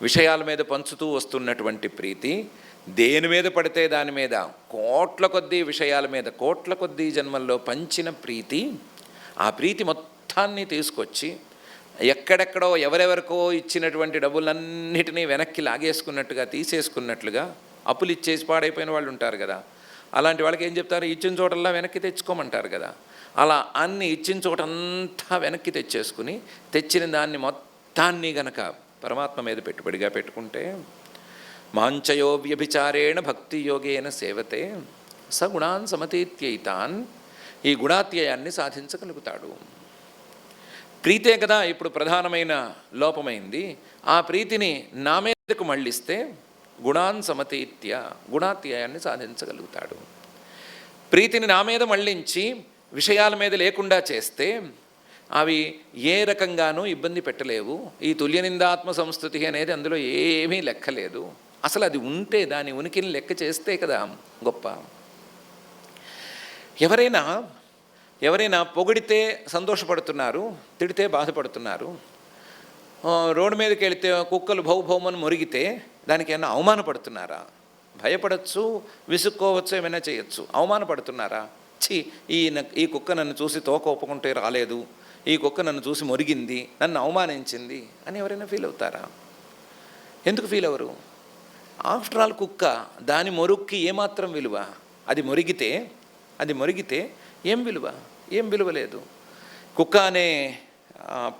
[SPEAKER 1] విషయాల మీద పంచుతూ వస్తున్నటువంటి ప్రీతి, దేని మీద పడితే దాని మీద కోట్ల కొద్దీ విషయాల మీద కోట్ల కొద్దీ జన్మల్లో పంచిన ప్రీతి. ఆ ప్రీతి మొత్తాన్ని తీసుకొచ్చి ఎక్కడెక్కడో ఎవరెవరికో ఇచ్చినటువంటి డబ్బులన్నిటినీ వెనక్కి లాగేసుకున్నట్టుగా తీసేసుకున్నట్లుగా, అప్పులు ఇచ్చేసి పాడైపోయిన వాళ్ళు ఉంటారు కదా, అలాంటి వాళ్ళకి ఏం చెప్తారు? ఇచ్చిన చోటల్లా వెనక్కి తెచ్చుకోమంటారు కదా. అలా అన్ని ఇచ్చిన చోటంతా వెనక్కి తెచ్చేసుకుని తెచ్చిన దాన్ని మొత్తాన్ని గనక పరమాత్మ మీద పెట్టుబడిగా పెట్టుకుంటే మాంచయో వ్యభిచారేణ భక్తి యోగేన సేవతే స గుణాన్ సమతీత్యైతాన్, ఈ గుణాత్యయాన్ని సాధించగలుగుతాడు. ప్రీతే కదా ఇప్పుడు ప్రధానమైన లోపమైంది. ఆ ప్రీతిని నా మీదకు మళ్ళిస్తే గుణాన్ సమతీత్య, గుణాత్యయాన్ని సాధించగలుగుతాడు. ప్రీతిని నా మీద మళ్ళించి విషయాల మీద లేకుండా చేస్తే అవి ఏ రకంగానూ ఇబ్బంది పెట్టలేవు. ఈ తుల్యనిందాత్మ సంస్థుతి అనేది అందులో ఏమీ లెక్కలేదు. అసలు అది ఉంటే దాని ఉనికిని లెక్క చేస్తే కదా గొప్ప. ఎవరైనా పొగిడితే సంతోషపడుతున్నారు, తిడితే బాధపడుతున్నారు. రోడ్డు మీదకి వెళితే కుక్కలు భౌభౌమని మొరిగితే దానికి ఏమైనా అవమానపడుతున్నారా? భయపడచ్చు, విసుక్కోవచ్చు, ఏమైనా చేయొచ్చు. అవమానపడుతున్నారా? ఈ కుక్క నన్ను చూసి తోక ఒప్పుకుంటే రాలేదు, ఈ కుక్క నన్ను చూసి మొరిగింది, నన్ను అవమానించింది అని ఎవరైనా ఫీల్ అవుతారా? ఎందుకు ఫీల్ అవ్వరు? ఆఫ్టర్ ఆల్ కుక్క, దాని మొరుక్కి ఏమాత్రం విలువ? అది మొరిగితే ఏం విలువ లేదు. కుక్క అనే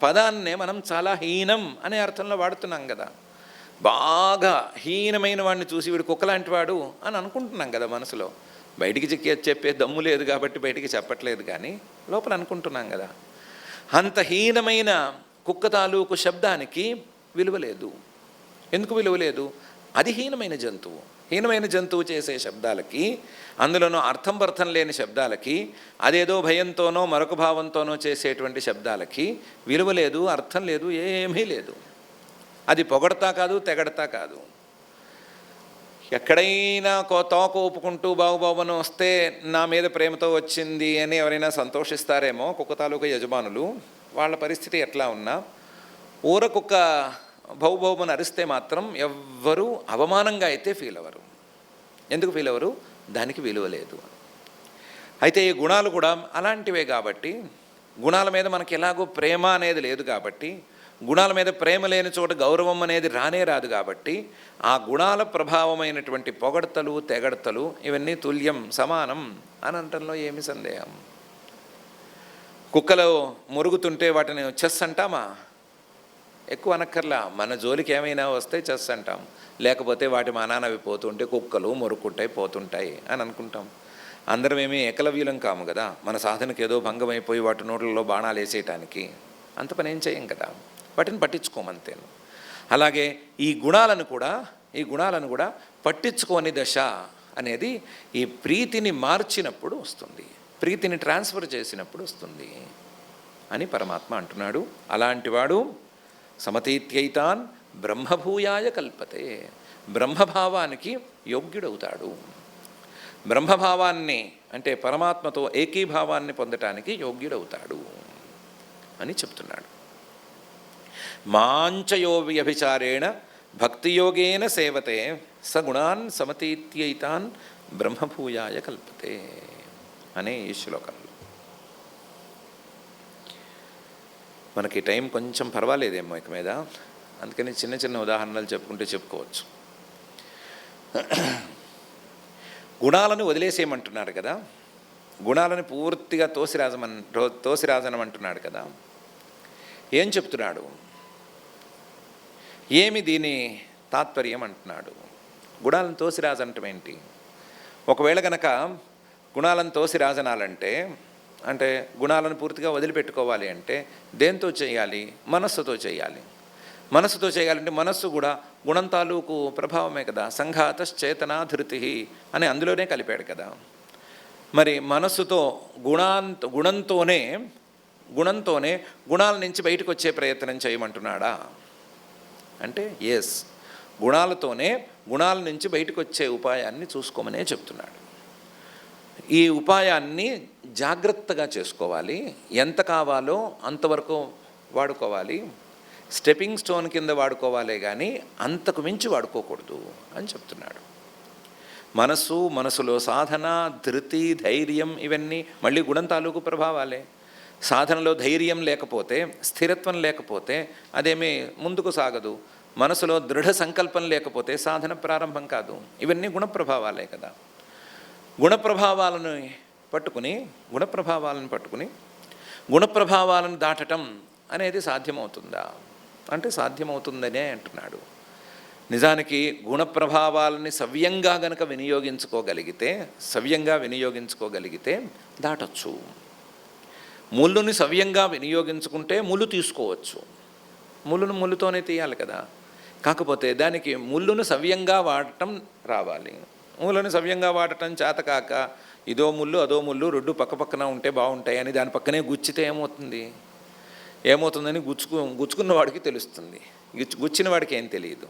[SPEAKER 1] పదాన్నే మనం చాలా హీనం అనే అర్థంలో వాడుతున్నాం కదా. బాగా హీనమైన వాడిని చూసి వీడు కుక్కలాంటి వాడు అని అనుకుంటున్నాం కదా మనసులో. బయటికి చెప్పే దమ్ము లేదు కాబట్టి బయటికి చెప్పట్లేదు, కానీ లోపల అనుకుంటున్నాం కదా. అంత హీనమైన కుక్క తాలూకు శబ్దానికి విలువ లేదు. ఎందుకు విలువ లేదు? అది హీనమైన జంతువు. హీనమైన జంతువు చేసే శబ్దాలకి, అందులోనూ అర్థం లేని శబ్దాలకి, అదేదో భయంతోనో మరొక భావంతోనో చేసేటువంటి శబ్దాలకి విలువ లేదు, అర్థం లేదు, ఏమీ లేదు. అది పొగడతా కాదు, తెగడతా కాదు. ఎక్కడైనా తోక ఊపుకుంటూ బాబుబాబును వస్తే నా మీద ప్రేమతో వచ్చింది అని ఎవరైనా సంతోషిస్తారేమో కుక్క తాలూకా యజమానులు. వాళ్ళ పరిస్థితి ఎట్లా ఉన్నా ఊరకుక్క భౌభౌమని అరిస్తే మాత్రం ఎవ్వరూ అవమానంగా అయితే ఫీల్ అవ్వరు. ఎందుకు ఫీల్ అవ్వరు? దానికి విలువ లేదు. అయితే ఈ గుణాలు కూడా అలాంటివే కాబట్టి, గుణాల మీద మనకి ఎలాగో ప్రేమ అనేది లేదు కాబట్టి, గుణాల మీద ప్రేమ లేని చోట గౌరవం అనేది రాదు కాబట్టి, ఆ గుణాల ప్రభావమైనటువంటి పొగడతలు, తెగడతలు ఇవన్నీ తుల్యం, సమానం అని అనటంలో ఏమి సందేహం. కుక్కలు మురుగుతుంటే వాటిని చెస్ అంటామా? ఎక్కువ అనక్కర్లా, మన జోలికి ఏమైనా వస్తే చెస్ అంటాం. లేకపోతే వాటి మానాన అవి పోతుంటే కుక్కలు మొరుక్కుంటాయి పోతుంటాయి అని అనుకుంటాం. అందరం ఏమీ ఏకలవ్యులం కాము కదా. మన సాధనకి ఏదో భంగం అయిపోయి వాటి నోట్లలో బాణాలు వేసేయటానికి అంత పని ఏం చేయం కదా. వాటిని పట్టించుకోమంతేను. అలాగే ఈ గుణాలను కూడా పట్టించుకోని దశ అనేది ఈ ప్రీతిని మార్చినప్పుడు వస్తుంది, ప్రీతిని ట్రాన్స్ఫర్ చేసినప్పుడు వస్తుంది అని పరమాత్మ అంటున్నాడు. అలాంటివాడు సమతీత్యైతాన్ బ్రహ్మభూయాయ కల్పతే, బ్రహ్మభావానికి యోగ్యుడవుతాడు. బ్రహ్మభావాన్ని అంటే పరమాత్మతో ఏకీభావాన్ని పొందటానికి యోగ్యుడవుతాడు అని చెప్తున్నాడు. మాంచయో వ్యభిచారేణ భక్తియోగేన సేవతే సగుణాన్ సమతీత్యైతాన్ బ్రహ్మభూయాయ కల్పతే అనే ఈ శ్లోకంలో. మనకి టైం కొంచెం పర్వాలేదేమో ఇక మీద, అందుకని చిన్న చిన్న ఉదాహరణలు చెప్పుకోవచ్చు. గుణాలను వదిలేసేయమంటున్నాడు కదా, గుణాలను పూర్తిగా తోసిరాజనమంటున్నాడు కదా. ఏం చెప్తున్నాడు, ఏమి దీని తాత్పర్యం అంటున్నాడు. గుణాలను తోసిరాజనటం ఏంటి? ఒకవేళ కనుక గుణాలను తోసిరాజనాలంటే అంటే గుణాలను పూర్తిగా వదిలిపెట్టుకోవాలి అంటే దేంతో చేయాలి? మనస్సుతో చేయాలి. మనస్సుతో చేయాలంటే మనస్సు కూడా గుణం తాలూకు ప్రభావమే కదా. సంఘాతశ్చేతనా ధృతి అని అందులోనే కలిపాడు కదా. మరి మనస్సుతో గుణంతోనే గుణాల నుంచి బయటకు వచ్చే ప్రయత్నం చేయమంటున్నాడా అంటే ఎస్, గుణాలతోనే గుణాల నుంచి బయటకు వచ్చే ఉపాయాన్ని చూసుకోమనే చెప్తున్నాడు. ఈ ఉపాయాన్ని జాగ్రత్తగా చేసుకోవాలి, ఎంత కావాలో అంతవరకు వాడుకోవాలి, స్టెప్పింగ్ స్టోన్ కింద వాడుకోవాలే కానీ అంతకు మించి వాడుకోకూడదు అని చెప్తున్నాడు. మనసులో సాధన, ధృతి, ధైర్యం ఇవన్నీ మళ్ళీ గుణం తాలూకు ప్రభావాలే. సాధనలో ధైర్యం లేకపోతే, స్థిరత్వం లేకపోతే అదేమీ ముందుకు సాగదు. మనసులో దృఢ సంకల్పం లేకపోతే సాధన ప్రారంభం కాదు. ఇవన్నీ గుణప్రభావాలే కదా. గుణప్రభావాలను పట్టుకుని గుణప్రభావాలను దాటటం అనేది సాధ్యమవుతుందా అంటే సాధ్యమవుతుందనే అంటున్నాడు. నిజానికి గుణప్రభావాలని సవ్యంగా గనక వినియోగించుకోగలిగితే దాటచ్చు. ముళ్ళుని సవ్యంగా వినియోగించుకుంటే ముళ్ళు తీసుకోవచ్చు. ముళ్ళుతోనే తీయాలి కదా. కాకపోతే దానికి ముళ్ళును సవ్యంగా వాడటం రావాలి. ముళ్ళును సవ్యంగా వాడటం చేతకాక ఇదో ముళ్ళు అదో ముళ్ళు రెండు పక్కపక్కన ఉంటే బాగుంటాయని దాని పక్కనే గుచ్చితే ఏమవుతుందని గుచ్చుకున్న వాడికి తెలుస్తుంది, గుచ్చిన వాడికి ఏం తెలియదు.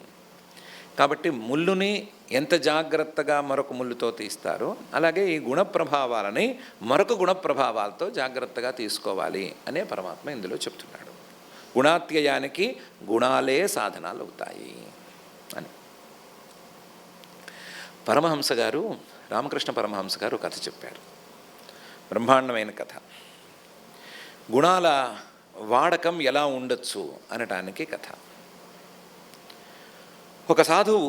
[SPEAKER 1] కాబట్టి ముళ్ళుని ఎంత జాగ్రత్తగా మరొక ముళ్ళుతో తీస్తారో అలాగే ఈ గుణప్రభావాలని మరొక గుణప్రభావాలతో జాగ్రత్తగా తీసుకోవాలి అనే పరమాత్మ ఇందులో చెప్తున్నాడు. గుణాత్యయానికి గుణాలే సాధనాలు అవుతాయి అని. పరమహంస గారు, రామకృష్ణ పరమహంస గారు కథ చెప్పారు, బ్రహ్మాండమైన కథ. గుణాల వాడకం ఎలా ఉండొచ్చు అనటానికి కథ. ఒక సాధువు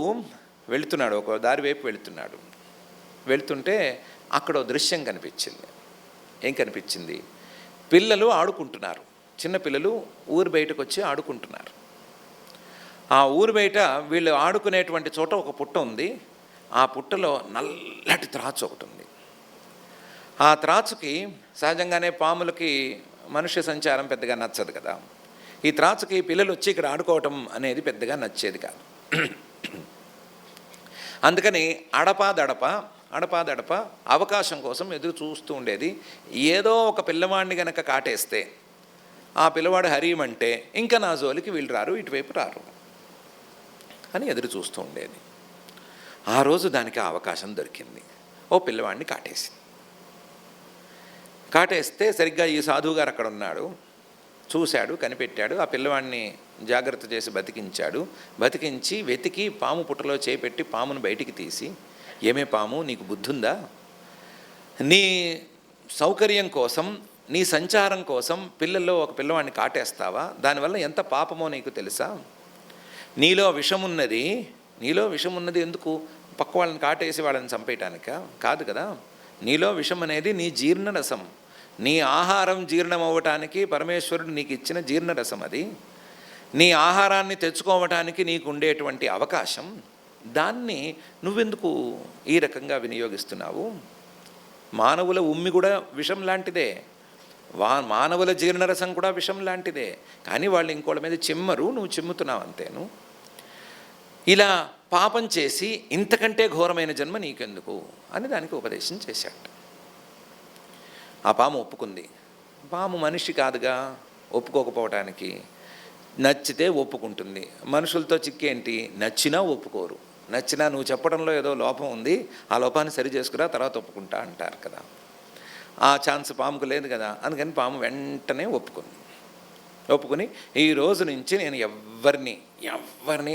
[SPEAKER 1] వెళుతున్నాడు, ఒక దారి వైపు వెళుతుంటే అక్కడ దృశ్యం కనిపించింది. ఏం కనిపించింది? పిల్లలు ఆడుకుంటున్నారు, చిన్నపిల్లలు ఊరు బయటకు వచ్చి ఆడుకుంటున్నారు. ఆ ఊరు బయట వీళ్ళు ఆడుకునేటువంటి చోట ఒక పుట్ట ఉంది. ఆ పుట్టలో నల్లటి త్రాచు ఒకటి ఉంది. ఆ త్రాచుకి సహజంగానే పాములకి మనుష్య సంచారం పెద్దగా నచ్చదు కదా. ఈ త్రాచుకి పిల్లలు వచ్చి ఇక్కడ ఆడుకోవటం అనేది పెద్దగా నచ్చేది కాదు. అందుకని అడపాదడప అవకాశం కోసం ఎదురు చూస్తూ ఉండేది. ఏదో ఒక పిల్లవాడిని గనక కాటేస్తే ఆ పిల్లవాడు హరీమంటే ఇంకా నా జోలికి వీళ్ళు రారు, ఇటువైపు రారు అని ఎదురు చూస్తూ ఉండేది. ఆ రోజు దానికి అవకాశం దొరికింది. ఓ పిల్లవాడిని కాటేస్తే సరిగ్గా ఈ సాధువు గారు అక్కడ ఉన్నాడు, చూశాడు, కనిపెట్టాడు. ఆ పిల్లవాడిని జాగ్రత్త చేసి బతికించి వెతికి పాము పుట్టలో చేపెట్టి పామును బయటికి తీసి, ఏమే పాము, నీకు బుద్ధి ఉందా? నీ సౌకర్యం కోసం, నీ సంచారం కోసం పిల్లల్లో ఒక పిల్లవాడిని కాటేస్తావా? దానివల్ల ఎంత పాపమో నీకు తెలుసా? నీలో విషం ఉన్నది ఎందుకు? పక్క వాళ్ళని కాటేసి వాళ్ళని చంపేయటానిక కాదు కదా. నీలో విషం అనేది నీ జీర్ణరసం, నీ ఆహారం జీర్ణం అవ్వటానికి పరమేశ్వరుడు నీకు ఇచ్చిన జీర్ణరసం అది. నీ ఆహారాన్ని తెచ్చుకోవటానికి నీకు ఉండేటువంటి అవకాశం, దాన్ని నువ్వెందుకు ఈ రకంగా వినియోగిస్తున్నావు? మానవుల ఉమ్మి కూడా విషం లాంటిదే, మానవుల జీర్ణరసం కూడా విషం లాంటిదే. కానీ వాళ్ళు ఇంకోళ్ళ మీద చిమ్మరు, నువ్వు చిమ్ముతున్నావు అంతేను. ఇలా పాపం చేసి ఇంతకంటే ఘోరమైన జన్మ నీకెందుకు అని దానికి ఉపదేశం చేశాడు. ఆ పాము ఒప్పుకుంది. పాము మనిషి కాదుగా ఒప్పుకోకపోవటానికి. నచ్చితే ఒప్పుకుంటుంది. మనుషులతో చిక్కేంటి? నచ్చినా ఒప్పుకోరు. నచ్చినా నువ్వు చెప్పడంలో ఏదో లోపం ఉంది, ఆ లోపాన్ని సరి చేసుకురా, తర్వాత ఒప్పుకుంటా అంటారు కదా. ఆ ఛాన్స్ పాముకు లేదు కదా. అందుకని పాము వెంటనే ఒప్పుకుని ఈ రోజు నుంచి నేను ఎవరిని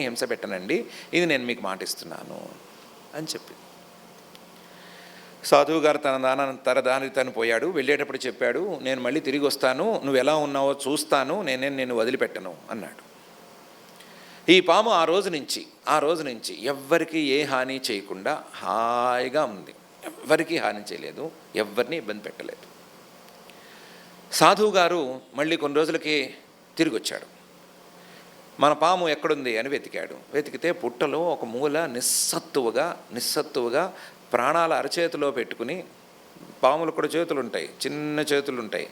[SPEAKER 1] హింస పెట్టనండి, ఇది నేను మీకు మాటిస్తున్నాను అని చెప్పి. సాధువు గారు తన దానికి తను పోయాడు. వెళ్ళేటప్పుడు చెప్పాడు, నేను మళ్ళీ తిరిగి వస్తాను, నువ్వు ఎలా ఉన్నావో చూస్తాను, నేను వదిలిపెట్టను అన్నాడు. ఈ పాము ఆ రోజు నుంచి ఎవ్వరికి ఏ హాని చేయకుండా హాయిగా ఉంది. ఎవ్వరికీ హాని చేయలేదు, ఎవరిని ఇబ్బంది పెట్టలేదు. సాధువు గారు మళ్ళీ కొన్ని రోజులకి తిరిగి వచ్చాడు. మన పాము ఎక్కడుంది అని వెతికితే పుట్టలో ఒక మూల నిస్సత్తువుగా ప్రాణాల అరచేతిలో పెట్టుకుని, పాములు కూడా చేతులు ఉంటాయి, చిన్న చేతులు ఉంటాయి,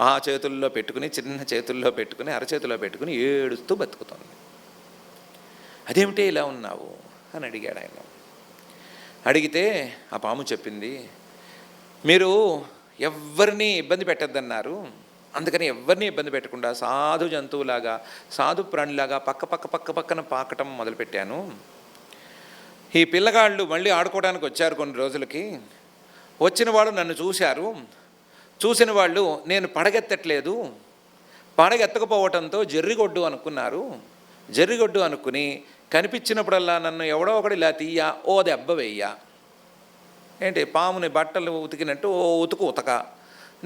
[SPEAKER 1] ఆ చేతుల్లో పెట్టుకుని, చిన్న చేతుల్లో పెట్టుకుని, అరచేతిలో పెట్టుకుని ఏడుస్తూ బతుకుతుంది. అదేమిటి ఇలా ఉన్నావు అని అడిగాడు ఆయన. అడిగితే ఆ పాము చెప్పింది, మీరు ఎవరిని ఇబ్బంది పెట్టద్దన్నారు, అందుకని ఎవరిని ఇబ్బంది పెట్టకుండా సాధు జంతువులాగా, సాధు ప్రాణిలాగా పక్కన పాకటం మొదలుపెట్టాను. ఈ పిల్లగాళ్ళు మళ్ళీ ఆడుకోవడానికి వచ్చారు. కొన్ని రోజులకి వచ్చిన వాళ్ళు నన్ను చూసిన వాళ్ళు నేను పడగెత్తట్లేదు, పడగెత్తకపోవటంతో జర్రిగొడ్డు అనుకుని కనిపించినప్పుడల్లా నన్ను ఎవడో ఒకడు ఇలా తీయ, ఓ దెబ్బ వెయ్య. ఏంటి, పాముని బట్టలు ఉతికినట్టు ఓ ఉతక,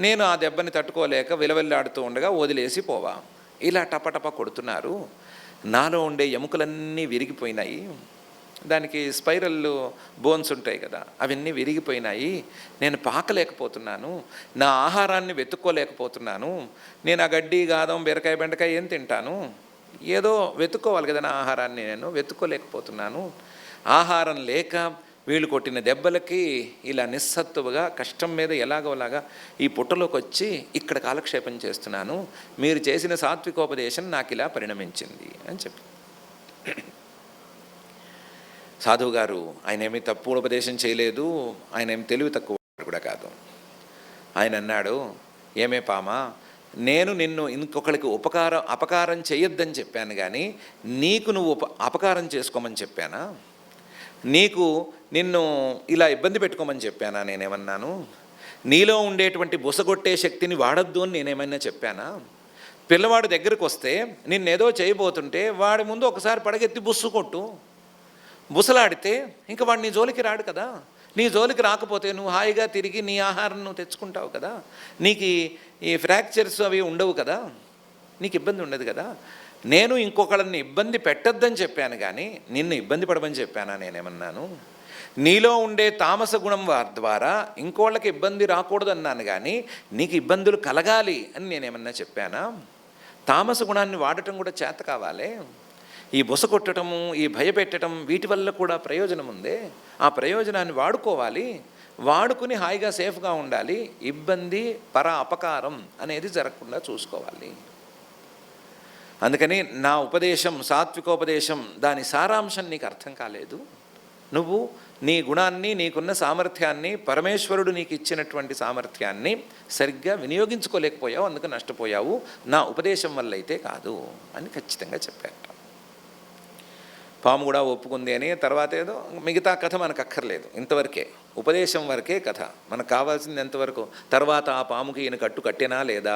[SPEAKER 1] నేను ఆ దెబ్బని తట్టుకోలేక విలవెల్లాడుతూ ఉండగా వదిలేసి పోవా. ఇలా టపటప కొడుతున్నారు. నాలో ఉండే ఎముకలన్నీ విరిగిపోయినాయి, దానికి స్పైరల్ బోన్స్ ఉంటాయి కదా, అవన్నీ విరిగిపోయినాయి. నేను పాకలేకపోతున్నాను, నా ఆహారాన్ని వెతుక్కోలేకపోతున్నాను. నేను ఆ గడ్డి, గాదం, బీరకాయ, బెండకాయ ఏం తింటాను? ఏదో వెతుక్కోవాలి కదా, నా ఆహారాన్ని నేను వెతుక్కోలేకపోతున్నాను. ఆహారం లేక వీళ్ళు కొట్టిన దెబ్బలకి ఇలా నిస్సత్తువుగా కష్టం మీద ఎలాగోలాగా ఈ పుట్టలోకి వచ్చి ఇక్కడ కాలక్షేపం చేస్తున్నాను. మీరు చేసిన సాత్వికోపదేశం నాకు ఇలా పరిణమించింది అని చెప్పి. సాధువు గారు ఆయన ఏమీ తప్పు ఉపదేశం చేయలేదు, ఆయన ఏమి తెలివి తక్కువ కూడా కాదు. ఆయన అన్నాడు, ఏమే పామా, నేను నిన్ను ఇంకొకరికి అపకారం చేయొద్దని చెప్పాను, కానీ నీకు నువ్వు అపకారం చేసుకోమని చెప్పానా? నిన్ను ఇలా ఇబ్బంది పెట్టుకోమని చెప్పానా? నేనేమన్నాను? నీలో ఉండేటువంటి బుసగొట్టే శక్తిని వాడద్దు అని నేనేమైనా చెప్పానా? పిల్లవాడు దగ్గరకు వస్తే నిన్నేదో చేయబోతుంటే వాడి ముందు ఒకసారి పడగెత్తి బుసలాడితే ఇంకా వాడు నీ జోలికి రాడు కదా. నీ జోలికి రాకపోతే నువ్వు హాయిగా తిరిగి నీ ఆహారం నువ్వు తెచ్చుకుంటావు కదా, నీకు ఈ ఫ్రాక్చర్స్ అవి ఉండవు కదా, నీకు ఇబ్బంది ఉండదు కదా. నేను ఇంకొకళ్ళని ఇబ్బంది పెట్టద్దని చెప్పాను, కానీ నిన్ను ఇబ్బంది పడమని చెప్పానా? నేనేమన్నాను? నీలో ఉండే తామస గుణం ద్వారా ఇంకోళ్ళకి ఇబ్బంది రాకూడదన్నాను, కానీ నీకు ఇబ్బందులు కలగాలి అని నేనేమన్నా చెప్పానా? తామస గుణాన్ని వాడటం కూడా చేత కావాలి. ఈ బుస కొట్టడము, ఈ భయపెట్టడం, వీటి వల్ల కూడా ప్రయోజనం ఉంది. ఆ ప్రయోజనాన్ని వాడుకుని హాయిగా సేఫ్గా ఉండాలి. ఇబ్బంది, అపకారం అనేది జరగకుండా చూసుకోవాలి. అందుకని నా ఉపదేశం, సాత్వికోపదేశం, దాని సారాంశం నీకు అర్థం కాలేదు. నువ్వు నీ గుణాన్ని, నీకున్న సామర్థ్యాన్ని, పరమేశ్వరుడు నీకు ఇచ్చినటువంటి సామర్థ్యాన్ని సరిగ్గా వినియోగించుకోలేకపోయావు, అందుకు నష్టపోయావు. నా ఉపదేశం వల్ల అయితే కాదు అని ఖచ్చితంగా చెప్పారు. పాము కూడా ఒప్పుకుంది అని. తర్వాత ఏదో మిగతా కథ మనకు అక్కర్లేదు, ఇంతవరకే ఉపదేశం వరకే కథ. మనకు కావాల్సింది ఎంతవరకు? తర్వాత ఆ పాముకి ఈయన కట్టినా లేదా,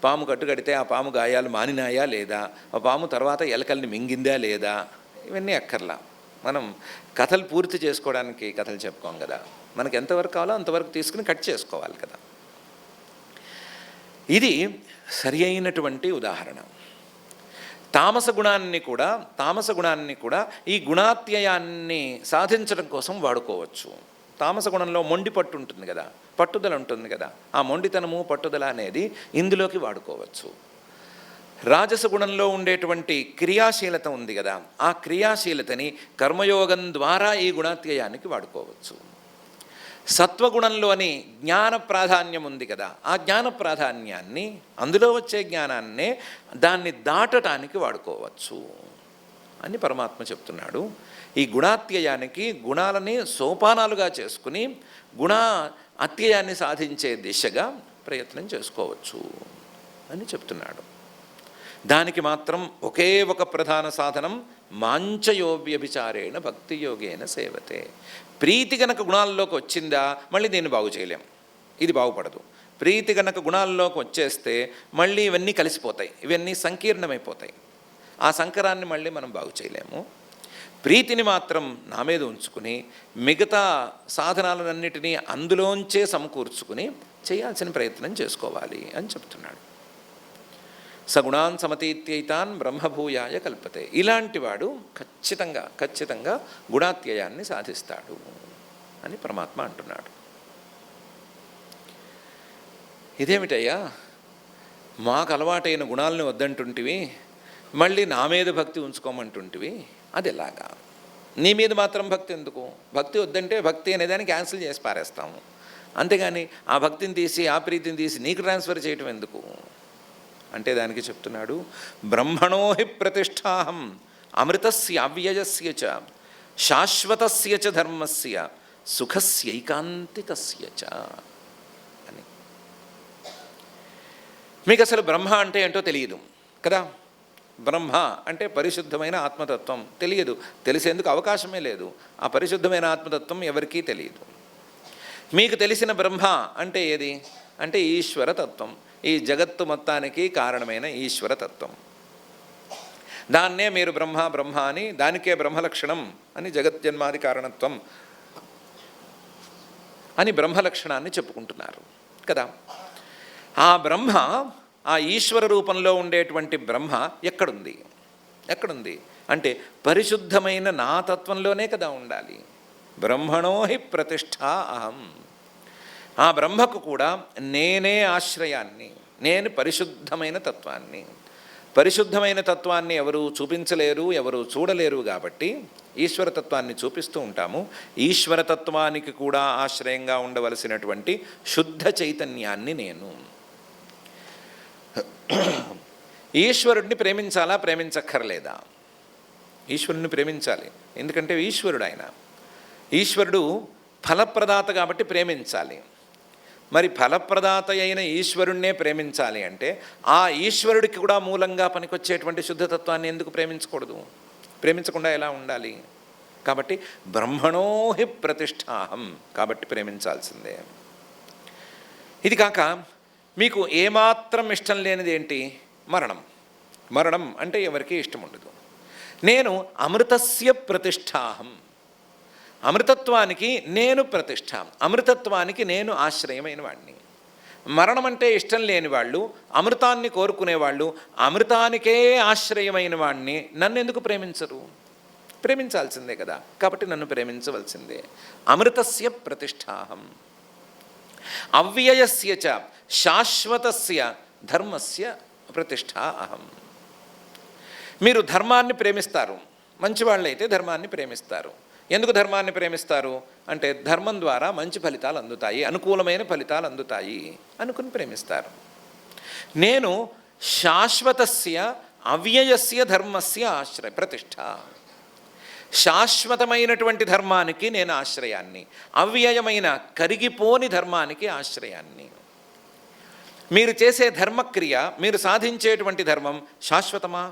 [SPEAKER 1] పాము కడితే ఆ పాము గాయాలు మానినాయా లేదా, ఆ పాము తర్వాత ఎలకల్ని మింగిందా లేదా, ఇవన్నీ అక్కర్లా. మనం కథలు పూర్తి చేసుకోవడానికి కథలు చెప్పుకోం కదా, మనకు ఎంతవరకు కావాలో అంతవరకు తీసుకుని కట్ చేసుకోవాలి కదా. ఇది సరి అయినటువంటి ఉదాహరణ. తామస గుణాన్ని కూడా ఈ గుణాత్యయాన్ని సాధించడం కోసం వాడుకోవచ్చు. తామస గుణంలో మొండి పట్టు ఉంటుంది కదా, పట్టుదల ఉంటుంది కదా, ఆ మొండితనము పట్టుదల అనేది ఇందులోకి వాడుకోవచ్చు. రాజస గుణంలో ఉండేటువంటి క్రియాశీలత ఉంది కదా, ఆ క్రియాశీలతని కర్మయోగం ద్వారా ఈ గుణాత్యయానికి వాడుకోవచ్చు. సత్వగుణంలోని జ్ఞాన ప్రాధాన్యం ఉంది కదా, ఆ జ్ఞాన ప్రాధాన్యాన్ని, అందులో వచ్చే జ్ఞానాన్నే దాన్ని దాటటానికి వాడుకోవచ్చు అని పరమాత్మ చెప్తున్నాడు. ఈ గుణాత్యయానికి గుణాలని సోపానాలుగా చేసుకుని గుణ అత్యయాన్ని సాధించే దిశగా ప్రయత్నం చేసుకోవచ్చు అని చెప్తున్నాడు. దానికి మాత్రం ఒకే ఒక ప్రధాన సాధనం, మాంచయోవ్యభిచారేణ భక్తి యోగేన సేవతే. ప్రీతి గనక గుణాల్లోకి వచ్చిందా మళ్ళీ దీన్ని బాగు చేయలేం, ఇది బాగుపడదు. ప్రీతి గనక గుణాల్లోకి వచ్చేస్తే మళ్ళీ ఇవన్నీ కలిసిపోతాయి, ఇవన్నీ సంకీర్ణమైపోతాయి. ఆ సంకరాన్ని మళ్ళీ మనం బాగు చేయలేము. ప్రీతిని మాత్రం నా మీద ఉంచుకుని మిగతా సాధనాలన్నిటినీ అందులోంచే సమకూర్చుకుని చేయాల్సిన ప్రయత్నం చేసుకోవాలి అని చెప్తున్నాడు. సగుణాన్ సమతీత్యైతాన్ బ్రహ్మభూయాయ కల్పతే. ఇలాంటి వాడు ఖచ్చితంగా గుణాత్యయాన్ని సాధిస్తాడు అని పరమాత్మ అంటున్నాడు. ఇదేమిటయ్యా, మాకు అలవాటైన గుణాలను వద్దంటుంటివి, మళ్ళీ నా మీద భక్తి ఉంచుకోమంటుంటివి, అది ఎలాగా? నీ మీద మాత్రం భక్తి ఎందుకు? భక్తి వద్దంటే భక్తి అనేదాన్ని క్యాన్సిల్ చేసి పారేస్తాము, అంతేగాని ఆ భక్తిని తీసి ఆ ప్రీతిని తీసి నీకు ట్రాన్స్ఫర్ చేయటం ఎందుకు అంటే దానికి చెప్తున్నాడు, బ్రహ్మణో హి ప్రతిష్టాహం అమృతస్య అవ్యయస్య చ శాశ్వతస్య చ ధర్మస్య సుఖస్యైకాంతికస్య చ అని. మీకు అసలు బ్రహ్మ అంటే ఏంటో తెలియదు కదా. బ్రహ్మ అంటే పరిశుద్ధమైన ఆత్మతత్వం తెలియదు, తెలిసేందుకు అవకాశమే లేదు. ఆ పరిశుద్ధమైన ఆత్మతత్వం ఎవరికీ తెలియదు. మీకు తెలిసిన బ్రహ్మ అంటే ఏది అంటే ఈశ్వరతత్వం, ఈ జగత్తు మొత్తానికి కారణమైన ఈశ్వరతత్వం. దాన్నే మీరు బ్రహ్మ అని, దానికే బ్రహ్మలక్షణం అని, జగజ్జన్మాది కారణత్వం అని బ్రహ్మలక్షణాన్ని చెప్పుకుంటున్నారు కదా. ఆ బ్రహ్మ, ఆ ఈశ్వర రూపంలో ఉండేటువంటి బ్రహ్మ ఎక్కడుంది అంటే పరిశుద్ధమైన నా తత్వంలోనే కదా ఉండాలి. బ్రహ్మణో హి ప్రతిష్ఠా అహం. ఆ బ్రహ్మకు కూడా నేనే ఆశ్రయాన్ని, నేను పరిశుద్ధమైన తత్వాన్ని. పరిశుద్ధమైన తత్వాన్ని ఎవరు చూపించలేరు, ఎవరు చూడలేరు కాబట్టి ఈశ్వరతత్వాన్ని చూపిస్తూ ఉంటాము. ఈశ్వరతత్వానికి కూడా ఆశ్రయంగా ఉండవలసినటువంటి శుద్ధ చైతన్యాన్ని నేను. ఈశ్వరుడిని ప్రేమించాలా, ప్రేమించక్కర్లేదా? ఈశ్వరుడిని ప్రేమించాలి, ఎందుకంటే ఈశ్వరుడు ఆయన. ఈశ్వరుడు ఫలప్రదాత కాబట్టి ప్రేమించాలి. మరి ఫలప్రదాత అయిన ఈశ్వరుణ్ణే ప్రేమించాలి అంటే ఆ ఈశ్వరుడికి కూడా మూలంగా పనికొచ్చేటువంటి శుద్ధతత్వాన్ని ఎందుకు ప్రేమించకూడదు? ప్రేమించకుండా ఎలా ఉండాలి? కాబట్టి బ్రహ్మణో హి ప్రతిష్టాహం, కాబట్టి ప్రేమించాల్సిందే. ఇది కాక మీకు ఏమాత్రం ఇష్టం లేనిది ఏంటి? మరణం అంటే ఎవరికి ఇష్టం ఉండదు. నేను అమృతస్య ప్రతిష్టాహం, అమృతత్వానికి నేను ప్రతిష్ట, అమృతత్వానికి నేను ఆశ్రయమైన వాడిని. మరణం అంటే ఇష్టం లేని వాళ్ళు, అమృతాన్ని కోరుకునేవాళ్ళు, అమృతానికే ఆశ్రయమైన వాడిని నన్ను ఎందుకు ప్రేమించరు? ప్రేమించాల్సిందే కదా, కాబట్టి నన్ను ప్రేమించవలసిందే. అమృతస్య ప్రతిష్టాహం అవ్యయస్య చ శాశ్వతస్య ధర్మస్య ప్రతిష్ఠా అహం. మీరు ధర్మాన్ని ప్రేమిస్తారు, మంచివాళ్ళైతే ధర్మాన్ని ప్రేమిస్తారు. ఎందుకు ధర్మాన్ని ప్రేమిస్తారు అంటే ధర్మం ద్వారా మంచి ఫలితాలు అందుతాయి, అనుకూలమైన ఫలితాలు అందుతాయి అనుకుని ప్రేమిస్తారు. నేను శాశ్వతస్య అవ్యయస్య ధర్మస్య ఆశ్రయ ప్రతిష్ఠ. శాశ్వతమైనటువంటి ధర్మానికి నేను ఆశ్రయాన్ని, అవ్యయమైన కరిగిపోని ధర్మానికి ఆశ్రయాన్ని. మీరు చేసే ధర్మక్రియ, మీరు సాధించేటువంటి ధర్మం శాశ్వతమా?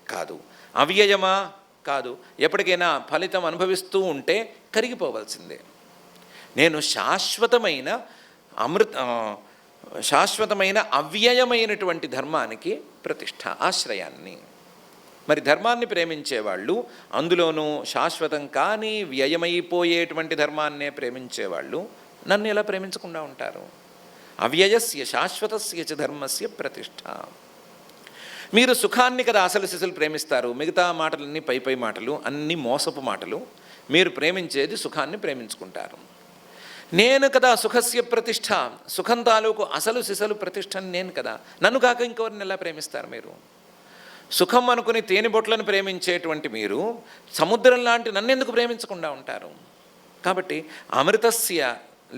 [SPEAKER 1] కాదు. అవ్యయమా? కాదు. ఎప్పటికైనా ఫలితం అనుభవిస్తూ ఉంటే కరిగిపోవలసిందే. నేను శాశ్వతమైన అవ్యయమైనటువంటి ధర్మానికి ప్రతిష్ఠ, ఆశ్రయాన్ని. మరి ధర్మాన్ని ప్రేమించేవాళ్ళు, అందులోనూ శాశ్వతం కానీ వ్యయమైపోయేటువంటి ధర్మాన్నే ప్రేమించేవాళ్ళు నన్ను ఎలా ప్రేమించకుండా ఉంటారు? అవ్యయస్య శాశ్వతస్య చ ధర్మస్య ప్రతిష్ఠ. మీరు సుఖాన్ని కదా అసలు సిసలు ప్రేమిస్తారు, మిగతా మాటలన్నీ పై మాటలు, అన్నీ మోసపు మాటలు. మీరు ప్రేమించేది సుఖాన్ని ప్రేమించుకుంటారు. నేను కదా సుఖస్య ప్రతిష్ట, సుఖం తాలూకు అసలు సిసలు ప్రతిష్ట నేను కదా. నన్ను కాక ఇంకెవరిని ఎలా ప్రేమిస్తారు మీరు? సుఖం అనుకుని తేనె బొట్లను ప్రేమించేటువంటి మీరు సముద్రం లాంటి నన్నెందుకు ప్రేమించకుండా ఉంటారు? కాబట్టి అమృతస్య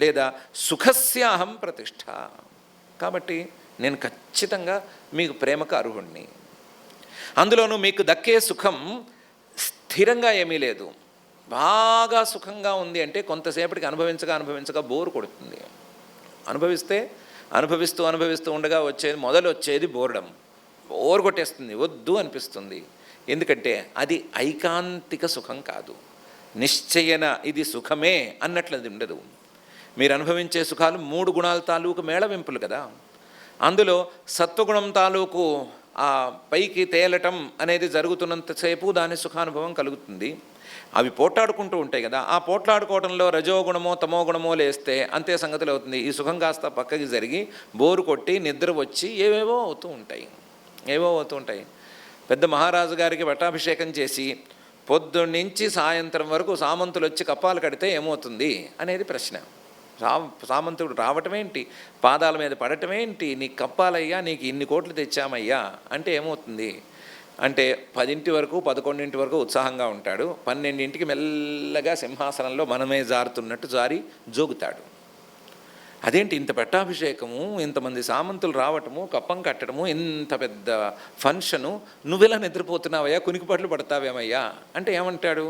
[SPEAKER 1] లేదా సుఖస్య అహం ప్రతిష్ట. కాబట్టి నేను ఖచ్చితంగా మీకు ప్రేమకు అర్హుణ్ణి. అందులోనూ మీకు దక్కే సుఖం స్థిరంగా ఏమీ లేదు. బాగా సుఖంగా ఉంది అంటే కొంతసేపటికి అనుభవించగా బోరు కొడుతుంది. అనుభవిస్తూ ఉండగా వచ్చేది బోరు కొట్టేస్తుంది, వద్దు అనిపిస్తుంది. ఎందుకంటే అది ఐకాంతిక సుఖం కాదు, నిశ్చయన ఇది సుఖమే అన్నట్లు అది ఉండదు. మీరు అనుభవించే సుఖాలు 3 గుణాల తాలూకు మేళవింపులు కదా. అందులో సత్వగుణం తాలూకు ఆ పైకి తేలటం అనేది జరుగుతున్నంతసేపు దాని సుఖానుభవం కలుగుతుంది. అవి పోట్లాడుకుంటూ ఉంటాయి కదా. ఆ పోట్లాడుకోవడంలో రజోగుణమో తమో గుణమో లేస్తే అంతే సంగతులు అవుతుంది. ఈ సుఖం కాస్త పక్కకి జరిగి బోరు కొట్టి నిద్ర వచ్చి ఏవేవో అవుతూ ఉంటాయి. పెద్ద మహారాజు గారికి పట్టాభిషేకం చేసి పొద్దున్నుంచి సాయంత్రం వరకు సామంతులు వచ్చి కప్పాలు కడితే ఏమవుతుంది అనేది ప్రశ్న. సామంతుడు రావటమేంటి, పాదాల మీద పడటమేంటి, నీకు కప్పాలయ్యా, నీకు ఇన్ని కోట్లు తెచ్చామయ్యా అంటే ఏమవుతుంది అంటే 10 వరకు 11 వరకు ఉత్సాహంగా ఉంటాడు. 12కి మెల్లగా సింహాసనంలో మనమే జారుతున్నట్టు జారి జోగుతాడు. అదేంటి ఇంత పట్టాభిషేకము, ఇంతమంది సామంతులు రావటము, కప్పం కట్టడము, ఇంత పెద్ద ఫంక్షను, నువ్వెలా నిద్రపోతున్నావయ్యా, కునికిపట్లు పడతావేమయ్యా అంటే ఏమంటాడు?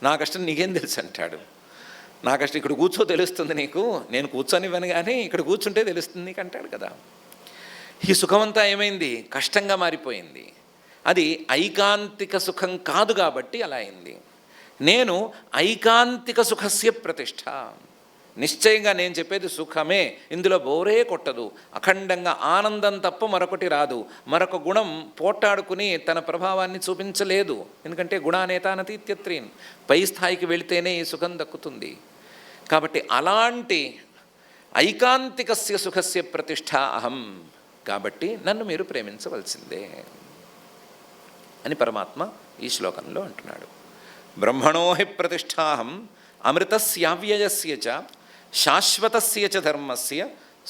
[SPEAKER 1] నా కష్టం నీకేం తెలుసు అంటాడు. నా కష్టం ఇక్కడ కూర్చో తెలుస్తుంది నీకు, నేను కూర్చొనివ్వను కానీ ఇక్కడ కూర్చుంటే తెలుస్తుంది నీకు అంటాడు కదా. ఈ సుఖమంతా ఏమైంది? కష్టంగా మారిపోయింది. అది ఐకాంతిక సుఖం కాదు కాబట్టి అలా అయింది. నేను ఐకాంతిక సుఖస్య ప్రతిష్ట. నిశ్చయంగా నేను చెప్పేది సుఖమే, ఇందులో బోరే కొట్టదు. అఖండంగా ఆనందం తప్ప మరొకటి రాదు. మరొక గుణం పోటాడుకుని తన ప్రభావాన్ని చూపించలేదు. ఎందుకంటే గుణానేతానతీత్యత్రీన్, పై స్థాయికి వెళితేనే ఈ సుఖం దక్కుతుంది. కాబట్టి అలాంటి ఐకాంతికస్య సుఖస్య ప్రతిష్ట అహం. కాబట్టి నన్ను మీరు ప్రేమించవలసిందే అని పరమాత్మ ఈ శ్లోకంలో అంటున్నాడు. బ్రహ్మణో హి ప్రతిష్టాహం అమృతస్యావ్యయస్య చ శాశ్వతస్య చ ధర్మస్య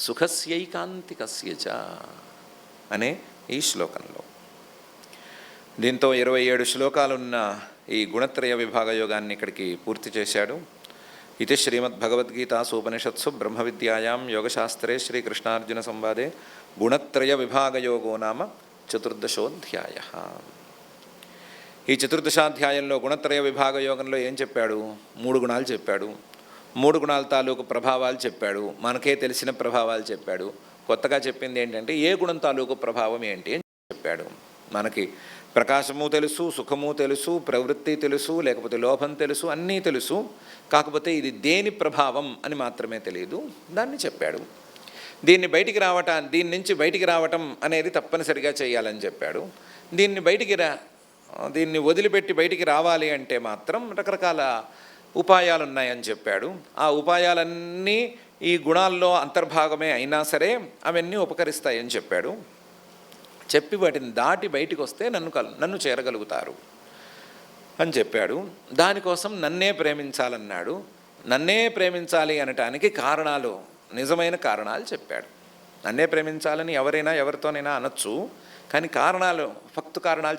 [SPEAKER 1] సుఖస్యైకాంతికస్య చ అనే ఈ శ్లోకంలో. దీంతో 27 శ్లోకాలున్న ఈ గుణత్రయ విభాగ యోగాన్ని ఇక్కడికి పూర్తి చేశాడు. ఇది శ్రీమద్భగవద్గీతాసు ఉపనిషత్సు బ్రహ్మ విద్యాయాం యోగశాస్త్రే శ్రీకృష్ణార్జున సంవాదే గుణత్రయ విభాగయోగో నామ 14వ అధ్యాయ. ఈ 14వ గుణత్రయ విభాగ యోగంలో ఏం చెప్పాడు? 3 గుణాలు చెప్పాడు. 3 గుణాల తాలూకు ప్రభావాలు చెప్పాడు. మనకే తెలిసిన ప్రభావాలు చెప్పాడు. కొత్తగా చెప్పింది ఏంటంటే ఏ గుణం తాలూకు ప్రభావం ఏంటి అని చెప్పాడు. మనకి ప్రకాశము తెలుసు, సుఖము తెలుసు, ప్రవృత్తి తెలుసు, లేకపోతే లోభం తెలుసు, అన్నీ తెలుసు. కాకపోతే ఇది దేని ప్రభావం అని మాత్రమే తెలియదు. దాన్ని చెప్పాడు. దీన్ని నుంచి బయటికి రావటం అనేది తప్పనిసరిగా చేయాలని చెప్పాడు. దీన్ని వదిలిపెట్టి బయటికి రావాలి అంటే మాత్రం రకరకాల ఉపాయాలు ఉన్నాయని చెప్పాడు. ఆ ఉపాయాలన్నీ ఈ గుణాల్లో అంతర్భాగమే అయినా సరే అవన్నీ ఉపకరిస్తాయని చెప్పాడు. చెప్పి వాటిని దాటి బయటికి వస్తే నన్ను చేరగలుగుతారు అని చెప్పాడు. దానికోసం నన్నే ప్రేమించాలన్నాడు. నన్నే ప్రేమించాలి అనటానికి కారణాలు, నిజమైన కారణాలు చెప్పాడు. నన్నే ప్రేమించాలని ఎవరైనా ఎవరితోనైనా అనొచ్చు, కానీ కారణాలు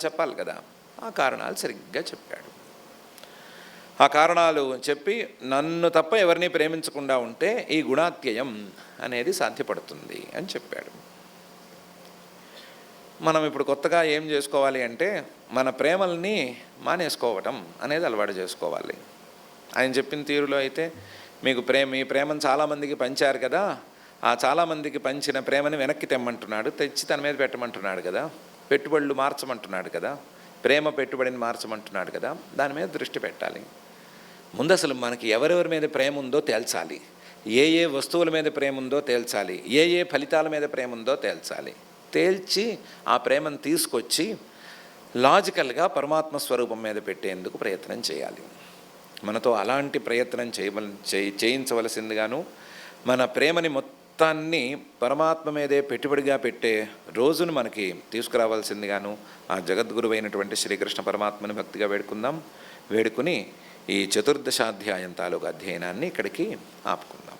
[SPEAKER 1] చెప్పాలి కదా. ఆ కారణాలు సరిగ్గా చెప్పాడు. ఆ కారణాలు చెప్పి నన్ను తప్ప ఎవరిని ప్రేమించకుండా ఉంటే ఈ గుణాత్యయం అనేది సాధ్యపడుతుంది అని చెప్పాడు. మనం ఇప్పుడు కొత్తగా ఏం చేసుకోవాలి అంటే మన ప్రేమల్ని మానేసుకోవటం అనేది అలవాటు చేసుకోవాలి. ఆయన చెప్పిన తీరులో అయితే మీ ప్రేమను చాలామందికి పంచారు కదా, ఆ చాలామందికి పంచిన ప్రేమని వెనక్కి తెమ్మంటున్నాడు, తెచ్చి తన మీద పెట్టమంటున్నాడు కదా, పెట్టుబడులు మార్చమంటున్నాడు కదా, ప్రేమ పెట్టుబడిని మార్చమంటున్నాడు కదా. దాని మీద దృష్టి పెట్టాలి. ముందు అసలు మనకి ఎవరెవరి మీద ప్రేమ ఉందో తేల్చాలి. ఏ వస్తువుల మీద ప్రేమ ఉందో తేల్చాలి. ఏ ఫలితాల మీద ప్రేమ ఉందో తేల్చాలి. తేల్చి ఆ ప్రేమను తీసుకొచ్చి లాజికల్గా పరమాత్మ స్వరూపం మీద పెట్టేందుకు ప్రయత్నం చేయాలి. మనతో అలాంటి ప్రయత్నం చేయించవలసిందిగాను మన ప్రేమని మొత్తాన్ని పరమాత్మ మీదే పెట్టుబడిగా పెట్టే రోజును మనకి తీసుకురావాల్సిందిగాను ఆ జగద్గురువైనటువంటి శ్రీకృష్ణ పరమాత్మని భక్తిగా వేడుకుందాం. వేడుకుని ఈ 14వ అధ్యాయం తాలూకు అధ్యయనాన్ని ఇక్కడికి ఆపుకుందాం.